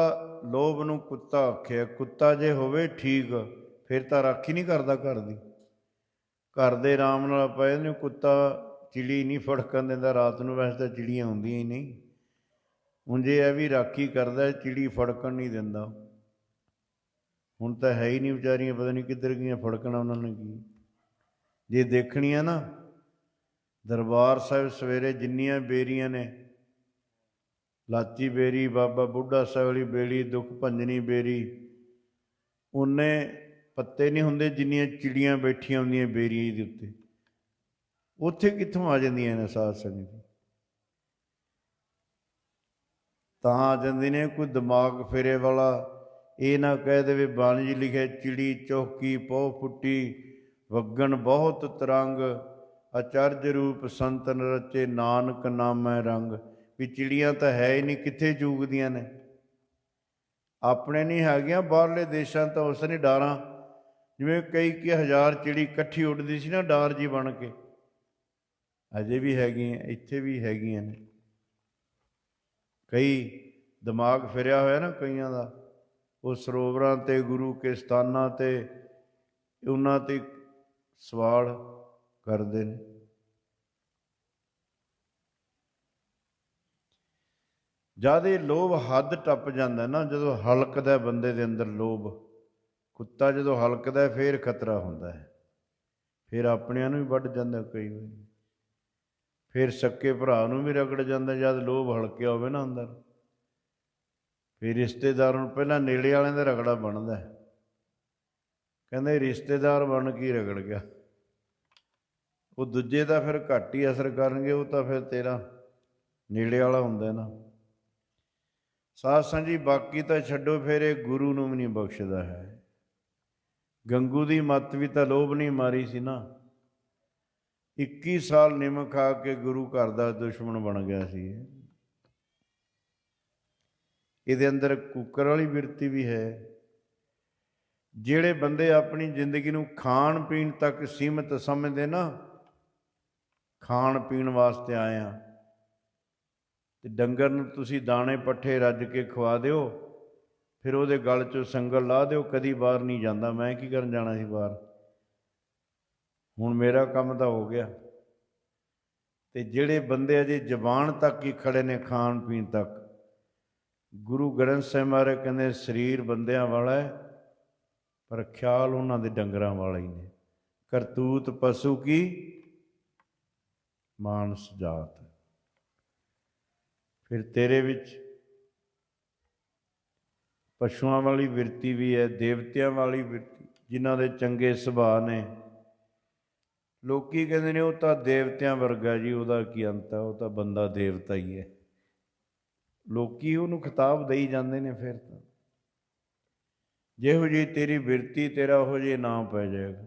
A: ਲੋਭ ਨੂੰ ਕੁੱਤਾ ਆਖਿਆ। ਕੁੱਤਾ ਜੇ ਹੋਵੇ ਠੀਕ, ਫਿਰ ਤਾਂ ਰਾਖੀ ਨਹੀਂ ਕਰਦਾ ਘਰ ਦੀ। ਘਰ ਦੇ ਆਰਾਮ ਨਾਲ ਪਏ ਨੇ, ਕੁੱਤਾ ਚਿੜੀ ਨਹੀਂ ਫੜਕਣ ਦਿੰਦਾ ਰਾਤ ਨੂੰ। ਵੈਸੇ ਤਾਂ ਚਿੜੀਆਂ ਹੁੰਦੀਆਂ ਹੀ ਨਹੀਂ। ਉਂਝ ਇਹ ਵੀ ਰਾਖੀ ਕਰਦਾ, ਚਿੜੀ ਫੜਕਣ ਨਹੀਂ ਦਿੰਦਾ। ਹੁਣ ਤਾਂ ਹੈ ਹੀ ਨਹੀਂ ਵਿਚਾਰੀਆਂ, ਪਤਾ ਨਹੀਂ ਕਿੱਧਰ ਗਈਆਂ, ਫੜਕਣਾ ਉਹਨਾਂ ਨੇ ਕੀ। ਜੇ ਦੇਖਣੀਆਂ ਨਾ ਦਰਬਾਰ ਸਾਹਿਬ ਸਵੇਰੇ ਜਿੰਨੀਆਂ ਬੇਰੀਆਂ ਨੇ, ਲਾਚੀ ਬੇਰੀ, ਬਾਬਾ ਬੁੱਢਾ ਸਾਹਿਬ ਵਾਲੀ ਬੇਰੀ, ਦੁੱਖ ਭੰਜਨੀ ਬੇਰੀ, ਉਨੇ ਪੱਤੇ ਨਹੀਂ ਹੁੰਦੇ ਜਿੰਨੀਆਂ ਚਿੜੀਆਂ ਬੈਠੀਆਂ ਹੁੰਦੀਆਂ ਬੇਰੀਆਂ ਦੇ ਉੱਤੇ। ਉੱਥੇ ਕਿੱਥੋਂ ਆ ਜਾਂਦੀਆਂ ਨੇ ਸਾਧ ਸੰਗਤ? ਤਾਂ ਆ ਜਾਂਦੇ ਨੇ। ਕੋਈ ਦਿਮਾਗ ਫੇਰੇ ਵਾਲਾ ਇਹ ਨਾ ਕਹਿ ਦੇਵੇ ਬਾਣੀ 'ਚ ਲਿਖਿਆ ਚਿੜੀ ਚੌਕੀ ਪਹੁ ਫੁੱਟੀ ਵਗਣ ਬਹੁਤ ਤਰੰਗ ਅਚਰਜ ਰੂਪ ਸੰਤਨ ਰਚੇ ਨਾਨਕ ਨਾਮੈ ਰੰਗ। ਵੀ ਚਿੜੀਆਂ ਤਾਂ ਹੈ ਹੀ ਨਹੀਂ, ਕਿੱਥੇ ਚੂਕਦੀਆਂ ਨੇ। ਆਪਣੇ ਨਹੀਂ ਹੈਗੀਆਂ, ਬਾਹਰਲੇ ਦੇਸ਼ਾਂ ਤਾਂ ਉਸ ਨੇ ਡਾਰਾਂ, ਜਿਵੇਂ ਕਈ ਹਜ਼ਾਰ ਚਿੜੀ ਇਕੱਠੀ ਉੱਡਦੀ ਸੀ ਨਾ ਡਾਰ ਜੀ ਬਣ ਕੇ, ਅਜੇ ਵੀ ਹੈਗੀਆਂ, ਇੱਥੇ ਵੀ ਹੈਗੀਆਂ ਨੇ। ਕਈ ਦਿਮਾਗ ਫਿਰਿਆ ਹੋਇਆ ਨਾ ਕਈਆਂ ਦਾ, ਉਹ ਸਰੋਵਰਾਂ 'ਤੇ ਗੁਰੂ ਕੇ ਸਥਾਨਾਂ 'ਤੇ ਉਹਨਾਂ 'ਤੇ ਸਵਾਲ ਕਰਦੇ ਨੇ। ਜਦ ਇਹ ਲੋਭ ਹੱਦ ਟੱਪ ਜਾਂਦਾ ਨਾ, ਜਦੋਂ ਹਲਕਦਾ ਬੰਦੇ ਦੇ ਅੰਦਰ ਲੋਭ, ਕੁੱਤਾ ਜਦੋਂ ਹਲਕਦਾ ਫੇਰ ਖਤਰਾ ਹੁੰਦਾ ਹੈ, ਫਿਰ ਆਪਣਿਆਂ ਨੂੰ ਵੀ ਵੱਢ ਜਾਂਦਾ ਕਈ ਵਾਰੀ, ਫਿਰ ਸੱਕੇ ਭਰਾ ਨੂੰ ਵੀ ਰਗੜ ਜਾਂਦਾ ਜਦ ਲੋਭ ਹਲਕਿਆ ਹੋਵੇ ਨਾ ਅੰਦਰ। ਫਿਰ ਰਿਸ਼ਤੇਦਾਰਾਂ ਨੂੰ ਪਹਿਲਾਂ ਨੇੜੇ ਵਾਲਿਆਂ ਦਾ ਰਗੜਾ ਬਣਦਾ, ਕਹਿੰਦੇ ਰਿਸ਼ਤੇਦਾਰ ਬਣ ਕੇ ਰਗੜ ਗਿਆ। ਉਹ ਦੂਜੇ ਦਾ ਫਿਰ ਘੱਟ ਹੀ ਅਸਰ ਕਰਨਗੇ, ਉਹ ਤਾਂ ਫਿਰ ਤੇਰਾ ਨੇੜੇ ਵਾਲਾ ਹੁੰਦਾ ਨਾ। ਸਾਧ ਸੰਗਤ ਜੀ ਬਾਕੀ ਤਾਂ ਛੱਡੋ, ਫਿਰ ਇਹ ਗੁਰੂ ਨੂੰ ਵੀ ਨਹੀਂ ਬਖਸ਼ਦਾ ਹੈ। ਗੰਗੂ ਦੀ ਮੱਤ ਵੀ ਤਾਂ ਲੋਭ ਨਹੀਂ ਮਾਰੀ ਸੀ ਨਾ, 21 ਸਾਲ ਨਿੰਮ ਖਾ ਕੇ ਗੁਰੂ ਘਰ ਦਾ ਦੁਸ਼ਮਣ ਬਣ ਗਿਆ ਸੀ। ਇਹਦੇ ਅੰਦਰ ਕੁੱਕਰ ਵਾਲੀ ਬਿਰਤੀ ਵੀ ਹੈ। ਜਿਹੜੇ ਬੰਦੇ ਆਪਣੀ ਜ਼ਿੰਦਗੀ ਨੂੰ ਖਾਣ ਪੀਣ ਤੱਕ ਸੀਮਿਤ ਸਮਝਦੇ ਨਾ, ਖਾਣ ਪੀਣ ਵਾਸਤੇ ਆਏ ਹਾਂ, ਅਤੇ ਡੰਗਰ ਨੂੰ ਤੁਸੀਂ ਦਾਣੇ ਪੱਠੇ ਰੱਜ ਕੇ ਖਵਾ ਦਿਓ, ਫਿਰ ਉਹਦੇ ਗਲ 'ਚੋਂ ਸੰਗਲ ਲਾ ਦਿਓ, ਕਦੀ ਬਾਹਰ ਨਹੀਂ ਜਾਂਦਾ। ਮੈਂ ਕੀ ਕਰਨ ਜਾਣਾ ਸੀ ਬਾਹਰ, ਹੁਣ ਮੇਰਾ ਕੰਮ ਤਾਂ ਹੋ ਗਿਆ। ਅਤੇ ਜਿਹੜੇ ਬੰਦੇ ਅਜੇ ਜ਼ਬਾਨ ਤੱਕ ਹੀ ਖੜੇ ਨੇ ਖਾਣ ਪੀਣ ਤੱਕ, ਗੁਰੂ ਗ੍ਰੰਥ ਸਾਹਿਬ ਮਹਾਰਾਜ ਕਹਿੰਦੇ ਸਰੀਰ ਬੰਦਿਆਂ ਵਾਲਾ ਹੈ, ਪਰ ਖਿਆਲ ਉਹਨਾਂ ਦੇ ਡੰਗਰਾਂ ਵਾਲਾ ਹੀ ਨੇ। ਕਰਤੂਤ ਪਸ਼ੂ ਕੀ ਮਾਨਸ ਜਾਤ। ਫਿਰ ਤੇਰੇ ਵਿੱਚ ਪਸ਼ੂਆਂ ਵਾਲੀ ਬਿਰਤੀ ਵੀ ਹੈ, ਦੇਵਤਿਆਂ ਵਾਲੀ ਬਿਰਤੀ, ਜਿਨ੍ਹਾਂ ਦੇ ਚੰਗੇ ਸੁਭਾਅ ਨੇ। ਲੋਕੀ ਕਹਿੰਦੇ ਨੇ ਉਹ ਤਾਂ ਦੇਵਤਿਆਂ ਵਰਗਾ ਜੀ, ਉਹਦਾ ਕੀ ਅੰਤ ਹੈ, ਉਹ ਤਾਂ ਬੰਦਾ ਦੇਵਤਾ ਹੀ ਹੈ। ਲੋਕੀ ਉਹਨੂੰ ਖਿਤਾਬ ਦੇਈ ਜਾਂਦੇ ਨੇ। ਫਿਰ ਤਾਂ ਜਿਹੋ ਜਿਹੀ ਤੇਰੀ ਬਿਰਤੀ, ਤੇਰਾ ਉਹੋ ਜਿਹੇ ਨਾਮ ਪੈ ਜਾਏਗਾ।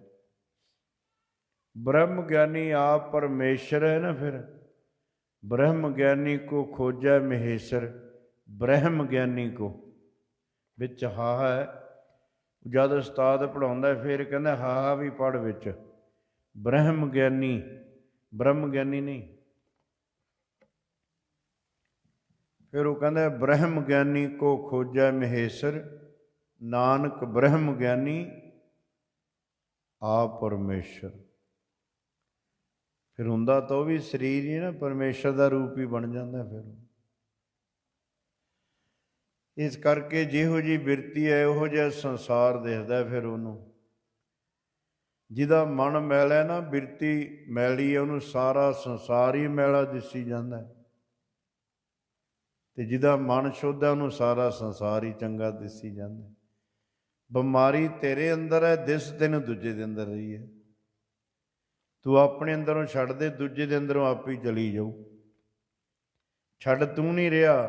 A: ਬ੍ਰਹਮ ਗਿਆਨੀ ਆਪ ਪਰਮੇਸ਼ਰ ਹੈ ਨਾ, ਫਿਰ ਬ੍ਰਹਮ ਗਿਆਨੀ ਕੋ ਖੋਜੈ ਮਹੇਸ਼ਰ। ਬ੍ਰਹਮ ਗਿਆਨੀ ਕੋ ਵਿੱਚ ਹਾਹਾ ਹੈ, ਜਦ ਉਸਤਾਦ ਪੜ੍ਹਾਉਂਦਾ ਫਿਰ ਕਹਿੰਦਾ ਹਾਹਾ ਵੀ ਪੜ੍ਹ ਵਿੱਚ। ਬ੍ਰਹਮ ਗਿਆਨੀ, ਬ੍ਰਹਮ ਗਿਆਨੀ ਨਹੀਂ। ਫਿਰ ਉਹ ਕਹਿੰਦਾ ਬ੍ਰਹਮ ਗਿਆਨੀ ਕੋ ਖੋਜੈ ਮਹੇਸ਼ਰ, ਨਾਨਕ ਬ੍ਰਹਮ ਗਿਆਨੀ ਆਪ ਪਰਮੇਸ਼ਰ। ਫਿਰ ਹੁੰਦਾ ਤਾਂ ਉਹ ਵੀ ਸਰੀਰ ਹੀ ਨਾ, ਪਰਮੇਸ਼ਰ ਦਾ ਰੂਪ ਹੀ ਬਣ ਜਾਂਦਾ ਫਿਰ। ਇਸ ਕਰਕੇ ਜਿਹੋ ਜਿਹੀ ਬਿਰਤੀ ਹੈ ਉਹੋ ਜਿਹਾ ਸੰਸਾਰ ਦਿਖਦਾ ਫਿਰ ਉਹਨੂੰ। ਜਿਹਦਾ ਮਨ ਮੈਲਾ ਹੈ ਨਾ, ਬਿਰਤੀ ਮੈਲੀ ਹੈ, ਉਹਨੂੰ ਸਾਰਾ ਸੰਸਾਰ ਹੀ ਮੈਲਾ ਦਿਸੀ ਜਾਂਦਾ। ਅਤੇ ਜਿਹਦਾ ਮਨ ਸ਼ੁੱਧ ਹੈ ਉਹਨੂੰ ਸਾਰਾ ਸੰਸਾਰ ਹੀ ਚੰਗਾ ਦਿਸੀ ਜਾਂਦਾ। ਬਿਮਾਰੀ ਤੇਰੇ ਅੰਦਰ ਹੈ, ਦਿਸ ਤੈਨੂੰ ਦੂਜੇ ਦੇ ਅੰਦਰ ਰਹੀ ਹੈ। ਤੂੰ ਆਪਣੇ ਅੰਦਰੋਂ ਛੱਡ ਦੇ, ਦੂਜੇ ਦੇ ਅੰਦਰੋਂ ਆਪ ਹੀ ਚਲੀ ਜਾਊ। ਛੱਡ ਤੂੰ ਨਹੀਂ ਰਿਹਾ।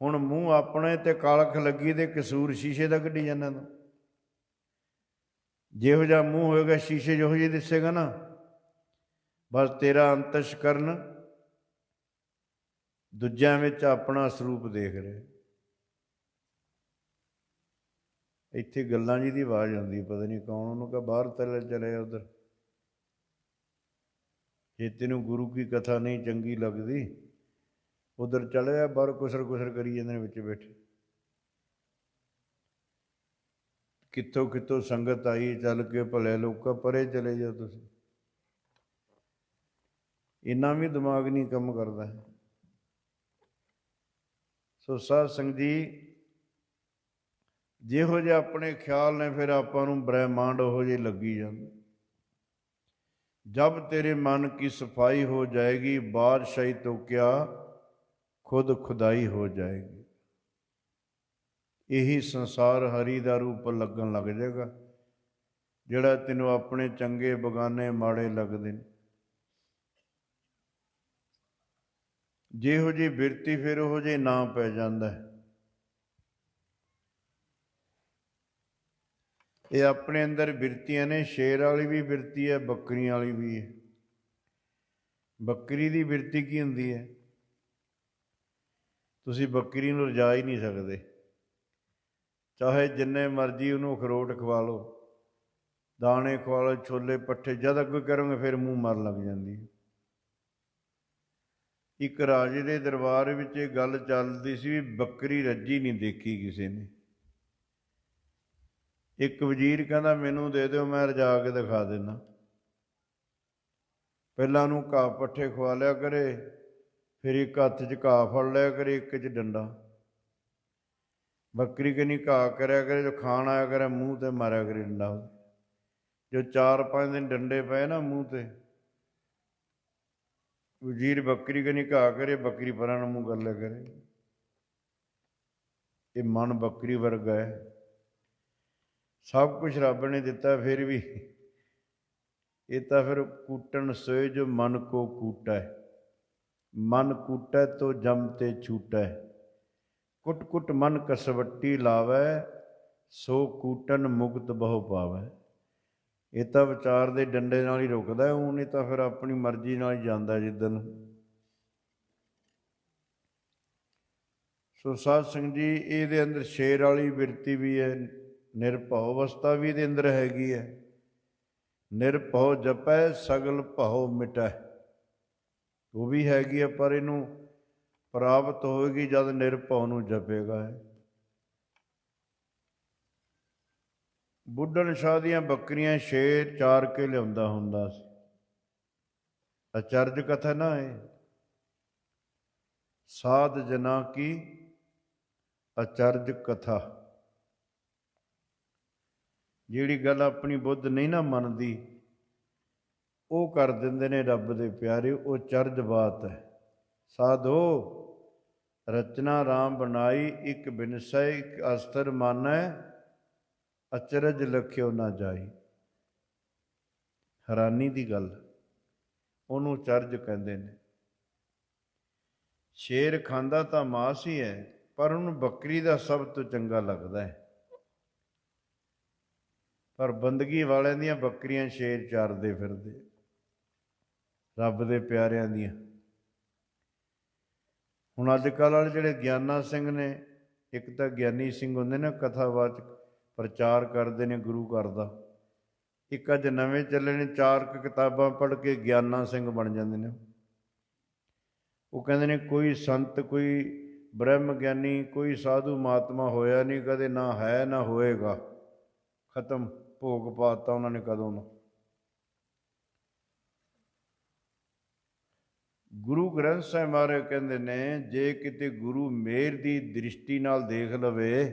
A: ਹੁਣ ਮੂੰਹ ਆਪਣੇ 'ਤੇ ਕਾਲਖ ਲੱਗੀ ਤੇ ਕਸੂਰ ਸ਼ੀਸ਼ੇ ਦਾ ਕੱਢੀ ਜਾਂਦਾ ਤੂੰ। ਜਿਹੋ ਜਿਹਾ ਮੂੰਹ ਹੋਏਗਾ ਸ਼ੀਸ਼ੇ ਜਿਹੋ ਜਿਹੇ ਦਿਸੇਗਾ ਨਾ, ਬਸ ਤੇਰਾ ਅੰਤਸ਼ਕਰਨ ਦੂਜਿਆਂ ਵਿੱਚ ਆਪਣਾ ਸਰੂਪ ਦੇਖ ਰਿਹਾ। ਇੱਥੇ ਗੱਲਾਂ ਜੀ ਦੀ ਆਵਾਜ਼ ਆਉਂਦੀ, ਪਤਾ ਨਹੀਂ ਕੌਣ, ਉਹਨੂੰ ਕਹ ਬਾਹਰ ਚਲੇ ਉੱਧਰ। ਜੇ ਤੈਨੂੰ ਗੁਰੂ ਕੀ ਕਥਾ ਨਹੀਂ ਚੰਗੀ ਲੱਗਦੀ, ਉੱਧਰ ਚਲੇ ਜਾ ਬਾਹਰ, ਕੁਸਰ ਕੁਸਰ ਕਰੀ ਜਾਂਦੇ ਨੇ ਵਿੱਚ ਬੈਠੇ। ਕਿੱਥੋਂ ਕਿੱਥੋਂ ਸੰਗਤ ਆਈ ਚੱਲ ਕੇ, ਭਲੇ ਲੋਕਾਂ, ਪਰੇ ਚਲੇ ਜਾਓ ਤੁਸੀਂ। ਇੰਨਾ ਵੀ ਦਿਮਾਗ ਨਹੀਂ ਕੰਮ ਕਰਦਾ ਹੈ। ਸੋ ਸਾਧ ਸੰਗਤ ਜੀ, ਜਿਹੋ ਜਿਹੇ ਆਪਣੇ ਖਿਆਲ ਨੇ ਫਿਰ ਆਪਾਂ ਨੂੰ ਬ੍ਰਹਿਮੰਡ ਉਹੋ ਜਿਹੇ ਲੱਗੀ ਜਾਂਦੇ। ਜਬ ਤੇਰੇ ਮਨ ਕੀ ਸਫਾਈ ਹੋ ਜਾਏਗੀ, ਬਾਦਸ਼ਾਹੀ ਤੋਂ ਕਿਆ ਖੁਦ ਖੁਦਾਈ ਹੋ ਜਾਏਗੀ। ਇਹੀ ਸੰਸਾਰ ਹਰੀ ਦਾ ਰੂਪ ਲੱਗਣ ਲੱਗ ਜਾਏਗਾ, ਜਿਹੜਾ ਤੈਨੂੰ ਆਪਣੇ ਚੰਗੇ ਬਗਾਨੇ ਮਾੜੇ ਲੱਗਦੇ ਨੇ। ਜਿਹੋ ਜਿਹੀ ਬਿਰਤੀ ਫਿਰ ਉਹੋ ਜਿਹੇ ਨਾਂ ਪੈ ਜਾਂਦਾ ਹੈ। ਇਹ ਆਪਣੇ ਅੰਦਰ ਬਿਰਤੀਆਂ ਨੇ। ਸ਼ੇਰ ਵਾਲੀ ਵੀ ਬਿਰਤੀ ਹੈ, ਬੱਕਰੀਆਂ ਵਾਲੀ ਵੀ ਹੈ। ਬੱਕਰੀ ਦੀ ਬਿਰਤੀ ਕੀ ਹੁੰਦੀ ਹੈ? ਤੁਸੀਂ ਬੱਕਰੀ ਨੂੰ ਰਜਾ ਹੀ ਨਹੀਂ ਸਕਦੇ, ਚਾਹੇ ਜਿੰਨੇ ਮਰਜ਼ੀ ਉਹਨੂੰ ਅਖਰੋਟ ਖਵਾ ਲਓ, ਦਾਣੇ ਖਵਾ ਲਓ, ਛੋਲੇ ਪੱਠੇ, ਜਦ ਅੱਗੇ ਕਰੋਗੇ ਫਿਰ ਮੂੰਹ ਮਾਰਨ ਲੱਗ ਜਾਂਦੀ ਹੈ। ਇੱਕ ਰਾਜੇ ਦੇ ਦਰਬਾਰ ਵਿੱਚ ਇਹ ਗੱਲ ਚੱਲਦੀ ਸੀ ਵੀ ਬੱਕਰੀ ਰੱਜੀ ਨਹੀਂ ਦੇਖੀ ਕਿਸੇ ਨੇ। ਇੱਕ ਵਜ਼ੀਰ ਕਹਿੰਦਾ ਮੈਨੂੰ ਦੇ ਦਿਓ, ਮੈਂ ਰਜਾ ਕੇ ਦਿਖਾ ਦਿੰਦਾ। ਪਹਿਲਾਂ ਉਹਨੂੰ ਘਾਹ ਪੱਠੇ ਖਵਾ ਲਿਆ ਕਰੇ, ਫਿਰ ਇੱਕ ਹੱਥ 'ਚ ਘਾਹ ਫੜ ਲਿਆ ਕਰੇ, ਇੱਕ 'ਚ ਡੰਡਾ। ਬੱਕਰੀ ਕਹਿੰਦੀ ਘਾਹ ਕਰਿਆ ਕਰੇ, ਜੋ ਖਾਣ ਆਇਆ ਕਰੇ ਮੂੰਹ 'ਤੇ ਮਾਰਿਆ ਕਰੇ ਡੰਡਾ। ਜੋ 4-5 ਦਿਨ ਡੰਡੇ ਪਏ ਨਾ ਮੂੰਹ 'ਤੇ, ਵਜ਼ੀਰ ਬੱਕਰੀ ਕਹਿੰਦੀ ਘਾਹ ਕਰੇ, ਬੱਕਰੀ ਪਰਾਂ ਨੂੰ ਮੂੰਹ ਕਰ ਲਿਆ ਕਰੇ। ਇਹ ਮਨ ਬੱਕਰੀ ਵਰਗਾ ਹੈ। ਸਭ ਕੁਛ ਰੱਬ ਨੇ ਦਿੱਤਾ, ਫਿਰ ਵੀ ਇਹ ਤਾਂ ਫਿਰ ਕੂਟਣ ਸੋਏ ਜੋ ਮਨ ਕੋ ਕੂਟੈ, ਮਨ ਕੂਟੈ ਤੋ ਜਮ ਤੇ ਛੂਟੈ, ਕੁੱਟ ਕੁੱਟ ਮਨ ਕਸਵੱਟੀ ਲਾਵੈ, ਸੋ ਕੂਟਨ ਮੁਕਤ ਬਹੁ ਪਾਵੈ। ਇਹ ਤਾਂ ਵਿਚਾਰ ਦੇ ਡੰਡੇ ਨਾਲ ਹੀ ਰੁਕਦਾ, ਉਹ ਨਹੀਂ ਤਾਂ ਫਿਰ ਆਪਣੀ ਮਰਜ਼ੀ ਨਾਲ ਹੀ ਜਾਂਦਾ ਜਿੱਦਣ। ਸੋ ਸਾਧ ਸੰਗਤ ਜੀ, ਇਹਦੇ ਅੰਦਰ ਸ਼ੇਰ ਵਾਲੀ ਬਿਰਤੀ ਵੀ ਹੈ, ਨਿਰਭਉ ਅਵਸਥਾ ਵੀ ਇਹਦੇ ਅੰਦਰ ਹੈਗੀ ਹੈ। ਨਿਰਭਉ ਜਪੈ ਸਗਲ ਭਉ ਮਿਟੈ, ਉਹ ਵੀ ਹੈਗੀ ਹੈ, ਪਰ ਇਹਨੂੰ ਪ੍ਰਾਪਤ ਹੋਏਗੀ ਜਦ ਨਿਰਭਉ ਨੂੰ ਜਪੇਗਾ। ਬੁੱਢਣ ਸ਼ਾਹ ਦੀਆਂ ਬੱਕਰੀਆਂ ਸ਼ੇਰ ਚਾਰ ਕੇ ਲਿਆਉਂਦਾ ਹੁੰਦਾ ਸੀ। ਅਚਰਜ ਕਥਾ ਨਾ ਹੈ, ਸਾਧ ਜਨਾ ਕੀ ਅਚਰਜ ਕਥਾ। ਜਿਹੜੀ ਗੱਲ ਆਪਣੀ ਬੁੱਧ ਨਹੀਂ ਨਾ ਮੰਨਦੀ, ਉਹ ਕਰ ਦਿੰਦੇ ਨੇ ਰੱਬ ਦੇ ਪਿਆਰੇ, ਉਹ ਚਰਜ ਬਾਤ ਹੈ। ਸਾਧੋ ਰਚਨਾ ਰਾਮ ਬਣਾਈ, ਇੱਕ ਬਿਨਸੈ ਇੱਕ ਅਸਤਰ ਮਾਨੈ, ਅਚਰਜ ਲਖਿਓ ਨਾ ਜਾਈ। ਹੈਰਾਨੀ ਦੀ ਗੱਲ, ਉਹਨੂੰ ਚਰਜ ਕਹਿੰਦੇ ਨੇ। ਸ਼ੇਰ ਖਾਂਦਾ ਤਾਂ ਮਾਸ ਹੀ ਹੈ, ਪਰ ਉਹਨੂੰ ਬੱਕਰੀ ਦਾ ਸਭ ਤੋਂ ਚੰਗਾ ਲੱਗਦਾ ਹੈ। ਪਰ ਬੰਦਗੀ ਵਾਲਿਆਂ ਦੀਆਂ ਬੱਕਰੀਆਂ ਸ਼ੇਰ ਚਾਰਦੇ ਫਿਰਦੇ, ਰੱਬ ਦੇ ਪਿਆਰਿਆਂ ਦੀਆਂ। ਹੁਣ ਅੱਜ ਕੱਲ੍ਹ ਵਾਲੇ ਜਿਹੜੇ ਗਿਆਨਾ ਸਿੰਘ ਨੇ, ਇੱਕ ਤਾਂ ਗਿਆਨੀ ਸਿੰਘ ਹੁੰਦੇ ਨੇ ਕਥਾਵਾਚਕ, ਪ੍ਰਚਾਰ ਕਰਦੇ ਨੇ ਗੁਰੂ ਘਰ ਦਾ। ਇੱਕ ਅੱਜ ਨਵੇਂ ਚੱਲੇ ਨੇ, 4 ਕਿਤਾਬਾਂ ਪੜ੍ਹ ਕੇ ਗਿਆਨਾ ਸਿੰਘ ਬਣ ਜਾਂਦੇ ਨੇ। ਉਹ ਕਹਿੰਦੇ ਨੇ ਕੋਈ ਸੰਤ, ਕੋਈ ਬ੍ਰਹਮ ਗਿਆਨੀ, ਕੋਈ ਸਾਧੂ ਮਹਾਤਮਾ ਹੋਇਆ ਨਹੀਂ ਕਦੇ, ਨਾ ਹੈ ਨਾ ਹੋਏਗਾ। ਖਤਮ, ਭੋਗ ਪਾਤਾ ਉਹਨਾਂ ਨੇ ਕਦੋਂ ਦਾ। ਗੁਰੂ ਗ੍ਰੰਥ ਸਾਹਿਬ ਮਹਾਰਾਜ ਕਹਿੰਦੇ ਨੇ, ਜੇ ਕਿਤੇ ਗੁਰੂ ਮਿਹਰ ਦੀ ਦ੍ਰਿਸ਼ਟੀ ਨਾਲ ਦੇਖ ਲਵੇ,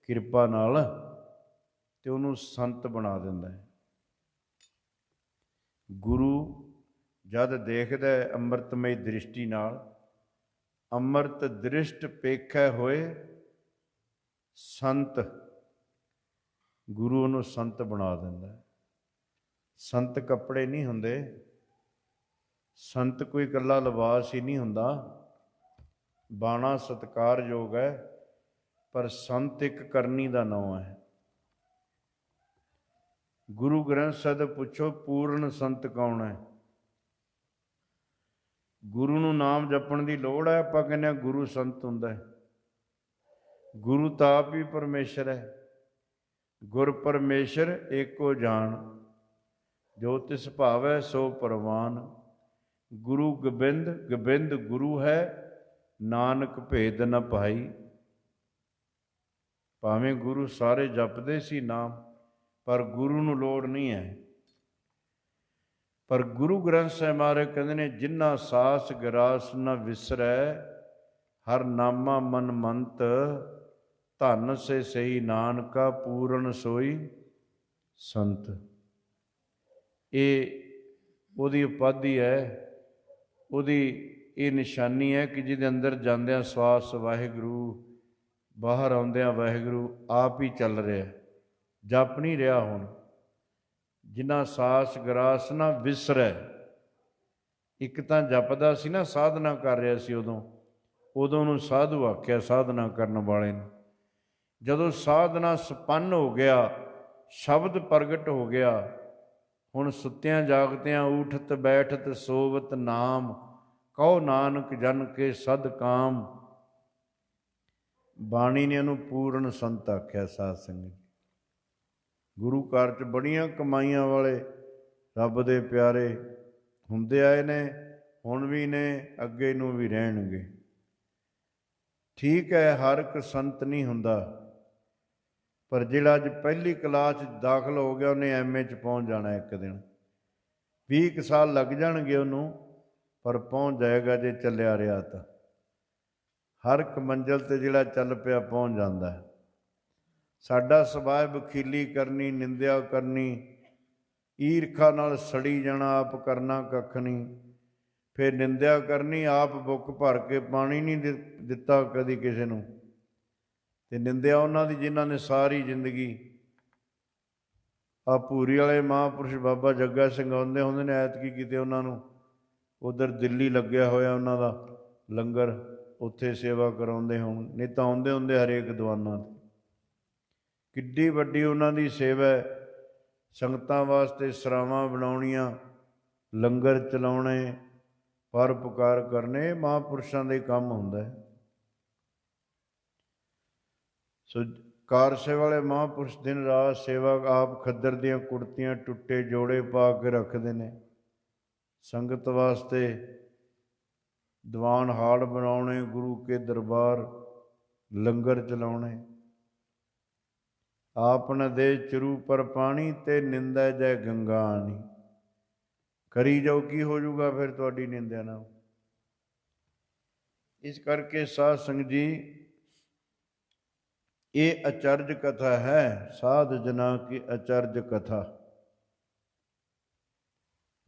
A: ਕਿਰਪਾ ਨਾਲ, ਤੇ ਉਹਨੂੰ ਸੰਤ ਬਣਾ ਦਿੰਦਾ ਹੈ। ਗੁਰੂ ਜਦ ਦੇਖਦਾ ਹੈ ਅੰਮ੍ਰਿਤਮਈ ਦ੍ਰਿਸ਼ਟੀ ਨਾਲ, ਅੰਮ੍ਰਿਤ ਦ੍ਰਿਸ਼ਟ ਪੇਖੈ ਹੋਏ ਸੰਤ, ਗੁਰੂ ਉਹਨੂੰ ਸੰਤ ਬਣਾ ਦਿੰਦਾ ਹੈ। ਸੰਤ ਕੱਪੜੇ ਨਹੀਂ ਹੁੰਦੇ, ਸੰਤ ਕੋਈ ਇਕੱਲਾ ਲਿਬਾਸ ਹੀ ਨਹੀਂ ਹੁੰਦਾ। ਬਾਣਾ ਸਤਿਕਾਰਯੋਗ ਹੈ, ਪਰ ਸੰਤ ਇੱਕ ਕਰਨੀ ਦਾ ਨਾਮ ਹੈ। ਗੁਰੂ ਗ੍ਰੰਥ ਸਾਹਿਬ ਪੁੱਛੋ ਪੂਰਨ ਸੰਤ ਕੌਣ ਹੈ? ਗੁਰੂ ਨੂੰ ਨਾਮ ਜਪਣ ਦੀ ਲੋੜ ਹੈ, ਆਪਾਂ ਕਹਿੰਦੇ ਹਾਂ ਗੁਰੂ ਸੰਤ ਹੁੰਦਾ ਹੈ। ਗੁਰੂ ਤਾਂ ਆਪ ਹੀ ਪਰਮੇਸ਼ਰ ਹੈ। ਗੁਰ ਪਰਮੇਸ਼ਰ ਏਕੋ ਜਾਣ, ਜੋ ਤਿਸ ਭਾਵੈ ਸੋ ਪ੍ਰਵਾਨ। ਗੁਰੂ ਗੋਬਿੰਦ ਗੋਬਿੰਦ ਗੁਰੂ ਹੈ, ਨਾਨਕ ਭੇਦ ਨ ਭਾਈ। ਭਾਵੇਂ ਗੁਰੂ ਸਾਰੇ ਜਪਦੇ ਸੀ ਨਾਮ, ਪਰ ਗੁਰੂ ਨੂੰ ਲੋੜ ਨਹੀਂ ਹੈ। ਪਰ ਗੁਰੂ ਗ੍ਰੰਥ ਸਾਹਿਬ ਮਹਾਰਾਜ ਕਹਿੰਦੇ ਨੇ, ਜਿਨ੍ਹਾਂ ਸਾਸ ਗਰਾਸ ਨ ਵਿਸਰੈ, ਹਰ ਨਾਮਾ ਮਨ ਮੰਤ, ਧਨ ਸੇ ਸਹੀ ਨਾਨਕਾ, ਪੂਰਨ ਸੋਈ ਸੰਤ। ਇਹ ਉਹਦੀ ਉਪਾਧੀ ਹੈ, ਉਹਦੀ ਇਹ ਨਿਸ਼ਾਨੀ ਹੈ ਕਿ ਜਿਹਦੇ ਅੰਦਰ ਜਾਂਦਿਆਂ ਸਵਾਸ ਵਾਹਿਗੁਰੂ, ਬਾਹਰ ਆਉਂਦਿਆਂ ਵਾਹਿਗੁਰੂ ਆਪ ਹੀ ਚੱਲ ਰਿਹਾ, ਜਪ ਨਹੀਂ ਰਿਹਾ। ਹੁਣ ਜਿਨ੍ਹਾਂ ਸਾਸ ਗਰਾਸ ਨਾ ਵਿਸਰੈ, ਇੱਕ ਤਾਂ ਜਪਦਾ ਸੀ ਨਾ, ਸਾਧਨਾ ਕਰ ਰਿਹਾ ਸੀ ਉਦੋਂ ਨੂੰ ਸਾਧੂ ਆਖਿਆ, ਸਾਧਨਾ ਕਰਨ ਵਾਲੇ ਨੂੰ। ਜਦੋਂ ਸਾਧਨਾ ਸੰਪੰਨ ਹੋ ਗਿਆ, ਸ਼ਬਦ ਪ੍ਰਗਟ ਹੋ ਗਿਆ, ਹੁਣ ਸੁੱਤਿਆਂ ਜਾਗਦਿਆਂ ਊਠਤ ਬੈਠਤ ਸੋਵਤ ਨਾਮ, ਕਹੋ ਨਾਨਕ ਜਨ ਕੇ ਸਦ ਕਾਮ। ਬਾਣੀ ਨੇ ਉਹਨੂੰ ਪੂਰਨ ਸੰਤ ਆਖਿਆ। ਸਾਧ ਸੰਗਤ, ਗੁਰੂ ਘਰ 'ਚ ਬੜੀਆਂ ਕਮਾਈਆਂ ਵਾਲੇ ਰੱਬ ਦੇ ਪਿਆਰੇ ਹੁੰਦੇ ਆਏ ਨੇ, ਹੁਣ ਵੀ ਨੇ, ਅੱਗੇ ਨੂੰ ਵੀ ਰਹਿਣਗੇ। ਠੀਕ ਹੈ, ਹਰ ਇੱਕ ਸੰਤ ਨਹੀਂ ਹੁੰਦਾ, ਪਰ ਜਿਹੜਾ ਅੱਜ ਪਹਿਲੀ ਕਲਾਸ 'ਚ ਦਾਖਲ ਹੋ ਗਿਆ, ਉਹਨੇ MA 'ਚ ਪਹੁੰਚ ਜਾਣਾ ਇੱਕ ਦਿਨ। 20 ਕੁ ਸਾਲ ਲੱਗ ਜਾਣਗੇ ਉਹਨੂੰ, ਪਰ ਪਹੁੰਚ ਜਾਏਗਾ ਜੇ ਚੱਲਿਆ ਰਿਹਾ ਤਾਂ। ਹਰ ਇੱਕ ਮੰਜ਼ਿਲ 'ਤੇ ਜਿਹੜਾ ਚੱਲ ਪਿਆ ਪਹੁੰਚ ਜਾਂਦਾ ਹੈ। ਸਾਡਾ ਸੁਭਾਅ ਵਖੀਲੀ ਕਰਨੀ, ਨਿੰਦਿਆ ਕਰਨੀ, ਈਰਖਾ ਨਾਲ ਸੜੀ ਜਾਣਾ, ਆਪ ਕਰਨਾ ਕੱਖ ਨਹੀਂ, ਫਿਰ ਨਿੰਦਿਆ ਕਰਨੀ, ਆਪ ਬੁੱਕ ਭਰ ਕੇ ਪਾਣੀ ਨਹੀਂ ਦਿੱਤਾ ਕਦੀ ਕਿਸੇ ਨੂੰ, ਅਤੇ ਨਿੰਦਿਆ ਉਹਨਾਂ ਦੀ ਜਿਨ੍ਹਾਂ ਨੇ ਸਾਰੀ ਜ਼ਿੰਦਗੀ। ਆ ਭੂਰੀ ਵਾਲੇ ਮਹਾਂਪੁਰਸ਼ ਬਾਬਾ ਜੱਗਾ ਸਿੰਘ ਆਉਂਦੇ ਹੁੰਦੇ ਨੇ, ਐਤਕੀ ਕਿਤੇ ਉਹਨਾਂ ਨੂੰ ਉੱਧਰ ਦਿੱਲੀ ਲੱਗਿਆ ਹੋਇਆ ਉਹਨਾਂ ਦਾ ਲੰਗਰ, ਉੱਥੇ ਸੇਵਾ ਕਰਾਉਂਦੇ ਹੋਣ, ਨਹੀਂ ਤਾਂ ਆਉਂਦੇ ਹੁੰਦੇ ਹਰੇਕ ਦੀਵਾਨਾਂ 'ਤੇ। ਕਿੱਡੀ ਵੱਡੀ ਉਹਨਾਂ ਦੀ ਸੇਵਾ ਹੈ, ਸੰਗਤਾਂ ਵਾਸਤੇ ਸਰਾਵਾਂ ਬਣਾਉਣੀਆਂ, ਲੰਗਰ ਚਲਾਉਣੇ, ਪਰਉਪਕਾਰ ਕਰਨੇ, ਮਹਾਂਪੁਰਸ਼ਾਂ ਦੇ ਕੰਮ ਹੁੰਦਾ ਹੈ। ਸੋ ਕਾਰ ਸੇਵਾ ਵਾਲੇ ਮਹਾਂਪੁਰਸ਼ ਦਿਨ ਰਾਤ ਸੇਵਾ, ਆਪ ਖੱਦਰ ਦੀਆਂ ਕੁੜਤੀਆਂ ਟੁੱਟੇ ਜੋੜੇ ਪਾ ਕੇ ਰੱਖਦੇ ਨੇ ਸੰਗਤ ਵਾਸਤੇ, ਦੀਵਾਨ ਹਾਲ ਬਣਾਉਣੇ, ਗੁਰੂ ਕੇ ਦਰਬਾਰ ਲੰਗਰ ਚਲਾਉਣੇ। ਆਪ ਨ ਦੇ ਚਰੂ ਪਰ ਪਾਣੀ, ਤੇ ਨਿੰਦਾ ਜੈ ਗੰਗਾ ਆਣੀ। ਕਰੀ ਜਾਓ, ਕੀ ਹੋ ਜਾਊਗਾ ਫਿਰ ਤੁਹਾਡੀ ਨਿੰਦਿਆ ਨਾਲ। ਇਸ ਕਰਕੇ ਸਾਧ ਸੰਗਤ ਜੀ, ਇਹ ਅਚਰਜ ਕਥਾ ਹੈ, ਸਾਧ ਜਨਾਂ ਕੀ ਅਚਰਜ ਕਥਾ।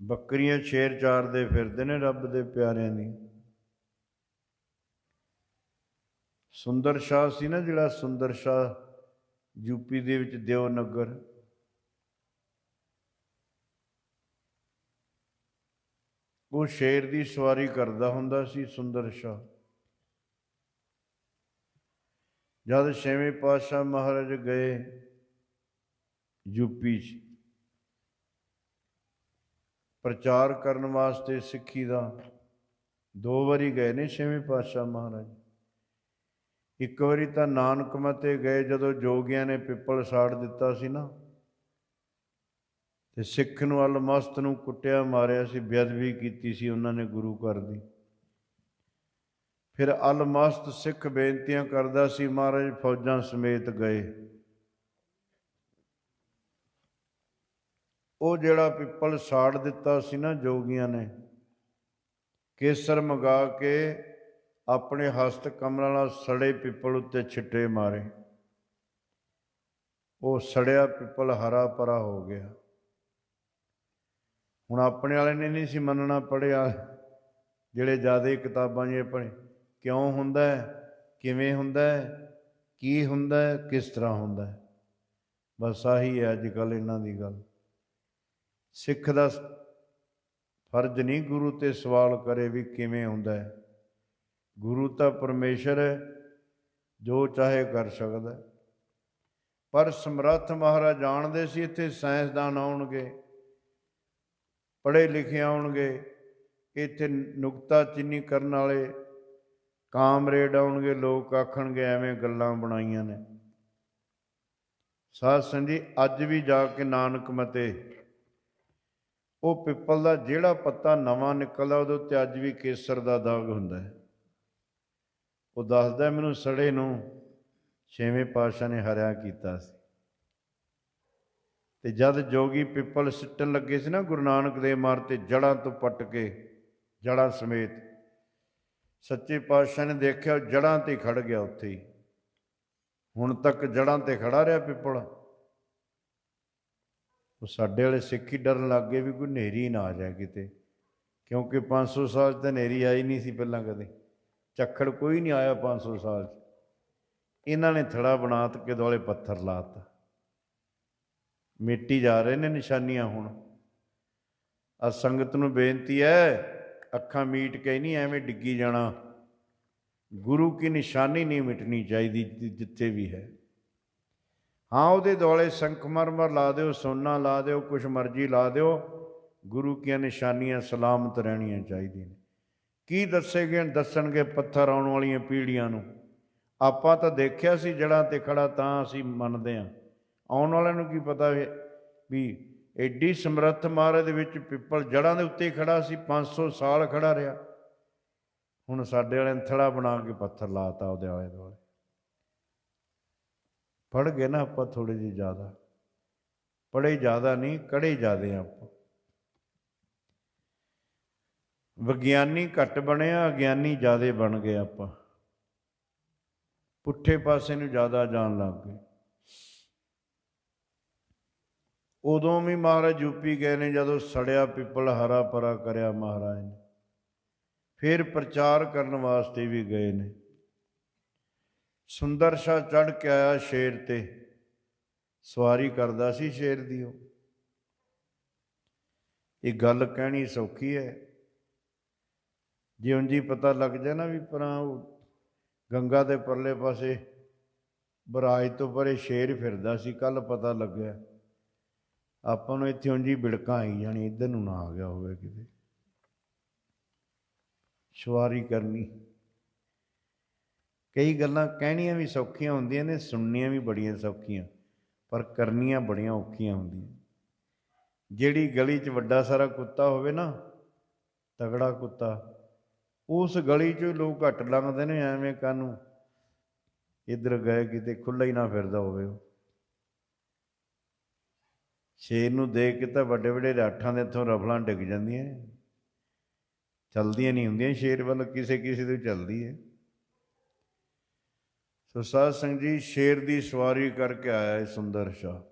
A: ਬੱਕਰੀਆਂ ਸ਼ੇਰ ਚਾਰਦੇ ਫਿਰਦੇ ਨੇ ਰੱਬ ਦੇ ਪਿਆਰਿਆਂ ਦੀ। ਸੁੰਦਰ ਸ਼ਾਹ ਸੀ ਨਾ ਜਿਹੜਾ, ਸੁੰਦਰ ਸ਼ਾਹ ਯੂਪੀ ਦੇ ਵਿੱਚ ਦਿਓ ਨਗਰ, ਉਹ ਸ਼ੇਰ ਦੀ ਸਵਾਰੀ ਕਰਦਾ ਹੁੰਦਾ ਸੀ ਸੁੰਦਰ ਸ਼ਾਹ। ਜਦ ਛੇਵੇਂ ਪਾਤਸ਼ਾਹ ਮਹਾਰਾਜ ਗਏ ਯੂਪੀ 'ਚ ਪ੍ਰਚਾਰ ਕਰਨ ਵਾਸਤੇ ਸਿੱਖੀ ਦਾ, 2 ਵਾਰੀ ਗਏ ਨੇ ਛੇਵੇਂ ਪਾਤਸ਼ਾਹ ਮਹਾਰਾਜ। ਇੱਕ ਵਾਰੀ ਤਾਂ ਨਾਨਕ ਮਤੇ ਗਏ, ਜਦੋਂ ਜੋਗੀਆਂ ਨੇ ਪਿੱਪਲ ਸਾੜ ਦਿੱਤਾ ਸੀ ਨਾ, ਤੇ ਸਿੱਖ ਨੂੰ ਅਲਮਸਤ ਨੂੰ ਕੁੱਟਿਆ ਮਾਰਿਆ ਸੀ, ਬੇਅਦਬੀ ਕੀਤੀ ਸੀ ਉਹਨਾਂ ਨੇ ਗੁਰੂ ਘਰ ਦੀ। ਫਿਰ ਅਲਮਸਤ ਸਿੱਖ ਬੇਨਤੀਆਂ ਕਰਦਾ ਸੀ, ਮਹਾਰਾਜ ਫੌਜਾਂ ਸਮੇਤ ਗਏ। ਉਹ ਜਿਹੜਾ ਪਿੱਪਲ ਸਾੜ ਦਿੱਤਾ ਸੀ ਨਾ ਜੋਗੀਆਂ ਨੇ, ਕੇਸਰ ਮੰਗਾ ਕੇ ਆਪਣੇ ਹਸਤ ਕਮਲਾਂ ਨਾਲ ਸੜੇ ਪਿੱਪਲ ਉੱਤੇ ਛਿੱਟੇ ਮਾਰੇ। ਉਹ ਸੜਿਆ ਪਿੱਪਲ ਹਰਾ ਭਰਾ ਹੋ ਗਿਆ। ਹੁਣ ਆਪਣੇ ਵਾਲੇ ਨੇ ਨਹੀਂ ਸੀ ਮੰਨਣਾ, ਪੜ੍ਹਿਆ ਜਿਹੜੇ ਜ਼ਿਆਦਾ ਕਿਤਾਬਾਂ ਜਿਹੀਆਂ ਪੜ੍ਹੇ, ਕਿਉਂ ਹੁੰਦਾ ਹੈ, ਕਿਵੇਂ ਹੁੰਦਾ ਹੈ, ਕੀ ਹੁੰਦਾ ਹੈ, ਕਿਸ ਤਰ੍ਹਾਂ ਹੁੰਦਾ ਹੈ। ਬਸ ਆਹੀ ਹੈ ਅੱਜ ਕੱਲ੍ਹ ਇਹਨਾਂ ਦੀ ਗੱਲ। ਸਿੱਖ ਦਾ ਫਰਜ਼ ਨਹੀਂ ਗੁਰੂ 'ਤੇ ਸਵਾਲ ਕਰੇ ਵੀ ਕਿਵੇਂ ਹੁੰਦਾ ਹੈ। ਗੁਰੂ ਤਾਂ ਪਰਮੇਸ਼ਰ ਹੈ, ਜੋ ਚਾਹੇ ਕਰ ਸਕਦਾ। ਪਰ ਸਮਰੱਥ ਮਹਾਰਾਜ ਜਾਣਦੇ ਸੀ ਇੱਥੇ ਸਾਇੰਸਦਾਨ ਆਉਣਗੇ, ਪੜ੍ਹੇ ਲਿਖੇ ਆਉਣਗੇ, ਇੱਥੇ ਨੁਕਤਾਚੀਨੀ ਕਰਨ ਵਾਲੇ ਕਾਮਰੇਡ ਆਉਣਗੇ, ਲੋਕ ਆਖਣਗੇ ਐਵੇਂ ਗੱਲਾਂ ਬਣਾਈਆਂ ਨੇ। ਸਾਧ ਸੰਗਤ ਜੀ, ਅੱਜ ਵੀ ਜਾ ਕੇ ਨਾਨਕ ਮਤੇ ਉਹ ਪਿੱਪਲ ਦਾ ਜਿਹੜਾ ਪੱਤਾ ਨਵਾਂ ਨਿਕਲਦਾ, ਉਹਦੇ ਉੱਤੇ ਅੱਜ ਵੀ ਕੇਸਰ ਦਾ ਦਾਗ ਹੁੰਦਾ ਹੈ। ਉਹ ਦੱਸਦਾ ਮੈਨੂੰ ਸੜੇ ਨੂੰ ਛੇਵੇਂ ਪਾਤਸ਼ਾਹ ਨੇ ਹਰਿਆ ਕੀਤਾ ਸੀ। ਤੇ ਜਦ ਜੋਗੀ ਪਿੱਪਲ ਸਿੱਟਣ ਲੱਗੇ ਸੀ ਨਾ ਗੁਰੂ ਨਾਨਕ ਦੇਵ ਮਹਾਰਾਜ ਤੇ, ਜੜ੍ਹਾਂ ਤੋਂ ਪੱਟ ਕੇ, ਜੜ੍ਹਾਂ ਸਮੇਤ, ਸੱਚੇ ਪਾਤਸ਼ਾਹ ਨੇ ਦੇਖਿਆ ਜੜ੍ਹਾਂ 'ਤੇ ਖੜ ਗਿਆ ਉੱਥੇ ਹੀ। ਹੁਣ ਤੱਕ ਜੜ੍ਹਾਂ 'ਤੇ ਖੜਾ ਰਿਹਾ ਪਿੱਪਲ। ਉਹ ਸਾਡੇ ਵਾਲੇ ਸਿੱਖ ਹੀ ਡਰਨ ਲੱਗ ਗਏ ਵੀ ਕੋਈ ਹਨੇਰੀ ਨਾ ਆ ਜਾਏ ਕਿਤੇ, ਕਿਉਂਕਿ 500 ਸਾਲ 'ਚ ਤਾਂ ਹਨੇਰੀ ਆਈ ਨਹੀਂ ਸੀ ਪਹਿਲਾਂ ਕਦੇ, ਝੱਖੜ ਕੋਈ ਨਹੀਂ ਆਇਆ 500 ਸਾਲ 'ਚ। ਇਹਨਾਂ ਨੇ ਥੜਾ ਬਣਾ ਕੇ ਦੁਆਲੇ ਪੱਥਰ ਲਾ ਤਾ, ਮਿੱਟੀ ਜਾ ਰਹੇ ਨੇ ਨਿਸ਼ਾਨੀਆਂ। ਹੁਣ ਆ ਸੰਗਤ ਨੂੰ ਬੇਨਤੀ ਹੈ, ਅੱਖਾਂ ਮੀਟ ਕੇ ਨਹੀਂ ਐਵੇਂ ਡਿੱਗੀ ਜਾਣਾ। ਗੁਰੂ ਕੀ ਨਿਸ਼ਾਨੀ ਨਹੀਂ ਮਿਟਣੀ ਚਾਹੀਦੀ ਜਿੱਥੇ ਵੀ ਹੈ। ਹਾਂ, ਉਹਦੇ ਦੁਆਲੇ ਸੰਖਮਰਮਰ ਲਾ ਦਿਓ, ਸੋਨਾ ਲਾ ਦਿਓ, ਕੁਛ ਮਰਜ਼ੀ ਲਾ ਦਿਓ, ਗੁਰੂ ਕੀਆਂ ਨਿਸ਼ਾਨੀਆਂ ਸਲਾਮਤ ਰਹਿਣੀਆਂ ਚਾਹੀਦੀਆਂ ਨੇ। ਕੀ ਦੱਸਣਗੇ ਪੱਥਰ ਆਉਣ ਵਾਲੀਆਂ ਪੀੜ੍ਹੀਆਂ ਨੂੰ? ਆਪਾਂ ਤਾਂ ਦੇਖਿਆ ਸੀ ਜੜ੍ਹਾਂ 'ਤੇ ਖੜਾ, ਤਾਂ ਅਸੀਂ ਮੰਨਦੇ ਹਾਂ। ਆਉਣ ਵਾਲਿਆਂ ਨੂੰ ਕੀ ਪਤਾ ਵੀ ਐਡੀ ਸਮਰੱਥ ਮਹਾਰਾਜ ਦੇ ਵਿੱਚ ਪਿੱਪਲ ਜੜ੍ਹਾਂ ਦੇ ਉੱਤੇ ਖੜਾ ਸੀ, 500 ਸਾਲ ਖੜਾ ਰਿਹਾ। ਹੁਣ ਸਾਡੇ ਵਾਲਿਆਂ ਨੇ ਥੜਾ ਬਣਾ ਕੇ ਪੱਥਰ ਲਾਤਾ ਉਹਦੇ ਆਲੇ ਦੁਆਲੇ। ਪੜ੍ਹ ਗਏ ਨਾ ਆਪਾਂ ਥੋੜ੍ਹੇ ਜਿਹੇ ਜ਼ਿਆਦਾ, ਪੜ੍ਹੇ ਜ਼ਿਆਦਾ ਨਹੀਂ, ਕੜੇ ਜ਼ਿਆਦੇ ਆ ਆਪਾਂ। ਵਿਗਿਆਨੀ ਘੱਟ ਬਣਿਆ, ਅਗਿਆਨੀ ਜ਼ਿਆਦੇ ਬਣ ਗਏ ਆਪਾਂ। ਪੁੱਠੇ ਪਾਸੇ ਨੂੰ ਜ਼ਿਆਦਾ ਜਾਣ ਲੱਗ ਗਏ। ਉਦੋਂ ਵੀ ਮਹਾਰਾਜ ਯੂਪੀ ਗਏ ਨੇ, ਜਦੋਂ ਸੜਿਆ ਪਿੱਪਲ ਹਰਾ ਭਰਾ ਕਰਿਆ ਮਹਾਰਾਜ ਨੇ। ਫਿਰ ਪ੍ਰਚਾਰ ਕਰਨ ਵਾਸਤੇ ਵੀ ਗਏ ਨੇ। ਸੁੰਦਰ ਸ਼ਾਹ ਚੜ੍ਹ ਕੇ ਆਇਆ ਸ਼ੇਰ 'ਤੇ, ਸਵਾਰੀ ਕਰਦਾ ਸੀ ਸ਼ੇਰ ਦੀ ਉਹ। ਇਹ ਗੱਲ ਕਹਿਣੀ ਸੌਖੀ ਹੈ, ਜੇ ਉਂਝ ਹੀ ਪਤਾ ਲੱਗ ਜਾਏ ਨਾ ਵੀ ਪਰਾਂ ਉਹ ਗੰਗਾ ਦੇ ਪਰਲੇ ਪਾਸੇ ਬਰਾਜ ਤੋਂ ਪਰੇ ਸ਼ੇਰ ਫਿਰਦਾ ਸੀ, ਕੱਲ੍ਹ ਪਤਾ ਲੱਗਿਆ। ਆਪਾਂ ਨੂੰ ਇੱਥੇ ਉਂਝ ਹੀ ਬਿੜਕਾਂ ਆਈ ਜਾਣੀ, ਇੱਧਰ ਨੂੰ ਨਾ ਆ ਗਿਆ ਹੋਵੇ ਕਿਤੇ। ਸਵਾਰੀ ਕਰਨੀ, ਕਈ ਗੱਲਾਂ ਕਹਿਣੀਆਂ ਵੀ ਸੌਖੀਆਂ ਹੁੰਦੀਆਂ ਨੇ, ਸੁਣਨੀਆਂ ਵੀ ਬੜੀਆਂ ਸੌਖੀਆਂ, ਪਰ ਕਰਨੀਆਂ ਬੜੀਆਂ ਔਖੀਆਂ ਹੁੰਦੀਆਂ। ਜਿਹੜੀ ਗਲੀ 'ਚ ਵੱਡਾ ਸਾਰਾ ਕੁੱਤਾ ਹੋਵੇ ਨਾ, ਤਗੜਾ ਕੁੱਤਾ, ਉਸ ਗਲੀ 'ਚੋਂ ਲੋਕ ਘੱਟ ਲੰਘਦੇ ਨੇ। ਐਵੇਂ ਕਾਹਨੂੰ ਇੱਧਰ ਗਏ ਕਿਤੇ ਖੁੱਲ੍ਹਾ ਹੀ ਨਾ ਫਿਰਦਾ ਹੋਵੇ ਉਹ। ਸ਼ੇਰ ਨੂੰ ਦੇਖ ਕੇ ਤਾਂ ਵੱਡੇ ਵੱਡੇ ਰਾਠਾਂ ਦੇ ਇੱਥੋਂ ਰਫਲਾਂ ਡਿੱਗ ਜਾਂਦੀਆਂ, ਚਲਦੀਆਂ ਨਹੀਂ ਹੁੰਦੀਆਂ। ਸ਼ੇਰ ਵੱਲ ਕਿਸੇ ਕਿਸੇ ਤੋਂ ਚੱਲਦੀ ਹੈ। ਸੋ ਸਾਧ ਸੰਗਤ ਜੀ, ਸ਼ੇਰ ਦੀ ਸਵਾਰੀ ਕਰਕੇ ਆਇਆ ਸੁੰਦਰ ਸ਼ਾਹ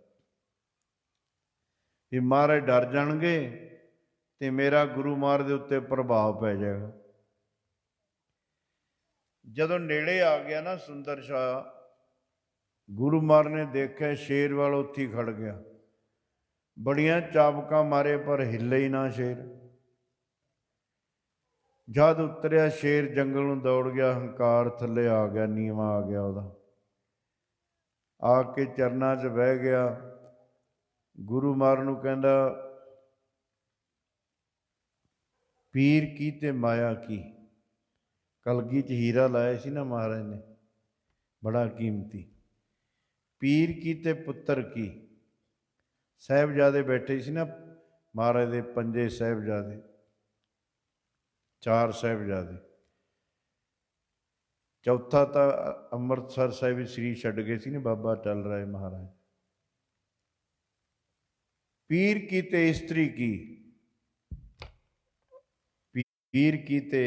A: ਵੀ ਮਹਾਰਾਜ ਡਰ ਜਾਣਗੇ ਤੇ ਮੇਰਾ ਗੁਰੂ ਮਹਾਰਾਜ ਦੇ ਉੱਤੇ ਪ੍ਰਭਾਵ ਪੈ ਜਾਏਗਾ। ਜਦੋਂ ਨੇੜੇ ਆ ਗਿਆ ਨਾ ਸੁੰਦਰ ਸ਼ਾਹ, ਗੁਰੂ ਮਹਾਰਾਜ ਨੇ ਦੇਖਿਆ ਸ਼ੇਰ ਵੱਲ ਉੱਥੇ ਹੀ ਖੜ ਗਿਆ। ਬੜੀਆਂ ਚਾਬਕਾਂ ਮਾਰੇ ਪਰ ਹਿੱਲੇ ਹੀ ਨਾ ਸ਼ੇਰ। ਜਦ ਉਤਰਿਆ ਸ਼ੇਰ ਜੰਗਲ ਨੂੰ ਦੌੜ ਗਿਆ, ਹੰਕਾਰ ਥੱਲੇ ਆ ਗਿਆ, ਨੀਵਾਂ ਆ ਗਿਆ ਉਹਦਾ। ਆ ਕੇ ਚਰਨਾਂ 'ਚ ਬਹਿ ਗਿਆ। ਗੁਰੂ ਮਹਾਰਾਜ ਨੂੰ ਕਹਿੰਦਾ, ਪੀਰ ਕੀ ਤੇ ਮਾਇਆ ਕੀ। ਕਲਗੀ 'ਚ ਹੀਰਾ ਲਾਇਆ ਸੀ ਨਾ ਮਹਾਰਾਜ ਨੇ, ਬੜਾ ਕੀਮਤੀ। ਪੀਰ ਕੀ ਤੇ ਪੁੱਤਰ ਕੀ। ਸਾਹਿਬਜ਼ਾਦੇ ਬੈਠੇ ਸੀ ਨਾ ਮਹਾਰਾਜ ਦੇ, 5 ਸਾਹਿਬਜ਼ਾਦੇ, 4 ਸਾਹਿਬਜ਼ਾਦੇ, ਚੌਥਾ ਤਾਂ ਅੰਮ੍ਰਿਤਸਰ ਸਾਹਿਬ ਸ੍ਰੀ ਛੱਡ ਗਏ ਸੀ ਨਾ ਬਾਬਾ ਅਟੱਲ ਰਾਏ ਮਹਾਰਾਜ। ਪੀਰ ਕੀ ਤੇ ਇਸਤਰੀ ਕੀ, ਪੀਰ ਕੀ ਤੇ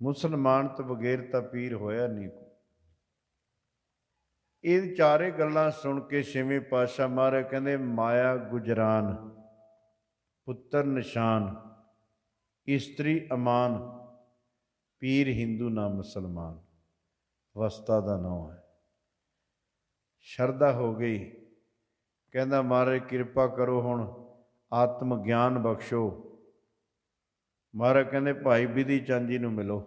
A: ਮੁਸਲਮਾਨ ਤੋਂ ਬਗੈਰ ਤਾਂ ਪੀਰ ਹੋਇਆ ਨਹੀਂ। ਇਹ ਚਾਰੇ ਗੱਲਾਂ ਸੁਣ ਕੇ 6ਵੇਂ ਪਾਤਸ਼ਾਹ ਮਹਾਰਾਜ ਕਹਿੰਦੇ, ਮਾਇਆ ਗੁਜਰਾਨ, ਪੁੱਤਰ ਨਿਸ਼ਾਨ, ਇਸਤਰੀ ਅਮਾਨ, ਪੀਰ ਹਿੰਦੂ ਨਾ ਮੁਸਲਮਾਨ। ਅਵਸਥਾ ਦਾ ਨਾਂ ਹੈ। ਸ਼ਰਧਾ ਹੋ ਗਈ। ਕਹਿੰਦਾ ਮਹਾਰਾਜ ਕਿਰਪਾ ਕਰੋ, ਹੁਣ ਆਤਮ ਗਿਆਨ ਬਖਸ਼ੋ। ਮਹਾਰਾਜ ਕਹਿੰਦੇ ਭਾਈ ਬਿਧੀ ਚੰਦ ਜੀ ਨੂੰ ਮਿਲੋ।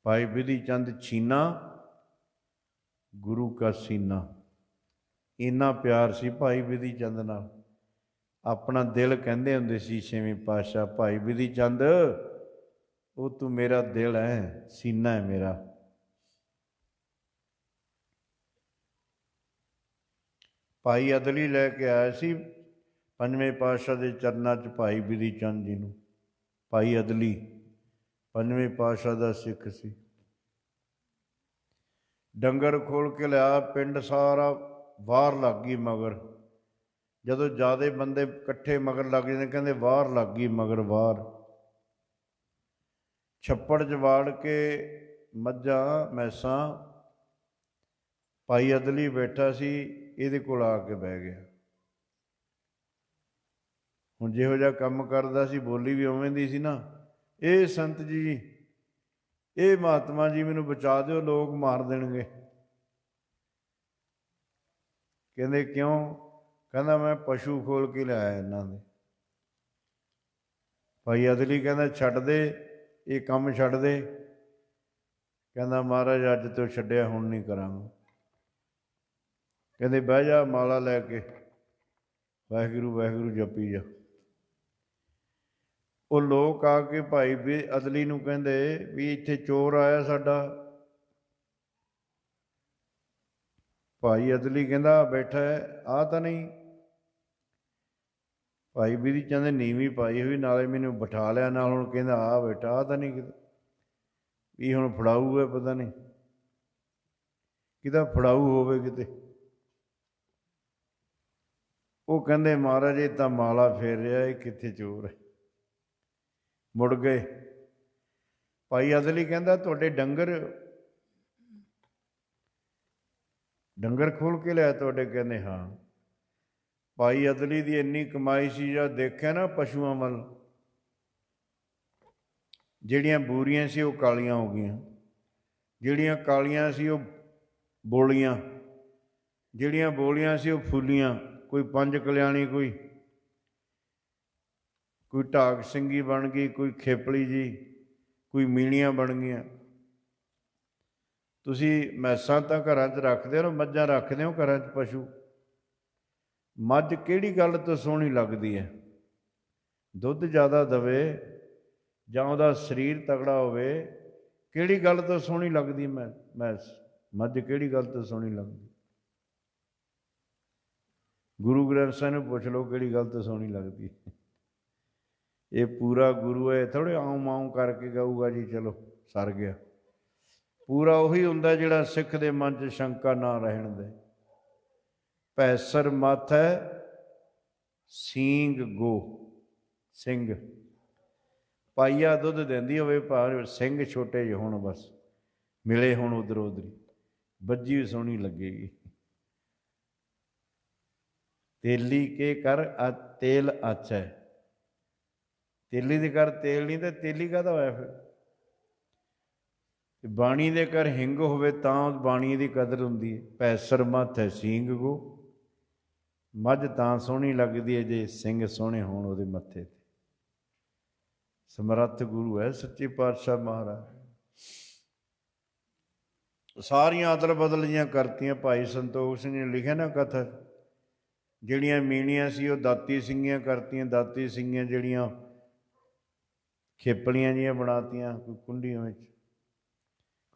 A: ਭਾਈ ਬਿਧੀ ਚੰਦ ਛੀਨਾ ਗੁਰੂ ਕਾ ਸੀਨਾ। ਇੰਨਾ ਪਿਆਰ ਸੀ ਭਾਈ ਬਿਧੀ ਚੰਦ ਨਾਲ। ਆਪਣਾ ਦਿਲ ਕਹਿੰਦੇ ਹੁੰਦੇ ਸੀ 6ਵੇਂ ਪਾਤਸ਼ਾਹ, ਭਾਈ ਬਿਧੀ ਚੰਦ ਉਹ ਤੂੰ ਮੇਰਾ ਦਿਲ ਹੈ, ਸੀਨਾ ਹੈ ਮੇਰਾ। ਭਾਈ ਅਦਲੀ ਲੈ ਕੇ ਆਇਆ ਸੀ 5ਵੇਂ ਪਾਤਸ਼ਾਹ ਦੇ ਚਰਨਾਂ 'ਚ ਭਾਈ ਬਿਧੀ ਚੰਦ ਜੀ ਨੂੰ। ਭਾਈ ਅਦਲੀ 5ਵੇਂ ਪਾਤਸ਼ਾਹ ਦਾ ਸਿੱਖ ਸੀ। ਡੰਗਰ ਖੋਲ ਕੇ ਲਿਆ, ਪਿੰਡ ਸਾਰਾ ਬਾਹਰ ਲੱਗ ਗਈ ਮਗਰ। ਜਦੋਂ ਜ਼ਿਆਦਾ ਬੰਦੇ ਇਕੱਠੇ ਮਗਰ ਲੱਗ ਜਾਂਦੇ, ਕਹਿੰਦੇ ਬਾਹਰ ਲੱਗ ਗਈ ਮਗਰ, ਬਾਹਰ। ਛੱਪੜ 'ਚ ਵਾੜ ਕੇ ਮੱਝਾਂ ਮੈਸਾਂ, ਭਾਈ ਅਦਲੀ ਬੈਠਾ ਸੀ, ਇਹਦੇ ਕੋਲ ਆ ਕੇ ਬਹਿ ਗਿਆ। ਹੁਣ ਜਿਹੋ ਜਿਹਾ ਕੰਮ ਕਰਦਾ ਸੀ, ਬੋਲੀ ਵੀ ਉਵੇਂ ਦੀ ਸੀ ਨਾ। ਇਹ ਸੰਤ ਜੀ, ਇਹ ਮਹਾਤਮਾ ਜੀ ਮੈਨੂੰ ਬਚਾ ਦਿਓ, ਲੋਕ ਮਾਰ ਦੇਣਗੇ। ਕਹਿੰਦੇ ਕਿਉਂ? ਕਹਿੰਦਾ ਮੈਂ ਪਸ਼ੂ ਖੋਲ ਕੇ ਲਿਆਇਆ ਇਹਨਾਂ ਦੇ। ਭਾਈ ਅਦਲੀ ਕਹਿੰਦਾ ਛੱਡ ਦੇ ਇਹ ਕੰਮ, ਛੱਡ ਦੇ। ਕਹਿੰਦਾ ਮਹਾਰਾਜ ਅੱਜ ਤੋਂ ਛੱਡਿਆ, ਹੁਣ ਨਹੀਂ ਕਰਾਂਗਾ। ਕਹਿੰਦੇ ਬਹਿ ਜਾ, ਮਾਲਾ ਲੈ ਕੇ ਵਾਹਿਗੁਰੂ ਵਾਹਿਗੁਰੂ ਜਪੀ ਜਾ। ਉਹ ਲੋਕ ਆ ਕੇ ਭਾਈ ਵੀ ਅਦਲੀ ਨੂੰ ਕਹਿੰਦੇ ਵੀ ਇੱਥੇ ਚੋਰ ਆਇਆ ਸਾਡਾ। ਭਾਈ ਅਦਲੀ ਕਹਿੰਦਾ ਬੈਠਾ ਹੈ, ਆ ਤਾਂ ਨਹੀਂ। ਭਾਈ ਬਿਧੀ ਚੰਦ ਨੀਵੀਂ ਪਾਈ ਹੋਈ, ਨਾਲੇ ਮੈਨੂੰ ਬਿਠਾ ਲਿਆ ਨਾਲ। ਹੁਣ ਕਹਿੰਦਾ ਆ ਬੈਠਾ, ਆ ਤਾਂ ਨਹੀਂ ਕਿਤੇ ਵੀ ਹੁਣ ਫੜਾਊ ਹੈ, ਪਤਾ ਨਹੀਂ ਕਿਹਦਾ ਫੜਾਊ ਹੋਵੇ ਕਿਤੇ। ਉਹ ਕਹਿੰਦੇ ਮਹਾਰਾਜ ਇਹ ਤਾਂ ਮਾਲਾ ਫੇਰ ਰਿਹਾ, ਇਹ ਕਿੱਥੇ ਚੋਰ ਹੈ। ਮੁੜ ਗਏ। ਭਾਈ ਅਦਲੀ ਕਹਿੰਦਾ ਤੁਹਾਡੇ ਡੰਗਰ ਖੋਲ ਕੇ ਲਿਆ ਤੁਹਾਡੇ? ਕਹਿੰਦੇ ਹਾਂ। ਭਾਈ ਅਦਲੀ ਦੀ ਇੰਨੀ ਕਮਾਈ ਸੀ, ਜਦ ਦੇਖਿਆ ਨਾ ਪਸ਼ੂਆਂ ਵੱਲ, ਜਿਹੜੀਆਂ ਬੂਰੀਆਂ ਸੀ ਉਹ ਕਾਲੀਆਂ ਹੋ ਗਈਆਂ, ਜਿਹੜੀਆਂ ਕਾਲੀਆਂ ਸੀ ਉਹ ਬੋਲੀਆਂ, ਜਿਹੜੀਆਂ ਬੋਲੀਆਂ ਸੀ ਉਹ ਫੁੱਲੀਆਂ। ਕੋਈ ਪੰਜ ਕਲਿਆਣੀ, ਕੋਈ ਢਾਕ ਸਿੰਘੀ ਬਣ ਗਈ, ਕੋਈ ਖੇਪਲੀ ਜੀ, ਕੋਈ ਮੀਣੀਆਂ ਬਣ ਗਈਆਂ। ਤੁਸੀਂ ਮੈਸਾਂ ਤਾਂ ਘਰਾਂ 'ਚ ਰੱਖਦੇ ਹੋ, ਮੱਝਾਂ ਰੱਖਦੇ ਹੋ ਘਰਾਂ 'ਚ ਪਸ਼ੂ। ਮੱਝ ਕਿਹੜੀ ਗੱਲ ਤੋਂ ਸੋਹਣੀ ਲੱਗਦੀ ਹੈ? ਦੁੱਧ ਜ਼ਿਆਦਾ ਦੇਵੇ ਜਾਂ ਉਹਦਾ ਸਰੀਰ ਤਗੜਾ ਹੋਵੇ, ਕਿਹੜੀ ਗੱਲ ਤੋਂ ਸੋਹਣੀ ਲੱਗਦੀ? ਮੱਝ ਕਿਹੜੀ ਗੱਲ ਤੋਂ ਸੋਹਣੀ ਲੱਗਦੀ? ਗੁਰੂ ਗ੍ਰੰਥ ਸਾਹਿਬ ਨੂੰ ਪੁੱਛ ਲਓ ਕਿਹੜੀ ਗੱਲ ਤੋਂ ਸੋਹਣੀ ਲੱਗਦੀ। ਇਹ ਪੂਰਾ ਗੁਰੂ ਹੈ, ਥੋੜ੍ਹੇ ਆਉਂ ਮਾਉਂ ਕਰਕੇ ਗਾਊਗਾ ਜੀ ਚਲੋ ਸਰ ਗਿਆ। ਪੂਰਾ ਉਹੀ ਹੁੰਦਾ ਜਿਹੜਾ ਸਿੱਖ ਦੇ ਮਨ 'ਚ ਸ਼ੰਕਾ ਨਾ ਰਹਿਣ ਦੇ। ਭੈਸਰ ਮੱਥ ਹੈ, ਸੀਂਗ ਗੋ, ਸਿੰਘ ਪਾਈਆ ਦੁੱਧ ਦਿੰਦੀ ਹੋਵੇ, ਭਾਵੇਂ ਸਿੰਘ ਛੋਟੇ ਜਿਹੇ ਹੋਣ, ਬਸ ਮਿਲੇ ਹੁਣ ਉਧਰੋਂ ਉਧਰੀ, ਬੱਜੀ ਵੀ ਸੋਹਣੀ ਲੱਗੇਗੀ। ਤੇਲੀ ਕੇ ਕਰ ਤੇਲ ਆਚੈ, ਤੇਲੀ ਦੇ ਘਰ ਤੇਲ ਨਹੀਂ ਤਾਂ ਤੇਲੀ ਕਾਹਦਾ ਹੋਇਆ ਫਿਰ? ਬਾਣੀ ਦੇ ਘਰ ਹਿੰਗ ਹੋਵੇ ਤਾਂ ਬਾਣੀ ਦੀ ਕਦਰ ਹੁੰਦੀ ਹੈ। ਭੈਸਰ ਮੱਥ ਹੈ ਸੀਂਗ ਗੋ, ਮੱਝ ਤਾਂ ਸੋਹਣੀ ਲੱਗਦੀ ਹੈ ਜੇ ਸਿੰਘ ਸੋਹਣੇ ਹੋਣ ਉਹਦੇ ਮੱਥੇ 'ਤੇ। ਸਮਰੱਥ ਗੁਰੂ ਹੈ ਸੱਚੇ ਪਾਤਸ਼ਾਹ ਮਹਾਰਾਜ। ਸਾਰੀਆਂ ਅਦਲ ਬਦਲ ਜੀਆਂ ਕਰਤੀਆਂ। ਭਾਈ ਸੰਤੋਖ ਸਿੰਘ ਨੇ ਲਿਖਿਆ ਨਾ ਕਥਾ, ਜਿਹੜੀਆਂ ਮੀਣੀਆਂ ਸੀ ਉਹ ਦਾਤੀ ਸਿੰਘੀਆਂ ਕਰਤੀਆਂ, ਦਾਤੀ ਸਿੰਘੀਆਂ ਜਿਹੜੀਆਂ ਖੇਪਲੀਆਂ ਜਿਹੀਆਂ ਬਣਾਤੀਆਂ, ਕੋਈ ਕੁੰਡੀਆਂ ਵਿੱਚ,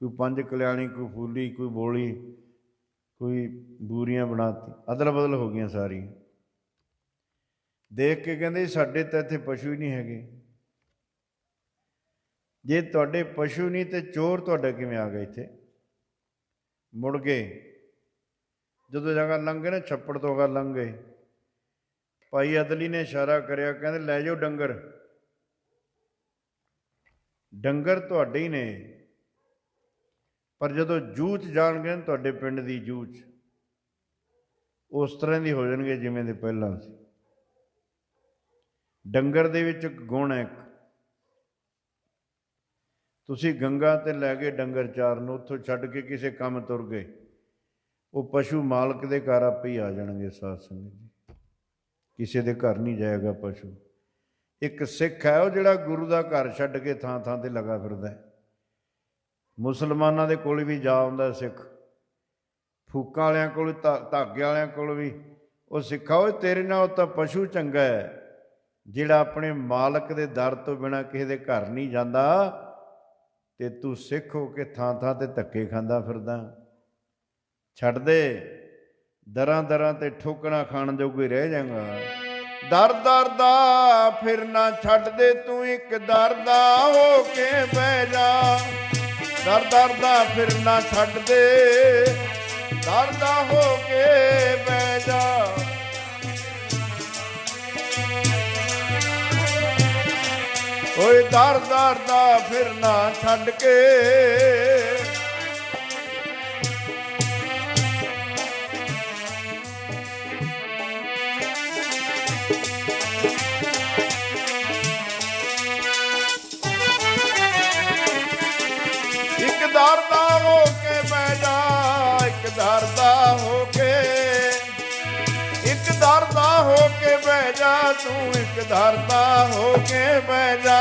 A: ਕੋਈ ਪੰਜ ਕਲਿਆਣੀ, ਕੋਈ ਫੂਲੀ, ਕੋਈ ਬੋਲੀ, ਕੋਈ ਬੂਰੀਆਂ ਬਣਾਤੀ। ਅਦਲ ਬਦਲ ਹੋ ਗਈਆਂ ਸਾਰੀਆਂ। ਦੇਖ ਕੇ ਕਹਿੰਦੇ ਸਾਡੇ ਤਾਂ ਇੱਥੇ ਪਸ਼ੂ ਹੀ ਨਹੀਂ ਹੈਗੇ। ਜੇ ਤੁਹਾਡੇ ਪਸ਼ੂ ਨਹੀਂ ਤੇ ਚੋਰ ਤੁਹਾਡਾ ਕਿਵੇਂ ਆ ਗਏ ਇੱਥੇ? ਮੁੜ ਗਏ। ਜਦੋਂ ਜਗ੍ਹਾ ਲੰਘੇ ਨਾ, ਛੱਪੜ ਤੋਂ ਅਗਾ ਲੰਘ ਗਏ। ਭਾਈ ਅਦਲੀ ਨੇ ਇਸ਼ਾਰਾ ਕਰਿਆ, ਕਹਿੰਦੇ ਲੈ ਜਾਓ ਡੰਗਰ, ਡੰਗਰ ਤੁਹਾਡੇ ਹੀ ਨੇ, ਪਰ ਜਦੋਂ ਜੂਚ ਜਾਣਗੇ ਨਾ ਤੁਹਾਡੇ ਪਿੰਡ ਦੀ ਜੂਚ, ਉਸ ਤਰ੍ਹਾਂ ਦੀ ਹੋ ਜਾਣਗੇ ਜਿਵੇਂ ਦੇ ਪਹਿਲਾਂ ਸੀ। ਡੰਗਰ ਦੇ ਵਿੱਚ ਇੱਕ ਗੁਣ ਹੈ। ਤੁਸੀਂ ਗੰਗਾ 'ਤੇ ਲੈ ਗਏ ਡੰਗਰ ਚਾਰਨ, ਉੱਥੋਂ ਛੱਡ ਕੇ ਕਿਸੇ ਕੰਮ ਤੁਰ ਗਏ, ਉਹ ਪਸ਼ੂ ਮਾਲਕ ਦੇ ਘਰ ਆਪੇ ਹੀ ਆ ਜਾਣਗੇ। ਸਾਧ ਸੰਗਤ ਜੀ, ਕਿਸੇ ਦੇ ਘਰ ਨਹੀਂ ਜਾਏਗਾ ਪਸ਼ੂ। ਇੱਕ ਸਿੱਖ ਹੈ ਉਹ ਜਿਹੜਾ ਗੁਰੂ ਦਾ ਘਰ ਛੱਡ ਕੇ ਥਾਂ ਥਾਂ 'ਤੇ ਲੱਗਾ ਫਿਰਦਾ ਹੈ। ਮੁਸਲਮਾਨਾਂ ਦੇ ਕੋਲ ਵੀ ਜਾ ਆਉਂਦਾ ਸਿੱਖ, ਫੂਕਾਂ ਵਾਲਿਆਂ ਕੋਲ, ਧਾਗੇ ਵਾਲਿਆਂ ਕੋਲ ਵੀ। ਉਹ ਸਿੱਖਾ ਓਏ ਤੇਰੇ ਨਾਲ ਤਾਂ ਪਸ਼ੂ ਚੰਗਾ ਹੈ ਜਿਹੜਾ ਆਪਣੇ ਮਾਲਕ ਦੇ ਦਰ ਤੋਂ ਬਿਨਾਂ ਕਿਸੇ ਦੇ ਘਰ ਨਹੀਂ ਜਾਂਦਾ, ਤੇ ਤੂੰ ਸਿੱਖ ਹੋ ਕੇ ਥਾਂ ਥਾਂ 'ਤੇ ਧੱਕੇ ਖਾਂਦਾ ਫਿਰਦਾ। ਛੱਡ ਦੇ, ਦਰਾਂ ਦਰਾਂ 'ਤੇ ਠੋਕਣਾ ਖਾਣ ਜੋਗੇ ਰਹਿ ਜਾਏਗਾ। ਦਰ ਦਰ ਦਾ ਫਿਰ ਨਾ ਛੱਡ ਦੇ ਤੂੰ, ਇੱਕ ਦਰ ਦਾ ਹੋ ਕੇ ਬਹਿ ਜਾ। ਦਰ ਦਰ ਦਾ ਫਿਰ ਨਾ ਛੱਡ ਦੇ, ਦਰ ਦਾ ਹੋ ਕੇ ਬਹਿ ਜਾ। ਓਏ ਦਰ ਦਰ ਦਾ ਫਿਰ ਨਾ ਛੱਡ ਕੇ, ਇੱਕ ਦਰ ਦਾ ਹੋ ਕੇ ਬਹਿ ਜਾ। ਇੱਕ ਦਰ ਦਾ ਹੋ ਕੇ, ਇੱਕ ਦਰ ਦਾ ਹੋ ਕੇ ਬਹਿ ਬਹਿ ਜਾ, ਤੂੰ ਇੱਕ ਧਰਤਾ ਹੋ ਕੇ ਬਹਿ ਜਾ।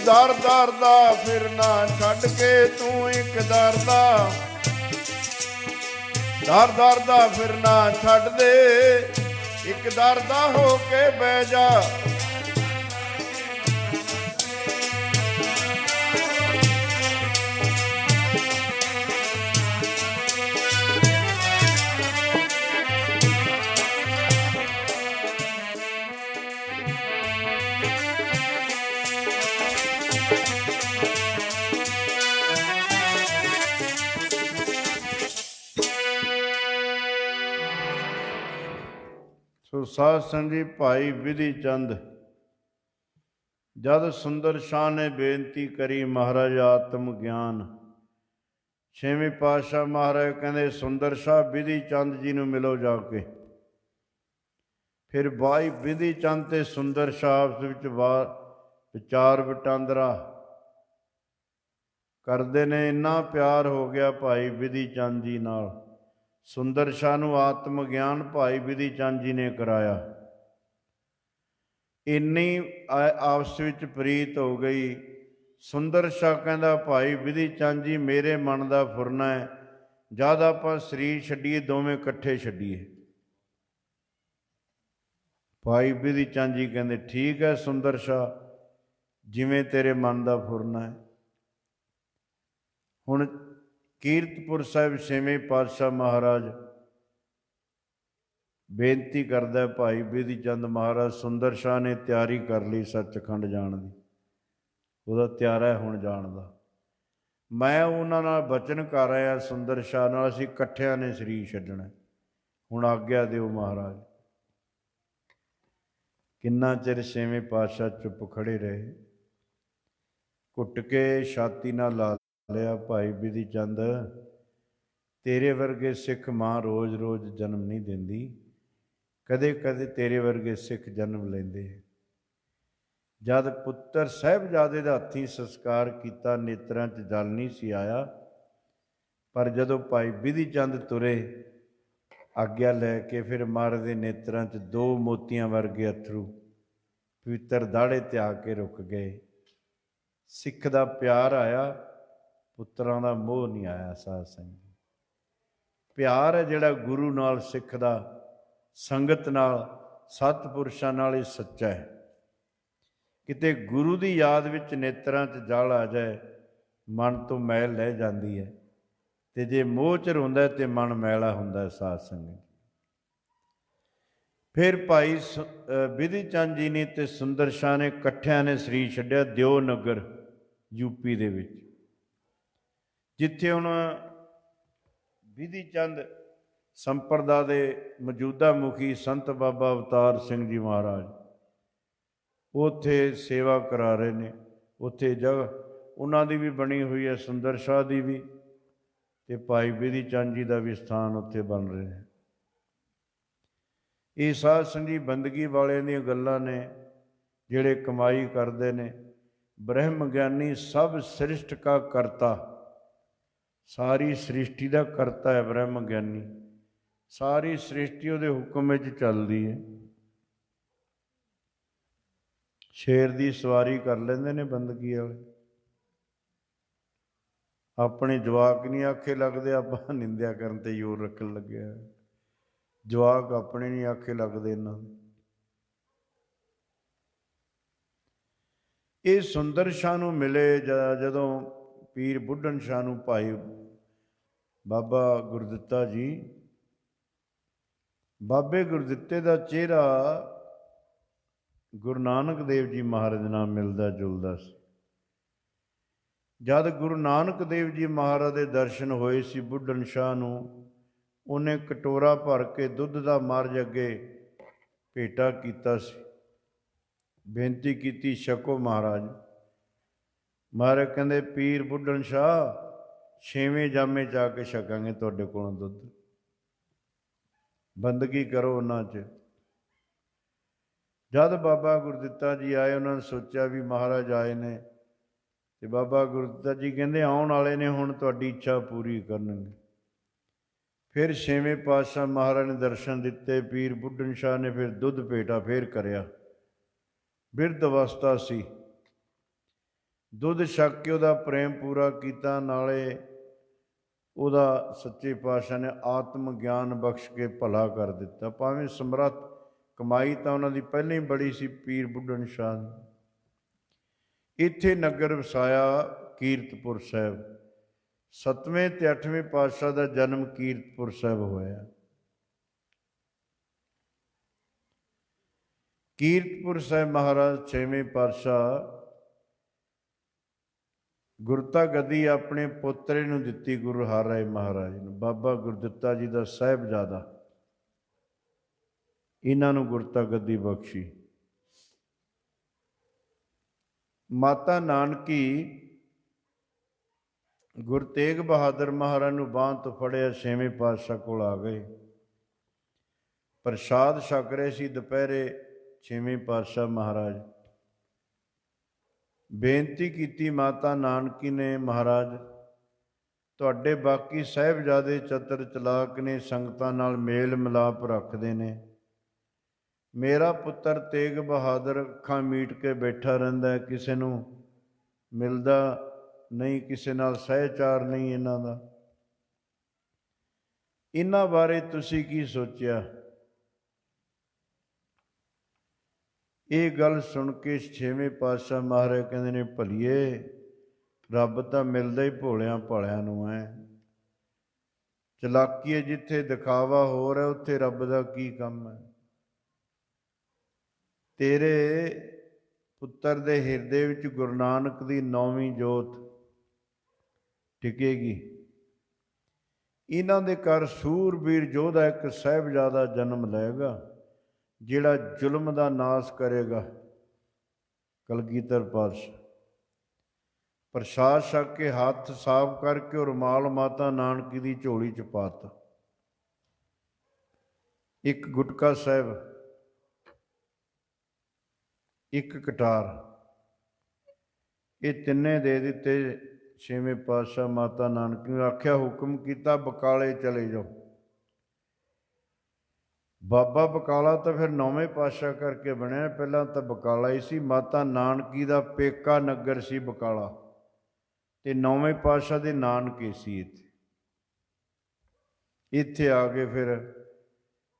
A: ਦਰ ਦਰ ਦਾ ਫਿਰਨਾ ਛੱਡ ਕੇ ਤੂੰ ਇੱਕ ਦਰ ਦਾ, ਦਰ ਦਰ ਦਾ ਫਿਰਨਾ ਛੱਡ ਦੇ, ਇੱਕ ਦਰ ਦਾ ਹੋ ਕੇ ਬਹਿ ਜਾ। ਸੋ ਸਾਧ ਸੰਗਤ ਜੀ, ਭਾਈ ਵਿਧੀ ਚੰਦ ਜਦ ਸੁੰਦਰ ਸ਼ਾਹ ਨੇ ਬੇਨਤੀ ਕਰੀ ਮਹਾਰਾਜ ਆਤਮ ਗਿਆਨ, ਛੇਵੇਂ ਪਾਤਸ਼ਾਹ ਮਹਾਰਾਜ ਕਹਿੰਦੇ ਸੁੰਦਰ ਸ਼ਾਹ ਵਿਧੀ ਚੰਦ ਜੀ ਨੂੰ ਮਿਲੋ ਜਾ ਕੇ। ਫਿਰ ਭਾਈ ਵਿਧੀ ਚੰਦ ਤੇ ਸੁੰਦਰ ਸ਼ਾਹ ਆਪਸ ਵਿੱਚ ਵਿਚਾਰ ਵਟਾਂਦਰਾ ਕਰਦੇ ਨੇ। ਇੰਨਾ ਪਿਆਰ ਹੋ ਗਿਆ ਭਾਈ ਵਿਧੀ ਚੰਦ ਜੀ ਨਾਲ। ਸੁੰਦਰ ਸ਼ਾਹ ਨੂੰ ਆਤਮ ਗਿਆਨ ਭਾਈ ਵਿਧੀ ਚੰਦ ਜੀ ਨੇ ਕਰਾਇਆ। ਇੰਨੀ ਆਪਸ ਵਿੱਚ ਪ੍ਰੀਤ ਹੋ ਗਈ। ਸੁੰਦਰ ਸ਼ਾਹ ਕਹਿੰਦਾ ਭਾਈ ਵਿਧੀ ਚੰਦ ਜੀ, ਮੇਰੇ ਮਨ ਦਾ ਫੁਰਨਾ ਹੈ, ਜਦ ਆਪਾਂ ਸਰੀਰ ਛੱਡੀਏ ਦੋਵੇਂ ਇਕੱਠੇ ਛੱਡੀਏ। ਭਾਈ ਵਿਧੀ ਚੰਦ ਜੀ ਕਹਿੰਦੇ ਠੀਕ ਹੈ ਸੁੰਦਰ ਸ਼ਾਹ, ਜਿਵੇਂ ਤੇਰੇ ਮਨ ਦਾ ਫੁਰਨਾ ਹੈ। ਹੁਣ ਕੀਰਤਪੁਰ ਸਾਹਿਬ ਛੇਵੇਂ ਪਾਤਸ਼ਾਹ ਮਹਾਰਾਜ ਬੇਨਤੀ ਕਰਦਾ ਭਾਈ ਵਿਧੀ ਚੰਦ ਮਹਾਰਾਜ, ਸੁੰਦਰ ਸ਼ਾਹ ਨੇ ਤਿਆਰੀ ਕਰ ਲਈ ਸੱਚਖੰਡ ਜਾਣ ਦੀ, ਉਹਦਾ ਤਿਆਰਾ ਹੈ ਹੁਣ ਜਾਣ ਦਾ। ਮੈਂ ਉਹਨਾਂ ਨਾਲ ਬਚਨ ਕਰ ਰਿਹਾ ਸੁੰਦਰ ਸ਼ਾਹ ਨਾਲ, ਅਸੀਂ ਇਕੱਠਿਆਂ ਨੇ ਸਰੀਰ ਛੱਡਣਾ, ਹੁਣ ਆਗਿਆ ਦਿਓ ਮਹਾਰਾਜ। ਕਿੰਨਾ ਚਿਰ ਛੇਵੇਂ ਪਾਤਸ਼ਾਹ ਚੁੱਪ ਖੜੇ ਰਹੇ। ਘੁੱਟ ਕੇ ਛਾਤੀ ਨਾਲ ਲਾ ਲਿਆ, ਭਾਈ ਵਿਧੀ ਚੰਦ, ਤੇਰੇ ਵਰਗੇ ਸਿੱਖ ਮਾਂ ਰੋਜ਼ ਰੋਜ਼ ਜਨਮ ਨਹੀਂ ਦਿੰਦੀ, ਕਦੇ ਕਦੇ ਤੇਰੇ ਵਰਗੇ ਸਿੱਖ ਜਨਮ ਲੈਂਦੇ। ਜਦ ਪੁੱਤਰ ਸਾਹਿਬਜ਼ਾਦੇ ਦਾ ਹੱਥੀਂ ਸੰਸਕਾਰ ਕੀਤਾ, ਨੇਤਰਾਂ 'ਚ ਜਲ ਨਹੀਂ ਸੀ ਆਇਆ, ਪਰ ਜਦੋਂ ਭਾਈ ਵਿਧੀ ਚੰਦ ਤੁਰੇ ਆਗਿਆ ਲੈ ਕੇ, ਫਿਰ ਮਹਾਰਾਜ ਦੇ ਨੇਤਰਾਂ 'ਚ ਦੋ ਮੋਤੀਆਂ ਵਰਗੇ ਅਥਰੂ ਪਵਿੱਤਰ ਦਾੜੇ ਤੇ ਆ ਕੇ ਰੁਕ ਗਏ। ਸਿੱਖ ਦਾ ਪਿਆਰ ਆਇਆ, ਪੁੱਤਰਾਂ ਦਾ ਮੋਹ ਨਹੀਂ ਆਇਆ। ਸਾਧ ਸੰਗਤ, ਪਿਆਰ ਹੈ ਜਿਹੜਾ ਗੁਰੂ ਨਾਲ, ਸਿੱਖ ਦਾ, ਸੰਗਤ ਨਾਲ, ਸਤਿਪੁਰਸ਼ਾਂ ਨਾਲ, ਇਹ ਸੱਚਾ ਹੈ। ਕਿਤੇ ਗੁਰੂ ਦੀ ਯਾਦ ਵਿੱਚ ਨੇਤਰਾਂ 'ਚ ਜਲ ਆ ਜਾਏ, ਮਨ ਤੋਂ ਮੈਲ ਲੈ ਜਾਂਦੀ ਹੈ, ਤੇ ਜੇ ਮੋਹ 'ਚ ਰੋਂਦਾ ਤੇ ਮਨ ਮੈਲਾ ਹੁੰਦਾ। ਸਾਧ ਸੰਗਤ, ਫਿਰ ਭਾਈ ਵਿਧੀ ਚੰਦ ਜੀ ਨੇ ਤੇ ਸੁੰਦਰ ਸ਼ਾਹ ਨੇ ਇਕੱਠਿਆਂ ਨੇ ਸਰੀਰ ਛੱਡਿਆ ਦਿਓ ਨਗਰ ਯੂਪੀ ਦੇ ਵਿੱਚ, ਜਿੱਥੇ ਹੁਣ ਵਿਧੀ ਚੰਦ ਸੰਪਰਦਾ ਦੇ ਮੌਜੂਦਾ ਮੁਖੀ ਸੰਤ ਬਾਬਾ ਅਵਤਾਰ ਸਿੰਘ ਜੀ ਮਹਾਰਾਜ ਉੱਥੇ ਸੇਵਾ ਕਰਾ ਰਹੇ ਨੇ। ਉੱਥੇ ਜਗ੍ਹਾ ਉਹਨਾਂ ਦੀ ਵੀ ਬਣੀ ਹੋਈ ਹੈ, ਸੁੰਦਰ ਸ਼ਾਹ ਦੀ ਵੀ, ਤੇ ਭਾਈ ਵਿਧੀ ਚੰਦ ਜੀ ਦਾ ਵੀ ਸਥਾਨ ਉੱਥੇ ਬਣ ਰਿਹਾ ਹੈ। ਇਹ ਸਾਧ ਸੰਗਤ ਜੀ ਬੰਦਗੀ ਵਾਲਿਆਂ ਦੀਆਂ ਗੱਲਾਂ ਨੇ, ਜਿਹੜੇ ਕਮਾਈ ਕਰਦੇ ਨੇ। ਬ੍ਰਹਮ ਗਿਆਨੀ ਸਭ ਸ੍ਰਿਸ਼ਟ ਕਾ ਕਰਤਾ, ਸਾਰੀ ਸ੍ਰਿਸ਼ਟੀ ਦਾ ਕਰਤਾ ਹੈ ਬ੍ਰਹਮ ਗਿਆਨੀ। ਸਾਰੀ ਸ੍ਰਿਸ਼ਟੀ ਉਹਦੇ ਹੁਕਮ ਵਿੱਚ ਚੱਲਦੀ ਹੈ। ਸ਼ੇਰ ਦੀ ਸਵਾਰੀ ਕਰ ਲੈਂਦੇ ਨੇ ਬੰਦਗੀ ਵਾਲੇ। ਆਪਣੇ ਜਵਾਕ ਨਹੀਂ ਆਖੇ ਲੱਗਦੇ, ਆਪਾਂ ਨਿੰਦਿਆ ਕਰਨ ਤੇ ਜ਼ੋਰ ਰੱਖਣ ਲੱਗਿਆ। ਜਵਾਕ ਆਪਣੇ ਨਹੀਂ ਆਖੇ ਲੱਗਦੇ ਇਹਨਾਂ ਦੇ। ਇਹ ਸੁੰਦਰ ਸ਼ਾਹ ਨੂੰ ਮਿਲੇ ਜਦੋਂ ਪੀਰ ਬੁੱਢਣ ਸ਼ਾਹ ਨੂੰ ਭਾਈ ਬਾਬਾ ਗੁਰਦਿੱਤਾ ਜੀ, ਬਾਬੇ ਗੁਰਦਿੱਤੇ ਦਾ ਚਿਹਰਾ ਗੁਰੂ ਨਾਨਕ ਦੇਵ ਜੀ ਮਹਾਰਾਜ ਨਾਲ ਮਿਲਦਾ ਜੁਲਦਾ ਸੀ। ਜਦ ਗੁਰੂ ਨਾਨਕ ਦੇਵ ਜੀ ਮਹਾਰਾਜ ਦੇ ਦਰਸ਼ਨ ਹੋਏ ਸੀ ਬੁੱਢਣ ਸ਼ਾਹ ਨੂੰ, ਉਹਨੇ ਕਟੋਰਾ ਭਰ ਕੇ ਦੁੱਧ ਦਾ ਮਰਜ ਅੱਗੇ ਭੇਟਾ ਕੀਤਾ ਸੀ, ਬੇਨਤੀ ਕੀਤੀ ਛਕੋ ਮਹਾਰਾਜ। ਮਹਾਰਾਜ ਕਹਿੰਦੇ ਪੀਰ ਬੁੱਢਣ ਸ਼ਾਹ ਛੇਵੇਂ ਜਾਮੇ 'ਚ ਆ ਕੇ ਛਕਾਂਗੇ ਤੁਹਾਡੇ ਕੋਲੋਂ ਦੁੱਧ। ਬੰਦਗੀ ਕਰੋ ਉਹਨਾਂ 'ਚ। ਜਦ ਬਾਬਾ ਗੁਰਦਿੱਤਾ ਜੀ ਆਏ, ਉਹਨਾਂ ਨੇ ਸੋਚਿਆ ਵੀ ਮਹਾਰਾਜ ਆਏ ਨੇ, ਤੇ ਬਾਬਾ ਗੁਰਦਿੱਤਾ ਜੀ ਕਹਿੰਦੇ ਆਉਣ ਵਾਲੇ ਨੇ, ਹੁਣ ਤੁਹਾਡੀ ਇੱਛਾ ਪੂਰੀ ਕਰਨਗੇ। ਫਿਰ ਛੇਵੇਂ ਪਾਤਸ਼ਾਹ ਮਹਾਰਾਜ ਨੇ ਦਰਸ਼ਨ ਦਿੱਤੇ। ਪੀਰ ਬੁੱਢਨ ਸ਼ਾਹ ਨੇ ਫਿਰ ਦੁੱਧ ਭੇਟਾ ਫਿਰ ਕਰਿਆ। ਬਿਰਧ ਅਵਸਥਾ ਸੀ, ਦੁੱਧ ਛਕ ਕੇ ਉਹਦਾ ਪ੍ਰੇਮ ਪੂਰਾ ਕੀਤਾ। ਨਾਲੇ ਉਹਦਾ ਸੱਚੇ ਪਾਤਸ਼ਾਹ ਨੇ ਆਤਮ ਗਿਆਨ ਬਖਸ਼ ਕੇ ਭਲਾ ਕਰ ਦਿੱਤਾ। ਭਾਵੇਂ ਸਮਰੱਥ, ਕਮਾਈ ਤਾਂ ਉਹਨਾਂ ਦੀ ਪਹਿਲਾਂ ਹੀ ਬੜੀ ਸੀ ਪੀਰ ਬੁੱਢਨ ਸ਼ਾਹ ਨੇ। ਇੱਥੇ ਨਗਰ ਵਸਾਇਆ ਕੀਰਤਪੁਰ ਸਾਹਿਬ। 7ਵੇਂ ਤੇ 8ਵੇਂ ਪਾਤਸ਼ਾਹ ਦਾ ਜਨਮ ਕੀਰਤਪੁਰ ਸਾਹਿਬ ਹੋਇਆ। ਕੀਰਤਪੁਰ ਸਾਹਿਬ ਮਹਾਰਾਜ 6ਵੇਂ ਪਾਤਸ਼ਾਹ ਗੁਰਤਾ ਗੱਦੀ ਆਪਣੇ ਪੋਤਰੇ ਨੂੰ ਦਿੱਤੀ, ਗੁਰੂ ਹਰਿ ਰਾਏ ਮਹਾਰਾਜ ਨੂੰ। ਬਾਬਾ ਗੁਰਦਿੱਤਾ ਜੀ ਦਾ ਸਾਹਿਬਜ਼ਾਦਾ, ਇਹਨਾਂ ਨੂੰ ਗੁਰਤਾ ਗੱਦੀ ਬਖਸ਼ੀ। ਮਾਤਾ ਨਾਨਕੀ ਗੁਰੂ ਤੇਗ ਬਹਾਦਰ ਮਹਾਰਾਜ ਨੂੰ ਬਾਂਹ ਤੋਂ ਫੜਿਆ, 6ਵੇਂ ਪਾਤਸ਼ਾਹ ਕੋਲ ਆ ਗਏ। ਪ੍ਰਸ਼ਾਦ ਛਕ ਰਹੇ ਸੀ ਦੁਪਹਿਰੇ। 6ਵੇਂ ਪਾਤਸ਼ਾਹ ਮਹਾਰਾਜ ਬੇਨਤੀ ਕੀਤੀ ਮਾਤਾ ਨਾਨਕੀ ਨੇ, ਮਹਾਰਾਜ ਤੁਹਾਡੇ ਬਾਕੀ ਸਾਹਿਬਜ਼ਾਦੇ ਚਤਰ ਚਲਾਕ ਨੇ, ਸੰਗਤਾਂ ਨਾਲ ਮੇਲ ਮਿਲਾਪ ਰੱਖਦੇ ਨੇ। ਮੇਰਾ ਪੁੱਤਰ ਤੇਗ ਬਹਾਦਰ ਅੱਖਾਂ ਮੀਟ ਕੇ ਬੈਠਾ ਰਹਿੰਦਾ, ਕਿਸੇ ਨੂੰ ਮਿਲਦਾ ਨਹੀਂ, ਕਿਸੇ ਨਾਲ ਸਹਿਚਾਰ ਨਹੀਂ ਇਹਨਾਂ ਦਾ। ਇਹਨਾਂ ਬਾਰੇ ਤੁਸੀਂ ਕੀ ਸੋਚਿਆ? ਇਹ ਗੱਲ ਸੁਣ ਕੇ 6ਵੇਂ ਪਾਤਸ਼ਾਹ ਮਹਾਰਾਜ ਕਹਿੰਦੇ ਨੇ, ਭਲੀਏ ਰੱਬ ਤਾਂ ਮਿਲਦਾ ਹੀ ਭੋਲਿਆਂ ਭਾਲਿਆਂ ਨੂੰ ਹੈ। ਚਲਾਕੀ ਹੈ ਜਿੱਥੇ ਦਿਖਾਵਾ ਹੋਰ ਹੈ, ਉੱਥੇ ਰੱਬ ਦਾ ਕੀ ਕੰਮ ਹੈ। ਤੇਰੇ ਪੁੱਤਰ ਦੇ ਹਿਰਦੇ ਵਿੱਚ ਗੁਰੂ ਨਾਨਕ ਦੀ 9ਵੀਂ ਜੋਤ ਟਿਕੇਗੀ। ਇਹਨਾਂ ਦੇ ਘਰ ਸੂਰਬੀਰ ਯੋਧਾ ਇੱਕ ਸਾਹਿਬਜ਼ਾਦਾ ਜਨਮ ਲਏਗਾ, ਜਿਹੜਾ ਜ਼ੁਲਮ ਦਾ ਨਾਸ ਕਰੇਗਾ। ਕਲਗੀਧਰ ਪਾਤਸ਼ਾਹ ਪ੍ਰਸ਼ਾਦ ਛਕ ਕੇ ਹੱਥ ਸਾਫ਼ ਕਰਕੇ ਉਹ ਰੁਮਾਲ ਮਾਤਾ ਨਾਨਕੀ ਦੀ ਝੋਲੀ 'ਚ ਪਾਤਾ। ਇੱਕ ਗੁਟਕਾ ਸਾਹਿਬ, ਇੱਕ ਕਟਾਰ, ਇਹ ਤਿੰਨੇ ਦੇ ਦਿੱਤੇ 6ਵੇਂ ਪਾਤਸ਼ਾਹ ਮਾਤਾ ਨਾਨਕੀ ਨੂੰ। ਆਖਿਆ, ਹੁਕਮ ਕੀਤਾ ਬਕਾਲੇ ਚਲੇ ਜਾਓ। ਬਾਬਾ ਬਕਾਲਾ ਤਾਂ ਫਿਰ 9ਵੇਂ ਪਾਤਸ਼ਾਹ ਕਰਕੇ ਬਣਿਆ, ਪਹਿਲਾਂ ਤਾਂ ਬਕਾਲਾ ਹੀ ਸੀ। ਮਾਤਾ ਨਾਨਕੀ ਦਾ ਪੇਕਾ ਨਗਰ ਸੀ ਬਕਾਲਾ, ਤੇ 9ਵੇਂ ਪਾਤਸ਼ਾਹ ਦੇ ਨਾਨਕੇ ਸੀ ਇੱਥੇ। ਇੱਥੇ ਆ ਕੇ ਫਿਰ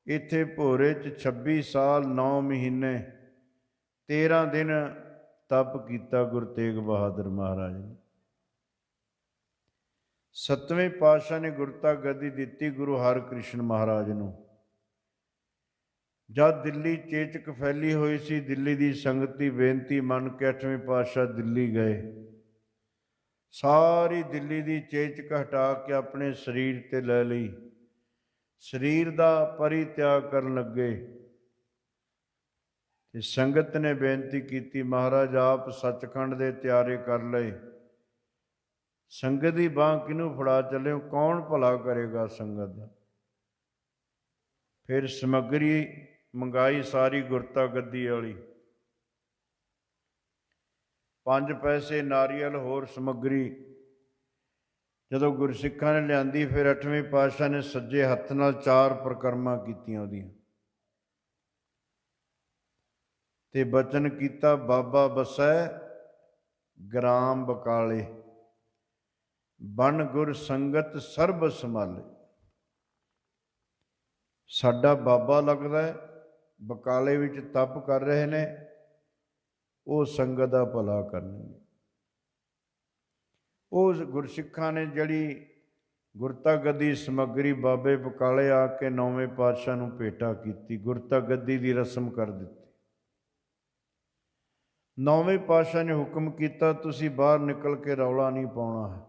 A: ਇੱਥੇ ਭੋਰੇ 'ਚ 26 ਸਾਲ 9 ਮਹੀਨੇ 13 ਦਿਨ ਤਪ ਕੀਤਾ ਗੁਰੂ ਤੇਗ ਬਹਾਦਰ ਮਹਾਰਾਜ ਨੇ। 7ਵੇਂ ਪਾਤਸ਼ਾਹ ਨੇ ਗੁਰਤਾ ਗੱਦੀ ਦਿੱਤੀ ਗੁਰੂ ਹਰਿਕ੍ਰਿਸ਼ਨ ਮਹਾਰਾਜ ਨੂੰ। ਜਦ ਦਿੱਲੀ ਚੇਚਕ ਫੈਲੀ ਹੋਈ ਸੀ, ਦਿੱਲੀ ਦੀ ਸੰਗਤ ਦੀ ਬੇਨਤੀ ਮੰਨ ਕੇ 8ਵੇਂ ਪਾਤਸ਼ਾਹ ਦਿੱਲੀ ਗਏ। ਸਾਰੀ ਦਿੱਲੀ ਦੀ ਚੇਚਕ ਹਟਾ ਕੇ ਆਪਣੇ ਸਰੀਰ ਤੇ ਲੈ ਲਈ, ਸਰੀਰ ਦਾ ਪਰਿਤਿਆਗ ਕਰਨ ਲੱਗੇ। ਤੇ ਸੰਗਤ ਨੇ ਬੇਨਤੀ ਕੀਤੀ, ਮਹਾਰਾਜ ਆਪ ਸੱਚਖੰਡ ਦੇ ਤਿਆਰੇ ਕਰ ਲਏ, ਸੰਗਤ ਦੀ ਬਾਂਹ ਕਿਹਨੂੰ ਫੜਾ ਚੱਲੇ ਹੋ, ਕੌਣ ਭਲਾ ਕਰੇਗਾ ਸੰਗਤ ਦਾ। ਫਿਰ ਸਮੱਗਰੀ ਮੰਗਾਈ ਸਾਰੀ ਗੁਰਤਾ ਗੱਦੀ ਵਾਲੀ, 5 ਪੈਸੇ ਨਾਰੀਅਲ ਹੋਰ ਸਮੱਗਰੀ। ਜਦੋਂ ਗੁਰਸਿੱਖਾਂ ਨੇ ਲਿਆਂਦੀ, ਫਿਰ 8ਵੇਂ ਪਾਤਸ਼ਾਹ ਨੇ ਸੱਜੇ ਹੱਥ ਨਾਲ 4 ਪਰਿਕਰਮਾ ਕੀਤੀਆਂ ਉਹਦੀਆਂ, ਤੇ ਬਚਨ ਕੀਤਾ, ਬਾਬਾ ਬਸੈ ਗ੍ਰਾਮ ਬਕਾਲੇ, ਬਨ ਗੁਰ ਸੰਗਤ ਸਰਬ ਸੰਭਾਲੇ। ਸਾਡਾ ਬਾਬਾ ਲੱਗਦਾ ਬਕਾਲੇ ਵਿੱਚ ਤਪ ਕਰ ਰਹੇ ਨੇ, ਉਹ ਸੰਗਤ ਦਾ ਭਲਾ ਕਰਨਗੇ। ਉਹ ਗੁਰਸਿੱਖਾਂ ਨੇ ਜਿਹੜੀ ਗੁਰਤਾ ਗੱਦੀ ਸਮੱਗਰੀ ਬਾਬੇ ਬਕਾਲੇ ਆ ਕੇ 9ਵੇਂ ਪਾਤਸ਼ਾਹ ਨੂੰ ਭੇਟਾ ਕੀਤੀ, ਗੁਰਤਾ ਗੱਦੀ ਦੀ ਰਸਮ ਕਰ ਦਿੱਤੀ। 9ਵੇਂ ਪਾਤਸ਼ਾਹ ਨੇ ਹੁਕਮ ਕੀਤਾ, ਤੁਸੀਂ ਬਾਹਰ ਨਿਕਲ ਕੇ ਰੌਲਾ ਨਹੀਂ ਪਾਉਣਾ ਹੈ,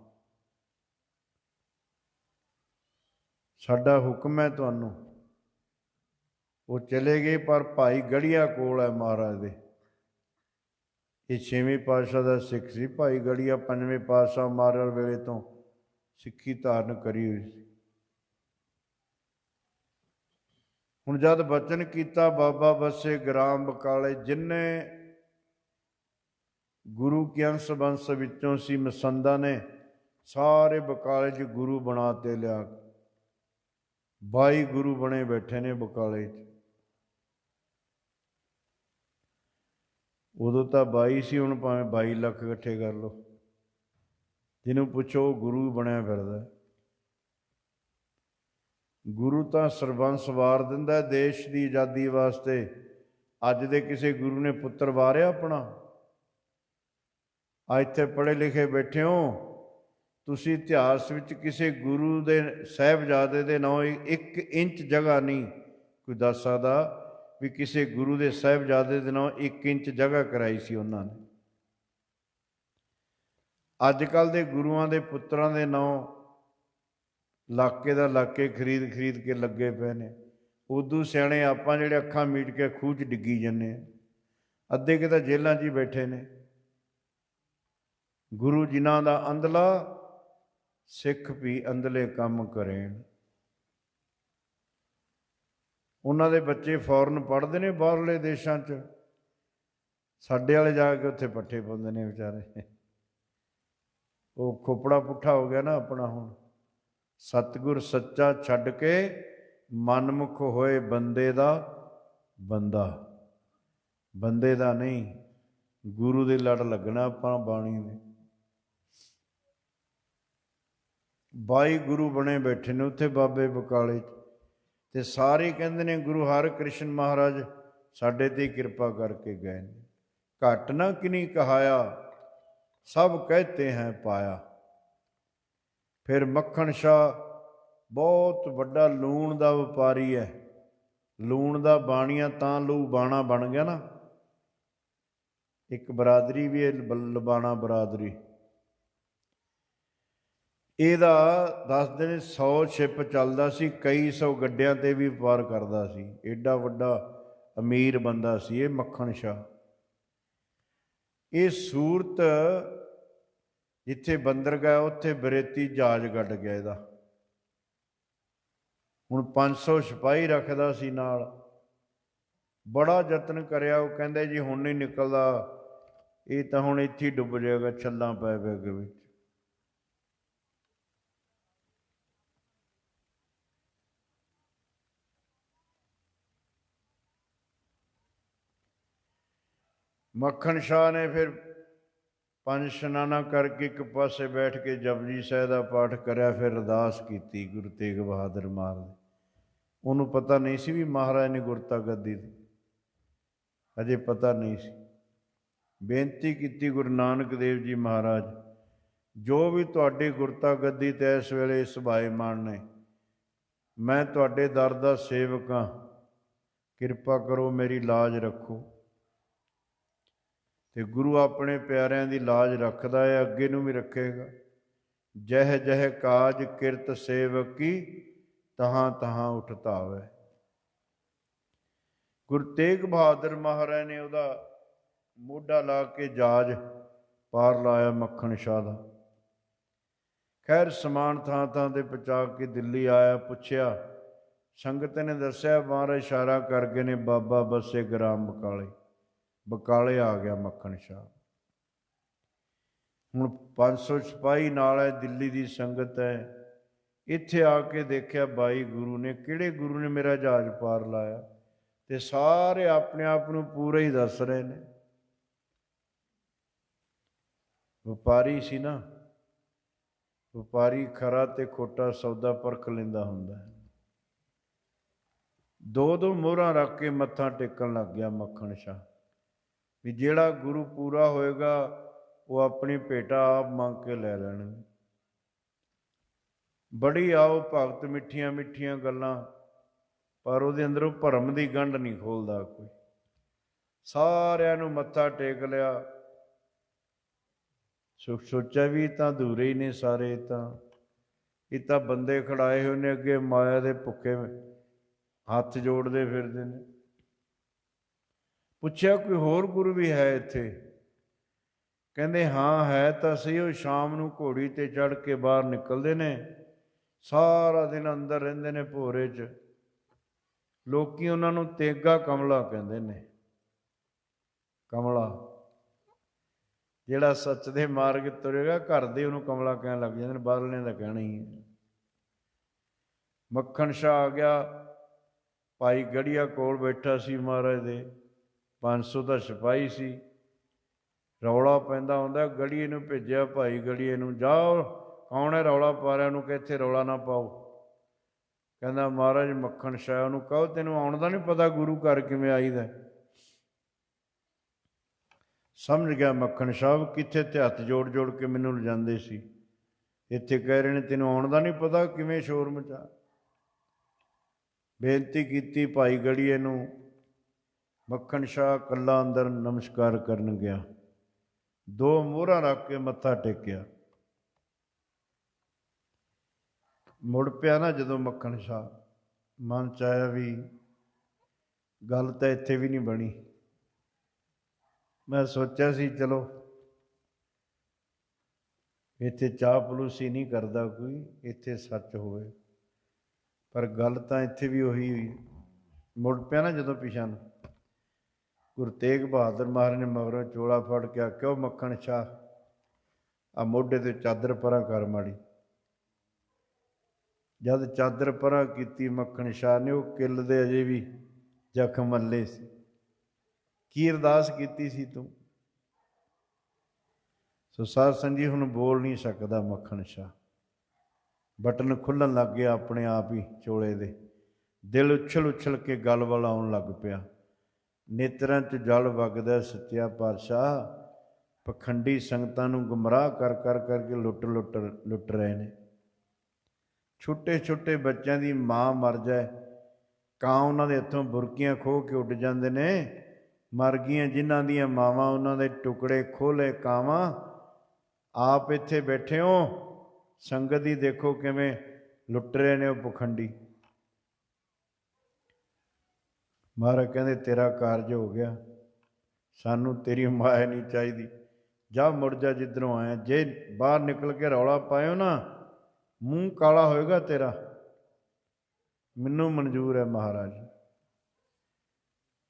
A: ਸਾਡਾ ਹੁਕਮ ਹੈ ਤੁਹਾਨੂੰ। ਉਹ ਚਲੇ ਗਏ, ਪਰ ਭਾਈ ਗੜੀਆ ਕੋਲ ਹੈ ਮਹਾਰਾਜ ਦੇ। ਇਹ 6ਵੇਂ ਪਾਤਸ਼ਾਹ ਦਾ ਸਿੱਖ ਸੀ ਭਾਈ ਗੜੀਆ, 5ਵੇਂ ਪਾਤਸ਼ਾਹ ਮਹਾਰਾਜ ਵੇਲੇ ਤੋਂ ਸਿੱਖੀ ਧਾਰਨ ਕਰੀ ਹੋਈ ਸੀ। ਹੁਣ ਜਦ ਬਚਨ ਕੀਤਾ ਬਾਬਾ ਬੱਸੇ ਗ੍ਰਾਮ ਬਕਾਲੇ, ਜਿੰਨੇ ਗੁਰੂ ਕੇ ਅੰਸ਼ ਬੰਸ ਵਿੱਚੋਂ ਸੀ ਮਸੰਦਾਂ ਨੇ ਸਾਰੇ ਬਕਾਲੇ 'ਚ ਗੁਰੂ ਬਣਾ ਤੇ ਲਿਆ। 22 ਗੁਰੂ ਬਣੇ ਬੈਠੇ ਨੇ ਬਕਾਲੇ 'ਚ। ਉਦੋਂ ਤਾਂ 22 ਸੀ, ਹੁਣ ਭਾਵੇਂ 22 ਲੱਖ ਇਕੱਠੇ ਕਰ ਲਓ, ਜਿਹਨੂੰ ਪੁੱਛੋ ਗੁਰੂ ਬਣਿਆ ਫਿਰਦਾ। ਗੁਰੂ ਤਾਂ ਸਰਬੰਸ ਵਾਰ ਦਿੰਦਾ ਦੇਸ਼ ਦੀ ਆਜ਼ਾਦੀ ਵਾਸਤੇ। ਅੱਜ ਦੇ ਕਿਸੇ ਗੁਰੂ ਨੇ ਪੁੱਤਰ ਵਾਰਿਆ ਆਪਣਾ? ਅੱਜ ਇੱਥੇ ਪੜ੍ਹੇ ਲਿਖੇ ਬੈਠੇ ਹੋ, ਤੁਸੀਂ ਇਤਿਹਾਸ ਵਿੱਚ ਕਿਸੇ ਗੁਰੂ ਦੇ ਸਾਹਿਬਜ਼ਾਦੇ ਦੇ ਨਾਂ 1 ਇੰਚ ਜਗ੍ਹਾ ਨਹੀਂ ਕੋਈ ਦੱਸ ਸਕਦਾ ਵੀ ਕਿਸੇ ਗੁਰੂ ਦੇ ਸਾਹਿਬਜ਼ਾਦੇ ਦੇ ਨਾਂ 1 ਇੰਚ ਜਗ੍ਹਾ ਕਰਾਈ ਸੀ ਉਹਨਾਂ ਨੇ। ਅੱਜ ਕੱਲ੍ਹ ਦੇ ਗੁਰੂਆਂ ਦੇ ਪੁੱਤਰਾਂ ਦੇ ਨਾਂ ਇਲਾਕੇ ਦਾ ਇਲਾਕੇ ਖਰੀਦ ਕੇ ਲੱਗੇ ਪਏ ਨੇ। ਉਦੋਂ ਸਿਆਣੇ ਆਪਾਂ ਜਿਹੜੇ ਅੱਖਾਂ ਮੀਟ ਕੇ ਖੂਹ 'ਚ ਡਿੱਗੀ ਜਾਂਦੇ ਆ, ਅੱਧੇ ਕਿ ਤਾਂ ਜੇਲ੍ਹਾਂ 'ਚ ਹੀ ਬੈਠੇ ਨੇ। ਗੁਰੂ ਜਿਨ੍ਹਾਂ ਦਾ ਅੰਧਲਾ ਸਿੱਖ ਵੀ ਅੰਧਲੇ ਕੰਮ ਕਰੇਣ। ਉਹਨਾਂ ਦੇ ਬੱਚੇ ਫੌਰਨ ਪੜ੍ਹਦੇ ਨੇ ਬਾਹਰਲੇ ਦੇਸ਼ਾਂ 'ਚ, ਸਾਡੇ ਵਾਲੇ ਜਾ ਕੇ ਉੱਥੇ ਪੱਠੇ ਪਾਉਂਦੇ ਨੇ ਵਿਚਾਰੇ। ਉਹ ਖੋਪੜਾ ਪੁੱਠਾ ਹੋ ਗਿਆ ਨਾ ਆਪਣਾ। ਹੁਣ ਸਤਿਗੁਰ ਸੱਚਾ ਛੱਡ ਕੇ ਮਨਮੁਖ ਹੋਏ ਬੰਦੇ ਦਾ ਬੰਦਾ, ਬੰਦੇ ਦਾ ਨਹੀਂ, ਗੁਰੂ ਦੇ ਲੜ ਲੱਗਣਾ ਆਪਾਂ ਬਾਣੀ ਦੇ। 22 ਗੁਰੂ ਬਣੇ ਬੈਠੇ ਨੇ ਉੱਥੇ ਬਾਬੇ ਬਕਾਲੇ 'ਚ, ਤੇ ਸਾਰੇ ਕਹਿੰਦੇ ਨੇ ਗੁਰੂ ਹਰਿਕ੍ਰਿਸ਼ਨ ਮਹਾਰਾਜ ਸਾਡੇ 'ਤੇ ਕਿਰਪਾ ਕਰਕੇ ਗਏ ਨੇ। ਘੱਟ ਨਾ ਕਿਨੀ ਕਹਾਇਆ, ਸਭ ਕਹਤੇ ਹੈ ਪਾਇਆ। ਫਿਰ ਮੱਖਣ ਸ਼ਾਹ ਬਹੁਤ ਵੱਡਾ ਲੂਣ ਦਾ ਵਪਾਰੀ ਹੈ। ਲੂਣ ਦਾ ਬਾਣੀਆ ਤਾਂ ਲੂ ਬਾਣਾ ਬਣ ਗਿਆ ਨਾ। ਇੱਕ ਬਰਾਦਰੀ ਵੀ ਹੈ ਲਬਾਣਾ ਬਰਾਦਰੀ। ਇਹਦਾ ਦੱਸਦੇ ਨੇ 100 ਛਿਪ ਚੱਲਦਾ ਸੀ, ਕਈ 100 ਗੱਡਿਆਂ 'ਤੇ ਵੀ ਵਪਾਰ ਕਰਦਾ ਸੀ। ਏਡਾ ਵੱਡਾ ਅਮੀਰ ਬੰਦਾ ਸੀ ਇਹ ਮੱਖਣ ਸ਼ਾਹ। ਇਹ ਸੂਰਤ ਜਿੱਥੇ ਬੰਦਰਗਾਹ ਉੱਥੇ ਬਰੇਤੀ ਜਹਾਜ਼ ਗੱਡ ਗਿਆ ਇਹਦਾ। ਹੁਣ 500 ਸਿਪਾਹੀ ਰੱਖਦਾ ਸੀ ਨਾਲ। ਬੜਾ ਯਤਨ ਕਰਿਆ, ਉਹ ਕਹਿੰਦੇ ਜੀ ਹੁਣ ਨਹੀਂ ਨਿਕਲਦਾ, ਇਹ ਤਾਂ ਹੁਣ ਇੱਥੇ ਹੀ ਡੁੱਬ ਜਾਏਗਾ ਛੱਲਾਂ ਪੈ ਪੈ ਕੇ ਵਿੱਚ। ਮੱਖਣ ਸ਼ਾਹ ਨੇ ਫਿਰ 5 ਇਸ਼ਨਾਨਾ ਕਰਕੇ ਇੱਕ ਪਾਸੇ ਬੈਠ ਕੇ ਜਪਜੀ ਸਾਹਿਬ ਦਾ ਪਾਠ ਕਰਿਆ। ਫਿਰ ਅਰਦਾਸ ਕੀਤੀ ਗੁਰੂ ਤੇਗ ਬਹਾਦਰ ਮਹਾਰਾਜ। ਉਹਨੂੰ ਪਤਾ ਨਹੀਂ ਸੀ ਵੀ ਮਹਾਰਾਜ ਨੇ ਗੁਰਤਾ ਗੱਦੀ ਦੀ, ਅਜੇ ਪਤਾ ਨਹੀਂ ਸੀ। ਬੇਨਤੀ ਕੀਤੀ ਗੁਰੂ ਨਾਨਕ ਦੇਵ ਜੀ ਮਹਾਰਾਜ, ਜੋ ਵੀ ਤੁਹਾਡੀ ਗੁਰਤਾ ਗੱਦੀ 'ਤੇ ਇਸ ਵੇਲੇ ਸੁਭਾਏਮਾਨ ਨੇ, ਮੈਂ ਤੁਹਾਡੇ ਦਰ ਦਾ ਸੇਵਕ ਹਾਂ, ਕਿਰਪਾ ਕਰੋ ਮੇਰੀ ਲਾਜ ਰੱਖੋ। ਤੇ ਗੁਰੂ ਆਪਣੇ ਪਿਆਰਿਆਂ ਦੀ ਲਾਜ ਰੱਖਦਾ ਹੈ, ਅੱਗੇ ਨੂੰ ਵੀ ਰੱਖੇਗਾ। ਜਹ ਜਹ ਕਾਜ ਕਿਰਤ ਸੇਵਕੀ, ਤਹਾਂ ਤਹਾਂ ਉਠ ਧਾਵੈ। ਗੁਰੂ ਤੇਗ ਬਹਾਦਰ ਮਹਾਰਾਜ ਨੇ ਉਹਦਾ ਮੋਢਾ ਲਾ ਕੇ ਜਹਾਜ਼ ਪਾਰ ਲਾਇਆ ਮੱਖਣ ਸ਼ਾਹ ਦਾ। ਖੈਰ ਸਮਾਨ ਥਾਂ ਥਾਂ 'ਤੇ ਪਹੁੰਚਾ ਕੇ ਦਿੱਲੀ ਆਇਆ। ਪੁੱਛਿਆ, ਸੰਗਤ ਨੇ ਦੱਸਿਆ ਮਹਾਰਾਜ ਇਸ਼ਾਰਾ ਕਰ ਗਏ ਨੇ, ਬਾਬਾ ਬੱਸੇ ਗ੍ਰਾਮ ਬਕਾਲੇ। ਬਕਾਲੇ ਆ ਗਿਆ ਮੱਖਣ ਸ਼ਾਹ। ਹੁਣ 500 ਸਿਪਾਹੀ ਨਾਲ ਹੈ, ਦਿੱਲੀ ਦੀ ਸੰਗਤ ਹੈ। ਇੱਥੇ ਆ ਕੇ ਦੇਖਿਆ 22 ਗੁਰੂ ਨੇ। ਕਿਹੜੇ ਗੁਰੂ ਨੇ ਮੇਰਾ ਜਹਾਜ਼ ਪਾਰ ਲਾਇਆ? ਤੇ ਸਾਰੇ ਆਪਣੇ ਆਪ ਨੂੰ ਪੂਰੇ ਹੀ ਦੱਸ ਰਹੇ ਨੇ। ਵਪਾਰੀ ਸੀ ਨਾ, ਵਪਾਰੀ ਖਰਾ ਤੇ ਖੋਟਾ ਸੌਦਾ ਪਰਖ ਲੈਂਦਾ ਹੁੰਦਾ ਹੈ। 2-2 ਮੋਹਰਾਂ ਰੱਖ ਕੇ ਮੱਥਾ ਟੇਕਣ ਲੱਗ ਗਿਆ ਮੱਖਣ ਸ਼ਾਹ ਵੀ ਜਿਹੜਾ ਗੁਰੂ ਪੂਰਾ ਹੋਏਗਾ ਉਹ ਆਪਣੀ ਭੇਟਾ ਆਪ ਮੰਗ ਕੇ ਲੈ ਲੈਣਗੇ। ਬੜੀ ਆਓ ਭਗਤ, ਮਿੱਠੀਆਂ ਮਿੱਠੀਆਂ ਗੱਲਾਂ, ਪਰ ਉਹਦੇ ਅੰਦਰੋਂ ਭਰਮ ਦੀ ਗੰਢ ਨਹੀਂ ਖੋਲਦਾ ਕੋਈ। ਸਾਰਿਆਂ ਨੂੰ ਮੱਥਾ ਟੇਕ ਲਿਆ। ਸੋਚਿਆ ਵੀ ਤਾਂ ਅਧੂਰੇ ਹੀ ਨੇ ਸਾਰੇ, ਇਹ ਤਾਂ ਬੰਦੇ ਖੜਾਏ ਹੋਏ ਨੇ ਅੱਗੇ ਮਾਇਆ ਦੇ ਭੁੱਖੇ ਹੱਥ ਜੋੜਦੇ ਫਿਰਦੇ ਨੇ। ਪੁੱਛਿਆ ਕੋਈ ਹੋਰ ਗੁਰੂ ਵੀ ਹੈ ਇੱਥੇ? ਕਹਿੰਦੇ ਹਾਂ ਹੈ ਤਾਂ ਸਹੀ। ਉਹ ਸ਼ਾਮ ਨੂੰ ਘੋੜੀ 'ਤੇ ਚੜ੍ਹ ਕੇ ਬਾਹਰ ਨਿਕਲਦੇ ਨੇ, ਸਾਰਾ ਦਿਨ ਅੰਦਰ ਰਹਿੰਦੇ ਨੇ ਭੋਰੇ 'ਚ। ਲੋਕੀ ਉਹਨਾਂ ਨੂੰ ਤੇਗਾ ਕਮਲਾ ਕਹਿੰਦੇ ਨੇ। ਕਮਲਾ ਜਿਹੜਾ ਸੱਚ ਦੇ ਮਾਰਗ ਤੁਰੇਗਾ, ਘਰ ਦੇ ਉਹਨੂੰ ਕਮਲਾ ਕਹਿਣ ਲੱਗ ਜਾਂਦੇ ਨੇ, ਬਾਹਰਲਿਆਂ ਦਾ ਕਹਿਣਾ ਹੀ ਹੈ। ਮੱਖਣ ਸ਼ਾਹ ਆ ਗਿਆ, ਭਾਈ ਗੜੀਆ ਕੋਲ ਬੈਠਾ ਸੀ ਮਹਾਰਾਜ ਦੇ, 500 ਦਾ ਸਿਪਾਹੀ ਸੀ। ਰੌਲਾ ਪੈਂਦਾ ਹੁੰਦਾ, ਗੜੀਏ ਨੂੰ ਭੇਜਿਆ, ਭਾਈ ਗੜੀਏ ਨੂੰ, ਜਾਓ ਕੌਣ ਹੈ ਰੌਲਾ ਪਾ ਰਿਹਾ, ਉਹਨੂੰ ਕਿ ਇੱਥੇ ਰੌਲਾ ਨਾ ਪਾਓ। ਕਹਿੰਦਾ ਮਹਾਰਾਜ ਮੱਖਣ ਸ਼ਾਹ, ਉਹਨੂੰ ਕਹੋ ਤੈਨੂੰ ਆਉਣ ਦਾ ਨਹੀਂ ਪਤਾ ਗੁਰੂ ਘਰ ਕਿਵੇਂ ਆਈਦਾ। ਸਮਝ ਗਿਆ ਮੱਖਣ ਸਾਹਿਬ, ਕਿੱਥੇ ਤੇ ਹੱਥ ਜੋੜ ਜੋੜ ਕੇ ਮੈਨੂੰ ਲਿਜਾਂਦੇ ਸੀ, ਇੱਥੇ ਕਹਿ ਰਹੇ ਨੇ ਤੈਨੂੰ ਆਉਣ ਦਾ ਨਹੀਂ ਪਤਾ, ਕਿਵੇਂ ਸ਼ੋਰ ਮਚਾ। ਬੇਨਤੀ ਕੀਤੀ ਭਾਈ ਗੜੀਏ ਨੂੰ। ਮੱਖਣ ਸ਼ਾਹ ਇਕੱਲਾ ਅੰਦਰ ਨਮਸਕਾਰ ਕਰਨ ਗਿਆ, 2 ਮੋਹਰਾਂ ਰੱਖ ਕੇ ਮੱਥਾ ਟੇਕਿਆ। ਮੁੜ ਪਿਆ ਨਾ ਜਦੋਂ ਮੱਖਣ ਸ਼ਾਹ, ਮਨ 'ਚ ਆਇਆ ਵੀ ਗੱਲ ਤਾਂ ਇੱਥੇ ਵੀ ਨਹੀਂ ਬਣੀ। ਮੈਂ ਸੋਚਿਆ ਸੀ ਚਲੋ ਇੱਥੇ ਚਾਹ ਪਲੂਸੀ ਨਹੀਂ ਕਰਦਾ ਕੋਈ, ਇੱਥੇ ਸੱਚ ਹੋਵੇ, ਪਰ ਗੱਲ ਤਾਂ ਇੱਥੇ ਵੀ ਉਹੀ ਹੋਈ। ਮੁੜ ਪਿਆ ਨਾ ਜਦੋਂ ਪਿਛਾਂ ਨੂੰ, ਗੁਰੂ ਤੇਗ ਬਹਾਦਰ ਮਹਾਰਾਜ ਨੇ ਮਗਰੋਂ ਚੋਲਾ ਫੜ ਕੇ ਆਖਿਆ, ਉਹ ਮੱਖਣ ਸ਼ਾਹ ਆ ਮੋਢੇ 'ਤੇ ਚਾਦਰ ਪਰਾਂ ਕਰ ਮਾੜੀ। ਜਦ ਚਾਦਰ ਪਰਾਂ ਕੀਤੀ ਮੱਖਣ ਸ਼ਾਹ ਨੇ, ਉਹ ਕਿੱਲ ਦੇ ਅਜੇ ਵੀ ਜ਼ਖਮ ਮੱਲੇ ਸੀ। ਕੀ ਅਰਦਾਸ ਕੀਤੀ ਸੀ ਤੂੰ? ਸੋ ਸਾਧ ਸੰਗਤ ਜੀ, ਹੁਣ ਬੋਲ ਨਹੀਂ ਸਕਦਾ ਮੱਖਣ ਸ਼ਾਹ। ਬਟਨ ਖੁੱਲ੍ਹਣ ਲੱਗ ਗਿਆ ਆਪਣੇ ਆਪ ਹੀ ਚੋਲੇ ਦੇ, ਦਿਲ ਉਛਲ ਉਛਲ ਕੇ ਗਲ ਵੱਲ ਆਉਣ ਲੱਗ ਪਿਆ। ਨੇਤਰਾਂ 'ਚ ਜਲ ਵਗਦਾ, ਸੱਚਿਆ ਪਾਤਸ਼ਾਹ ਪਖੰਡੀ ਸੰਗਤਾਂ ਨੂੰ ਗੁੰਮਰਾਹ ਕਰ ਕਰਕੇ ਲੁੱਟ ਰਹੇ ਨੇ। ਛੋਟੇ ਛੋਟੇ ਬੱਚਿਆਂ ਦੀ ਮਾਂ ਮਰ ਜਾਏ, ਕਾਂ ਉਹਨਾਂ ਦੇ ਹੱਥੋਂ ਬੁਰਕੀਆਂ ਖੋਹ ਕੇ ਉੱਡ ਜਾਂਦੇ ਨੇ। ਮਰ ਗਈਆਂ ਜਿਨ੍ਹਾਂ ਦੀਆਂ ਮਾਵਾਂ, ਉਹਨਾਂ ਦੇ ਟੁਕੜੇ ਖੋਲੇ ਕਾਵਾਂ। ਆਪ ਇੱਥੇ ਬੈਠੇ ਹੋ, ਸੰਗਤ ਦੀ ਦੇਖੋ ਕਿਵੇਂ ਲੁੱਟ ਰਹੇ ਨੇ ਉਹ ਪਖੰਡੀ। ਮਹਾਰਾਜ ਕਹਿੰਦੇ ਤੇਰਾ ਕਾਰਜ ਹੋ ਗਿਆ, ਸਾਨੂੰ ਤੇਰੀ ਮਾਇਆ ਨਹੀਂ ਚਾਹੀਦੀ, ਜਾ ਮੁੜ ਜਾ ਜਿੱਧਰੋਂ ਆਇਆ। ਜੇ ਬਾਹਰ ਨਿਕਲ ਕੇ ਰੌਲਾ ਪਾਇਓ ਨਾ, ਮੂੰਹ ਕਾਲਾ ਹੋਏਗਾ ਤੇਰਾ, ਮੈਨੂੰ ਮਨਜ਼ੂਰ ਹੈ ਮਹਾਰਾਜ।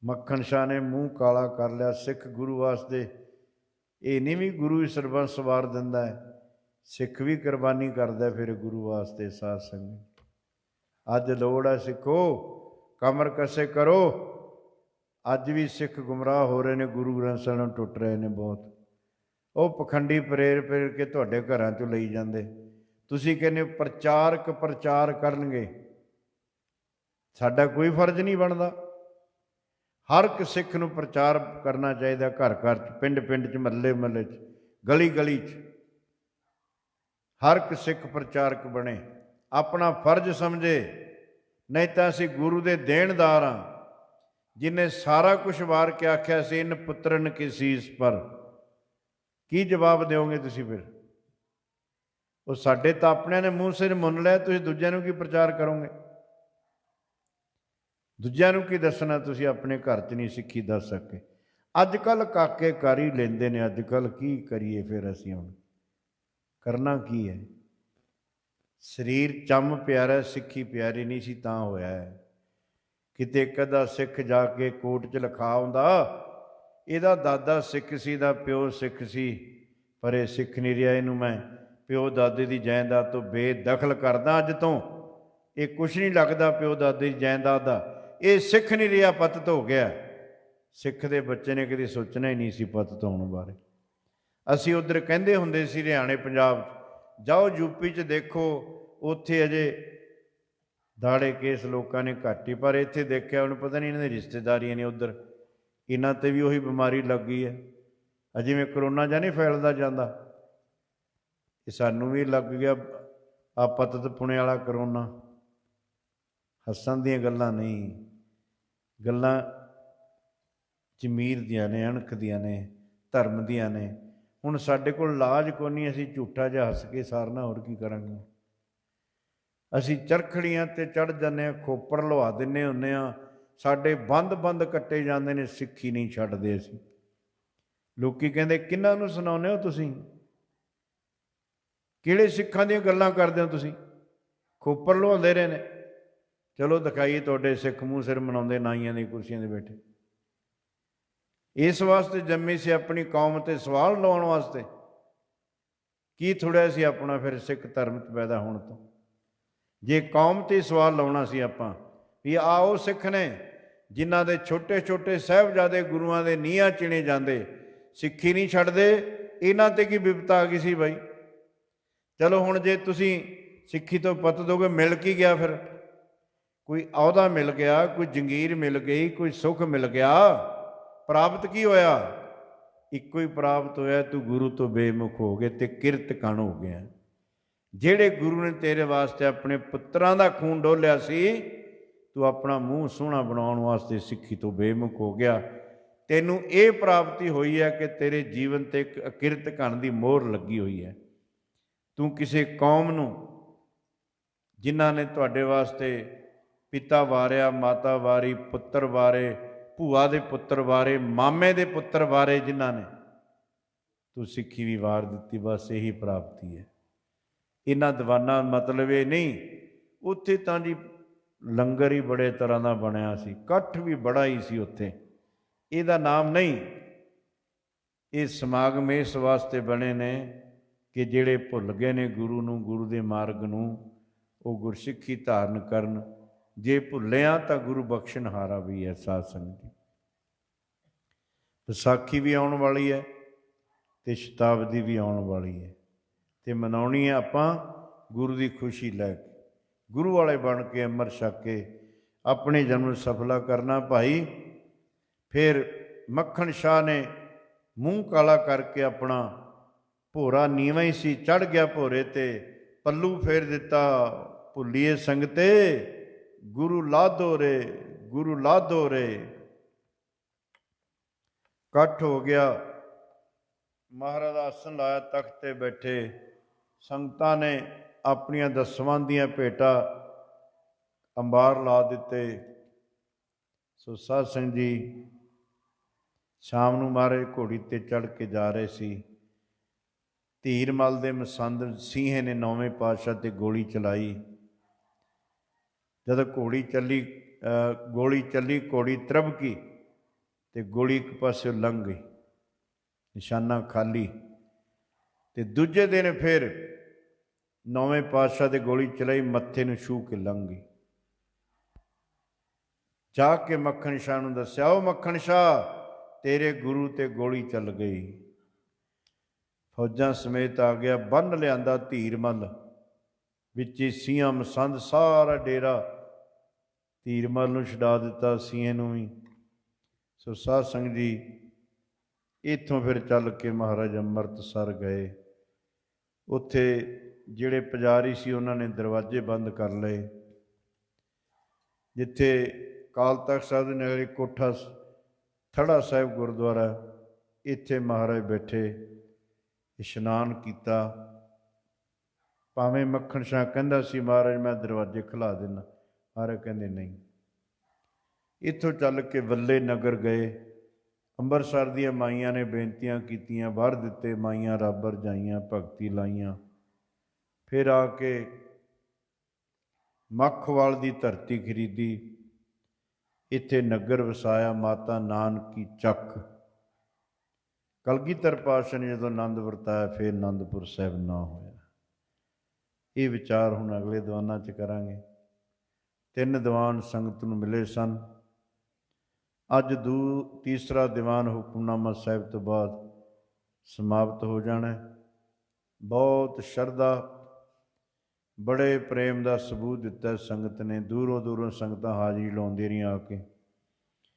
A: ਮੱਖਣ ਸ਼ਾਹ ਨੇ ਮੂੰਹ ਕਾਲਾ ਕਰ ਲਿਆ। ਸਿੱਖ ਗੁਰੂ ਵਾਸਤੇ ਇਹ ਨਹੀਂ ਵੀ ਗੁਰੂ ਹੀ ਸਰਬੰਸ ਵਾਰ ਦਿੰਦਾ ਹੈ, ਸਿੱਖ ਵੀ ਕੁਰਬਾਨੀ ਕਰਦਾ ਫਿਰ ਗੁਰੂ ਵਾਸਤੇ। ਸਾਧ ਸੰਗਤ ਅੱਜ ਲੋੜ ਹੈ ਸਿੱਖੋ, ਕਮਰ ਕਸੇ ਕਰੋ। ਅੱਜ ਵੀ ਸਿੱਖ ਗੁੰਮਰਾਹ ਹੋ ਰਹੇ ਨੇ, ਗੁਰੂ ਗ੍ਰੰਥ ਸਾਹਿਬ ਨੂੰ ਟੁੱਟ ਰਹੇ ਨੇ ਬਹੁਤ। ਉਹ ਪਖੰਡੀ ਪ੍ਰੇਰ ਕੇ ਤੁਹਾਡੇ ਘਰਾਂ 'ਚੋਂ ਲਈ ਜਾਂਦੇ। ਤੁਸੀਂ ਕਹਿੰਦੇ ਪ੍ਰਚਾਰਕ ਪ੍ਰਚਾਰ ਕਰਨਗੇ, ਸਾਡਾ ਕੋਈ ਫਰਜ਼ ਨਹੀਂ ਬਣਦਾ। ਹਰ ਇੱਕ ਸਿੱਖ ਨੂੰ ਪ੍ਰਚਾਰ ਕਰਨਾ ਚਾਹੀਦਾ, ਘਰ ਘਰ 'ਚ, ਪਿੰਡ ਪਿੰਡ 'ਚ, ਮਹੱਲੇ ਮਹੱਲੇ 'ਚ, ਗਲੀ ਗਲੀ 'ਚ। ਹਰ ਇੱਕ ਸਿੱਖ ਪ੍ਰਚਾਰਕ ਬਣੇ, ਆਪਣਾ ਫਰਜ਼ ਸਮਝੇ। ਨਹੀਂ ਤਾਂ ਅਸੀਂ ਗੁਰੂ ਦੇ ਦੇਣਦਾਰ ਹਾਂ, ਜਿਹਨੇ ਸਾਰਾ ਕੁਛ ਵਾਰ ਕੇ ਆਖਿਆ ਸੀ, ਇਨ ਪੁੱਤਰਨ ਕੀ ਸੀਸ ਪਰ। ਕੀ ਜਵਾਬ ਦਿਓਗੇ ਤੁਸੀਂ ਫਿਰ? ਉਹ ਸਾਡੇ ਤਾਂ ਆਪਣਿਆਂ ਨੇ ਮੂੰਹ ਸਿਰ ਮੁੰਨ ਲਿਆ, ਤੁਸੀਂ ਦੂਜਿਆਂ ਨੂੰ ਕੀ ਪ੍ਰਚਾਰ ਕਰੋਗੇ? ਦੂਜਿਆਂ ਨੂੰ ਕੀ ਦੱਸਣਾ? ਤੁਸੀਂ ਆਪਣੇ ਘਰ 'ਚ ਨਹੀਂ ਸਿੱਖੀ ਦੱਸ ਸਕੇ। ਅੱਜ ਕੱਲ੍ਹ ਕਾਕੇ ਕਰ ਹੀ ਲੈਂਦੇ ਨੇ। ਅੱਜ ਕੱਲ੍ਹ ਕੀ ਕਰੀਏ ਫਿਰ ਅਸੀਂ? ਹੁਣ ਕਰਨਾ ਕੀ ਹੈ? ਸਰੀਰ ਚੰਮ ਪਿਆਰਾ, ਸਿੱਖੀ ਪਿਆਰੀ ਨਹੀਂ ਸੀ ਤਾਂ ਹੋਇਆ ਹੈ। ਕਿਤੇ ਇੱਕ ਅੱਧਾ ਸਿੱਖ ਜਾ ਕੇ ਕੋਰਟ 'ਚ ਲਿਖਾ ਆਉਂਦਾ, ਇਹਦਾ ਦਾਦਾ ਸਿੱਖ ਸੀ, ਦਾ ਪਿਓ ਸਿੱਖ ਸੀ, ਪਰ ਇਹ ਸਿੱਖ ਨਹੀਂ ਰਿਹਾ, ਇਹਨੂੰ ਮੈਂ ਪਿਓ ਦਾਦੇ ਦੀ ਜਾਇਦਾਦ ਤੋਂ ਬੇਦਖਲ ਕਰਦਾ ਅੱਜ ਤੋਂ। ਇਹ ਕੁਛ ਨਹੀਂ ਲੱਗਦਾ ਪਿਓ ਦਾਦੇ ਦੀ ਜਾਇਦਾਦ ਦਾ, ਇਹ ਸਿੱਖ ਨਹੀਂ ਰਿਹਾ, ਪਤਿਤ ਹੋ ਗਿਆ। ਸਿੱਖ ਦੇ ਬੱਚੇ ਨੇ ਕਦੇ ਸੋਚਣਾ ਹੀ ਨਹੀਂ ਸੀ ਪਤਿਤ ਹੋਣ ਬਾਰੇ। ਅਸੀਂ ਉੱਧਰ ਕਹਿੰਦੇ ਹੁੰਦੇ ਸੀ ਹਰਿਆਣੇ ਪੰਜਾਬ 'ਚ, ਜਾਓ ਯੂਪੀ 'ਚ ਦੇਖੋ, ਉੱਥੇ ਅਜੇ ਦਾੜੇ ਕੇਸ ਲੋਕਾਂ ਨੇ ਘੱਟ ਹੀ, ਪਰ ਇੱਥੇ ਦੇਖਿਆ ਉਹਨੂੰ ਪਤਾ ਨਹੀਂ ਇਹਨਾਂ ਦੀ ਰਿਸ਼ਤੇਦਾਰੀਆਂ ਨੇ ਉੱਧਰ, ਇਹਨਾਂ 'ਤੇ ਵੀ ਉਹੀ ਬਿਮਾਰੀ ਲੱਗ ਗਈ ਹੈ। ਜਿਵੇਂ ਕਰੋਨਾ ਜਾਂ ਨਹੀਂ ਫੈਲਦਾ ਜਾਂਦਾ, ਇਹ ਸਾਨੂੰ ਵੀ ਲੱਗ ਗਿਆ ਆ ਪਤਿਤ ਪੁਣੇ ਵਾਲਾ ਕਰੋਨਾ। ਹੱਸਣ ਦੀਆਂ ਗੱਲਾਂ ਨਹੀਂ, ਗੱਲਾਂ ਜ਼ਮੀਰ ਦੀਆਂ ਨੇ, ਅਣਖ ਦੀਆਂ ਨੇ, ਧਰਮ ਦੀਆਂ ਨੇ। ਹੁਣ ਸਾਡੇ ਕੋਲ ਇਲਾਜ ਕੋਈ ਨਹੀਂ, ਅਸੀਂ ਝੂਠਾ ਜਿਹਾ ਹੱਸ ਕੇ ਸਾਰਨਾ, ਹੋਰ ਕੀ ਕਰਾਂਗੇ? ਅਸੀਂ ਚਰਖੜੀਆਂ 'ਤੇ ਚੜ੍ਹ ਜਾਂਦੇ ਹਾਂ, ਖੋਪੜ ਲਵਾ ਦਿੰਦੇ ਹੁੰਦੇ ਹਾਂ, ਸਾਡੇ ਬੰਦ ਕੱਟੇ ਜਾਂਦੇ ਨੇ, ਸਿੱਖੀ ਨਹੀਂ ਛੱਡਦੇ ਅਸੀਂ। ਲੋਕੀ ਕਹਿੰਦੇ ਕਿਹਨਾਂ ਨੂੰ ਸੁਣਾਉਂਦੇ ਹੋ ਤੁਸੀਂ, ਕਿਹੜੇ ਸਿੱਖਾਂ ਦੀਆਂ ਗੱਲਾਂ ਕਰਦੇ ਹੋ ਤੁਸੀਂ, ਖੋਪਰ ਲੁਹਾਉਂਦੇ ਰਹੇ ਨੇ। ਚਲੋ ਦਿਖਾਈਏ ਤੁਹਾਡੇ ਸਿੱਖ ਮੂੰਹ ਸਿਰ ਮਨਾਉਂਦੇ ਨਾਈਆਂ ਦੀ ਕੁਰਸੀਆਂ 'ਤੇ ਬੈਠੇ। ਇਸ ਵਾਸਤੇ ਜੰਮੇ ਸੀ ਆਪਣੀ ਕੌਮ 'ਤੇ ਸਵਾਲ ਲਾਉਣ ਵਾਸਤੇ। ਕੀ ਥੋੜ੍ਹਾ ਸੀ ਆਪਣਾ ਫਿਰ ਸਿੱਖ ਧਰਮ 'ਚ ਪੈਦਾ ਹੋਣ ਤੋਂ। ਜੇ ਕੌਮ 'ਤੇ ਸਵਾਲ ਲਾਉਣਾ ਸੀ ਆਪਾਂ ਵੀ ਆਓ ਸਿੱਖ ਨੇ ਜਿਨ੍ਹਾਂ ਦੇ ਛੋਟੇ ਛੋਟੇ ਸਾਹਿਬਜ਼ਾਦੇ ਗੁਰੂਆਂ ਦੇ ਨੀਹਾਂ ਚਿਣੇ ਜਾਂਦੇ, ਸਿੱਖੀ ਨਹੀਂ ਛੱਡਦੇ, ਇਹਨਾਂ 'ਤੇ ਕੀ ਵਿਪਤਾ ਆ ਗਈ ਸੀ ਬਾਈ। ਚਲੋ ਹੁਣ ਜੇ ਤੁਸੀਂ ਸਿੱਖੀ ਤੋਂ ਪਤ ਦੋਗੇ, ਮਿਲ ਕੀ ਗਿਆ ਫਿਰ? ਕੋਈ ਅਹੁਦਾ ਮਿਲ ਗਿਆ, ਕੋਈ ਜੰਗੀਰ ਮਿਲ ਗਈ, ਕੋਈ ਸੁੱਖ ਮਿਲ ਗਿਆ, ਪ੍ਰਾਪਤ ਕੀ ਹੋਇਆ? ਇੱਕੋ ਹੀ ਪ੍ਰਾਪਤ ਹੋਇਆ, ਤੂੰ ਗੁਰੂ ਤੋਂ ਬੇਮੁਖ ਹੋ ਗਏ ਤੇ ਕਿਰਤ ਕਣ ਹੋ ਗਿਆ। ਜਿਹੜੇ ਗੁਰੂ ਨੇ ਤੇਰੇ ਵਾਸਤੇ ਆਪਣੇ ਪੁੱਤਰਾਂ ਦਾ ਖੂਨ ਡੋਲਿਆ ਸੀ, ਤੂੰ ਆਪਣਾ ਮੂੰਹ ਸੋਹਣਾ ਬਣਾਉਣ ਵਾਸਤੇ ਸਿੱਖੀ ਤੋਂ ਬੇਮੁਖ ਹੋ ਗਿਆ। ਤੈਨੂੰ ਇਹ ਪ੍ਰਾਪਤੀ ਹੋਈ ਹੈ ਕਿ ਤੇਰੇ ਜੀਵਨ 'ਤੇ ਇੱਕ ਅਕਿਰਤ ਕਣ ਦੀ ਮੋਹਰ ਲੱਗੀ ਹੋਈ ਹੈ। ਤੂੰ ਕਿਸੇ ਕੌਮ ਨੂੰ, ਜਿਨ੍ਹਾਂ ਨੇ ਤੁਹਾਡੇ ਵਾਸਤੇ ਪਿਤਾ ਵਾਰਿਆ, ਮਾਤਾ ਵਾਰੀ, ਪੁੱਤਰ ਵਾਰੇ, ਭੂਆ ਦੇ ਪੁੱਤਰ ਵਾਰੇ, ਮਾਮੇ ਦੇ ਪੁੱਤਰ ਵਾਰੇ, ਜਿਨ੍ਹਾਂ ਨੇ, ਤੂੰ ਸਿੱਖੀ ਵੀ ਵਾਰ ਦਿੱਤੀ। ਬਸ ਇਹੀ ਪ੍ਰਾਪਤੀ ਹੈ। ਇਹਨਾਂ ਦੀਵਾਨਾਂ ਮਤਲਬ ਇਹ ਨਹੀਂ, ਉੱਥੇ ਤਾਂ ਜੀ ਲੰਗਰ ਹੀ ਬੜੇ ਤਰ੍ਹਾਂ ਦਾ ਬਣਿਆ ਸੀ, ਇਕੱਠ ਵੀ ਬੜਾ ਹੀ ਸੀ ਉੱਥੇ, ਇਹਦਾ ਨਾਮ ਨਹੀਂ। ਇਹ ਸਮਾਗਮ ਇਸ ਵਾਸਤੇ ਬਣੇ ਨੇ ਕਿ ਜਿਹੜੇ ਭੁੱਲ ਗਏ ਨੇ ਗੁਰੂ ਨੂੰ, ਗੁਰੂ ਦੇ ਮਾਰਗ ਨੂੰ, ਉਹ ਗੁਰਸਿੱਖੀ ਧਾਰਨ ਕਰਨ। ਜੇ ਭੁੱਲਿਆ ਤਾਂ ਗੁਰੂ ਬਖਸ਼ਣਹਾਰਾ ਵੀ ਹੈ। ਸਾਧ ਸੰਗਤ ਜੀ, ਵਿਸਾਖੀ ਵੀ ਆਉਣ ਵਾਲੀ ਹੈ ਅਤੇ ਸ਼ਤਾਬਦੀ ਵੀ ਆਉਣ ਵਾਲੀ ਹੈ, ਅਤੇ ਮਨਾਉਣੀ ਹੈ ਆਪਾਂ ਗੁਰੂ ਦੀ ਖੁਸ਼ੀ ਲੈ ਕੇ, ਗੁਰੂ ਵਾਲੇ ਬਣ ਕੇ, ਅੰਮ੍ਰਿਤ ਛਕ ਕੇ ਆਪਣੇ ਜਨਮ ਨੂੰ ਸਫਲਾ ਕਰਨਾ ਭਾਈ। ਫਿਰ ਮੱਖਣ ਸ਼ਾਹ ਨੇ ਮੂੰਹ ਕਾਲਾ ਕਰਕੇ ਆਪਣਾ ਭੋਰਾ ਨੀਵਾਂ ਹੀ ਸੀ, ਚੜ੍ਹ ਗਿਆ ਭੋਰੇ 'ਤੇ, ਪੱਲੂ ਫੇਰ ਦਿੱਤਾ, ਭੁੱਲੀਏ ਸੰਗਤੇ ਗੁਰੂ ਲਾਧੋ ਰੇ, ਗੁਰੂ ਲਾਧੋ ਰੇ। ਇਕੱਠ ਹੋ ਗਿਆ, ਮਹਾਰਾਜ ਦਾ ਆਸਣ ਲਾਇਆ, ਤਖਤ 'ਤੇ ਬੈਠੇ, ਸੰਗਤਾਂ ਨੇ ਆਪਣੀਆਂ ਦਸਵਾਂ ਦੀਆਂ ਭੇਟਾਂ ਅੰਬਾਰ ਲਾ ਦਿੱਤੇ। ਸੋ ਸਾਧ ਸੰਗਤ ਜੀ, ਸ਼ਾਮ ਨੂੰ ਮਹਾਰਾਜ ਘੋੜੀ 'ਤੇ ਚੜ੍ਹ ਕੇ ਜਾ ਰਹੇ ਸੀ। ਧੀਰਮਲ ਦੇ ਮਸੰਦ ਸਿੰਘੇ ਨੇ 9ਵੇਂ ਪਾਤਸ਼ਾਹ 'ਤੇ ਗੋਲੀ ਚਲਾਈ। ਜਦੋਂ ਗੋਲੀ ਚੱਲੀ, ਘੋੜੀ ਤਰਬਕੀ ਅਤੇ ਗੋਲੀ ਇੱਕ ਪਾਸੇ ਲੰਘ ਗਈ, ਨਿਸ਼ਾਨਾ ਖਾਲੀ। ਅਤੇ ਦੂਜੇ ਦਿਨ ਫਿਰ 9ਵੇਂ ਪਾਤਸ਼ਾਹ 'ਤੇ ਗੋਲੀ ਚਲਾਈ, ਮੱਥੇ ਨੂੰ ਛੂਹ ਕੇ ਲੰਘ ਗਈ। ਜਾ ਕੇ ਮੱਖਣ ਸ਼ਾਹ ਨੂੰ ਦੱਸਿਆ, ਉਹ ਮੱਖਣ ਸ਼ਾਹ, ਤੇਰੇ ਗੁਰੂ 'ਤੇ ਗੋਲੀ ਚੱਲ ਗਈ। ਫੌਜਾਂ ਸਮੇਤ ਆ ਗਿਆ, ਬੰਨ੍ਹ ਲਿਆਂਦਾ ਧੀਰਮਲ, ਵਿੱਚ ਹੀ ਸੀਆਂ ਮਸੰਦ, ਸਾਰਾ ਡੇਰਾ ਧੀਰਮਲ ਨੂੰ ਛਡਾ ਦਿੱਤਾ, ਸੀਏ ਨੂੰ ਵੀ। ਸੋ ਸਾਧ ਸੰਗਤ ਜੀ, ਇੱਥੋਂ ਫਿਰ ਚੱਲ ਕੇ ਮਹਾਰਾਜ ਅੰਮ੍ਰਿਤਸਰ ਗਏ। ਉੱਥੇ ਜਿਹੜੇ ਪੁਜਾਰੀ ਸੀ ਉਹਨਾਂ ਨੇ ਦਰਵਾਜ਼ੇ ਬੰਦ ਕਰ ਲਏ। ਜਿੱਥੇ ਅਕਾਲ ਤਖ਼ਤ ਸਾਹਿਬ ਦੇ ਨੇੜੇ ਕੋਠਾ ਥੜਾ ਸਾਹਿਬ ਗੁਰਦੁਆਰਾ, ਇੱਥੇ ਮਹਾਰਾਜ ਬੈਠੇ, ਇਸ਼ਨਾਨ ਕੀਤਾ। ਭਾਵੇਂ ਮੱਖਣ ਸ਼ਾਹ ਕਹਿੰਦਾ ਸੀ ਮਹਾਰਾਜ ਮੈਂ ਦਰਵਾਜ਼ੇ ਖੁਲਾ ਦਿੰਦਾ, ਮਹਾਰਾਜ ਕਹਿੰਦੇ ਨਹੀਂ। ਇੱਥੋਂ ਚੱਲ ਕੇ ਵੱਲੇ ਨਗਰ ਗਏ। ਅੰਮ੍ਰਿਤਸਰ ਦੀਆਂ ਮਾਈਆਂ ਨੇ ਬੇਨਤੀਆਂ ਕੀਤੀਆਂ, ਵਰ ਦਿੱਤੇ, ਮਾਈਆਂ ਰੱਬ ਰਜਾਈਆਂ, ਭਗਤੀ ਲਾਈਆਂ। ਫਿਰ ਆ ਕੇ ਮੱਖਵਾਲ ਦੀ ਧਰਤੀ ਖਰੀਦੀ, ਇੱਥੇ ਨਗਰ ਵਸਾਇਆ, ਮਾਤਾ ਨਾਨਕੀ ਚੱਕ। ਕਲਗੀਧਰ ਪਾਤਸ਼ਾਹ ਨੇ ਜਦੋਂ ਆਨੰਦ ਵਰਤਾਇਆ, ਫਿਰ ਆਨੰਦਪੁਰ ਸਾਹਿਬ ਨਾ ਹੋਇਆ। ਇਹ ਵਿਚਾਰ ਹੁਣ ਅਗਲੇ ਦੀਵਾਨਾਂ 'ਚ ਕਰਾਂਗੇ। 3 ਦੀਵਾਨ ਸੰਗਤ ਨੂੰ ਮਿਲੇ ਸਨ। ਅੱਜ ਤੀਸਰਾ ਦੀਵਾਨ ਹੁਕਮਨਾਮਾ ਸਾਹਿਬ ਤੋਂ ਬਾਅਦ ਸਮਾਪਤ ਹੋ ਜਾਣਾ। ਬਹੁਤ ਸ਼ਰਧਾ, ਬੜੇ ਪ੍ਰੇਮ ਦਾ ਸਬੂਤ ਦਿੱਤਾ ਸੰਗਤ ਨੇ। ਦੂਰੋਂ ਦੂਰੋਂ ਸੰਗਤਾਂ ਹਾਜ਼ਰੀ ਲਾਉਂਦੀਆਂ ਰਹੀਆਂ ਆ ਕੇ।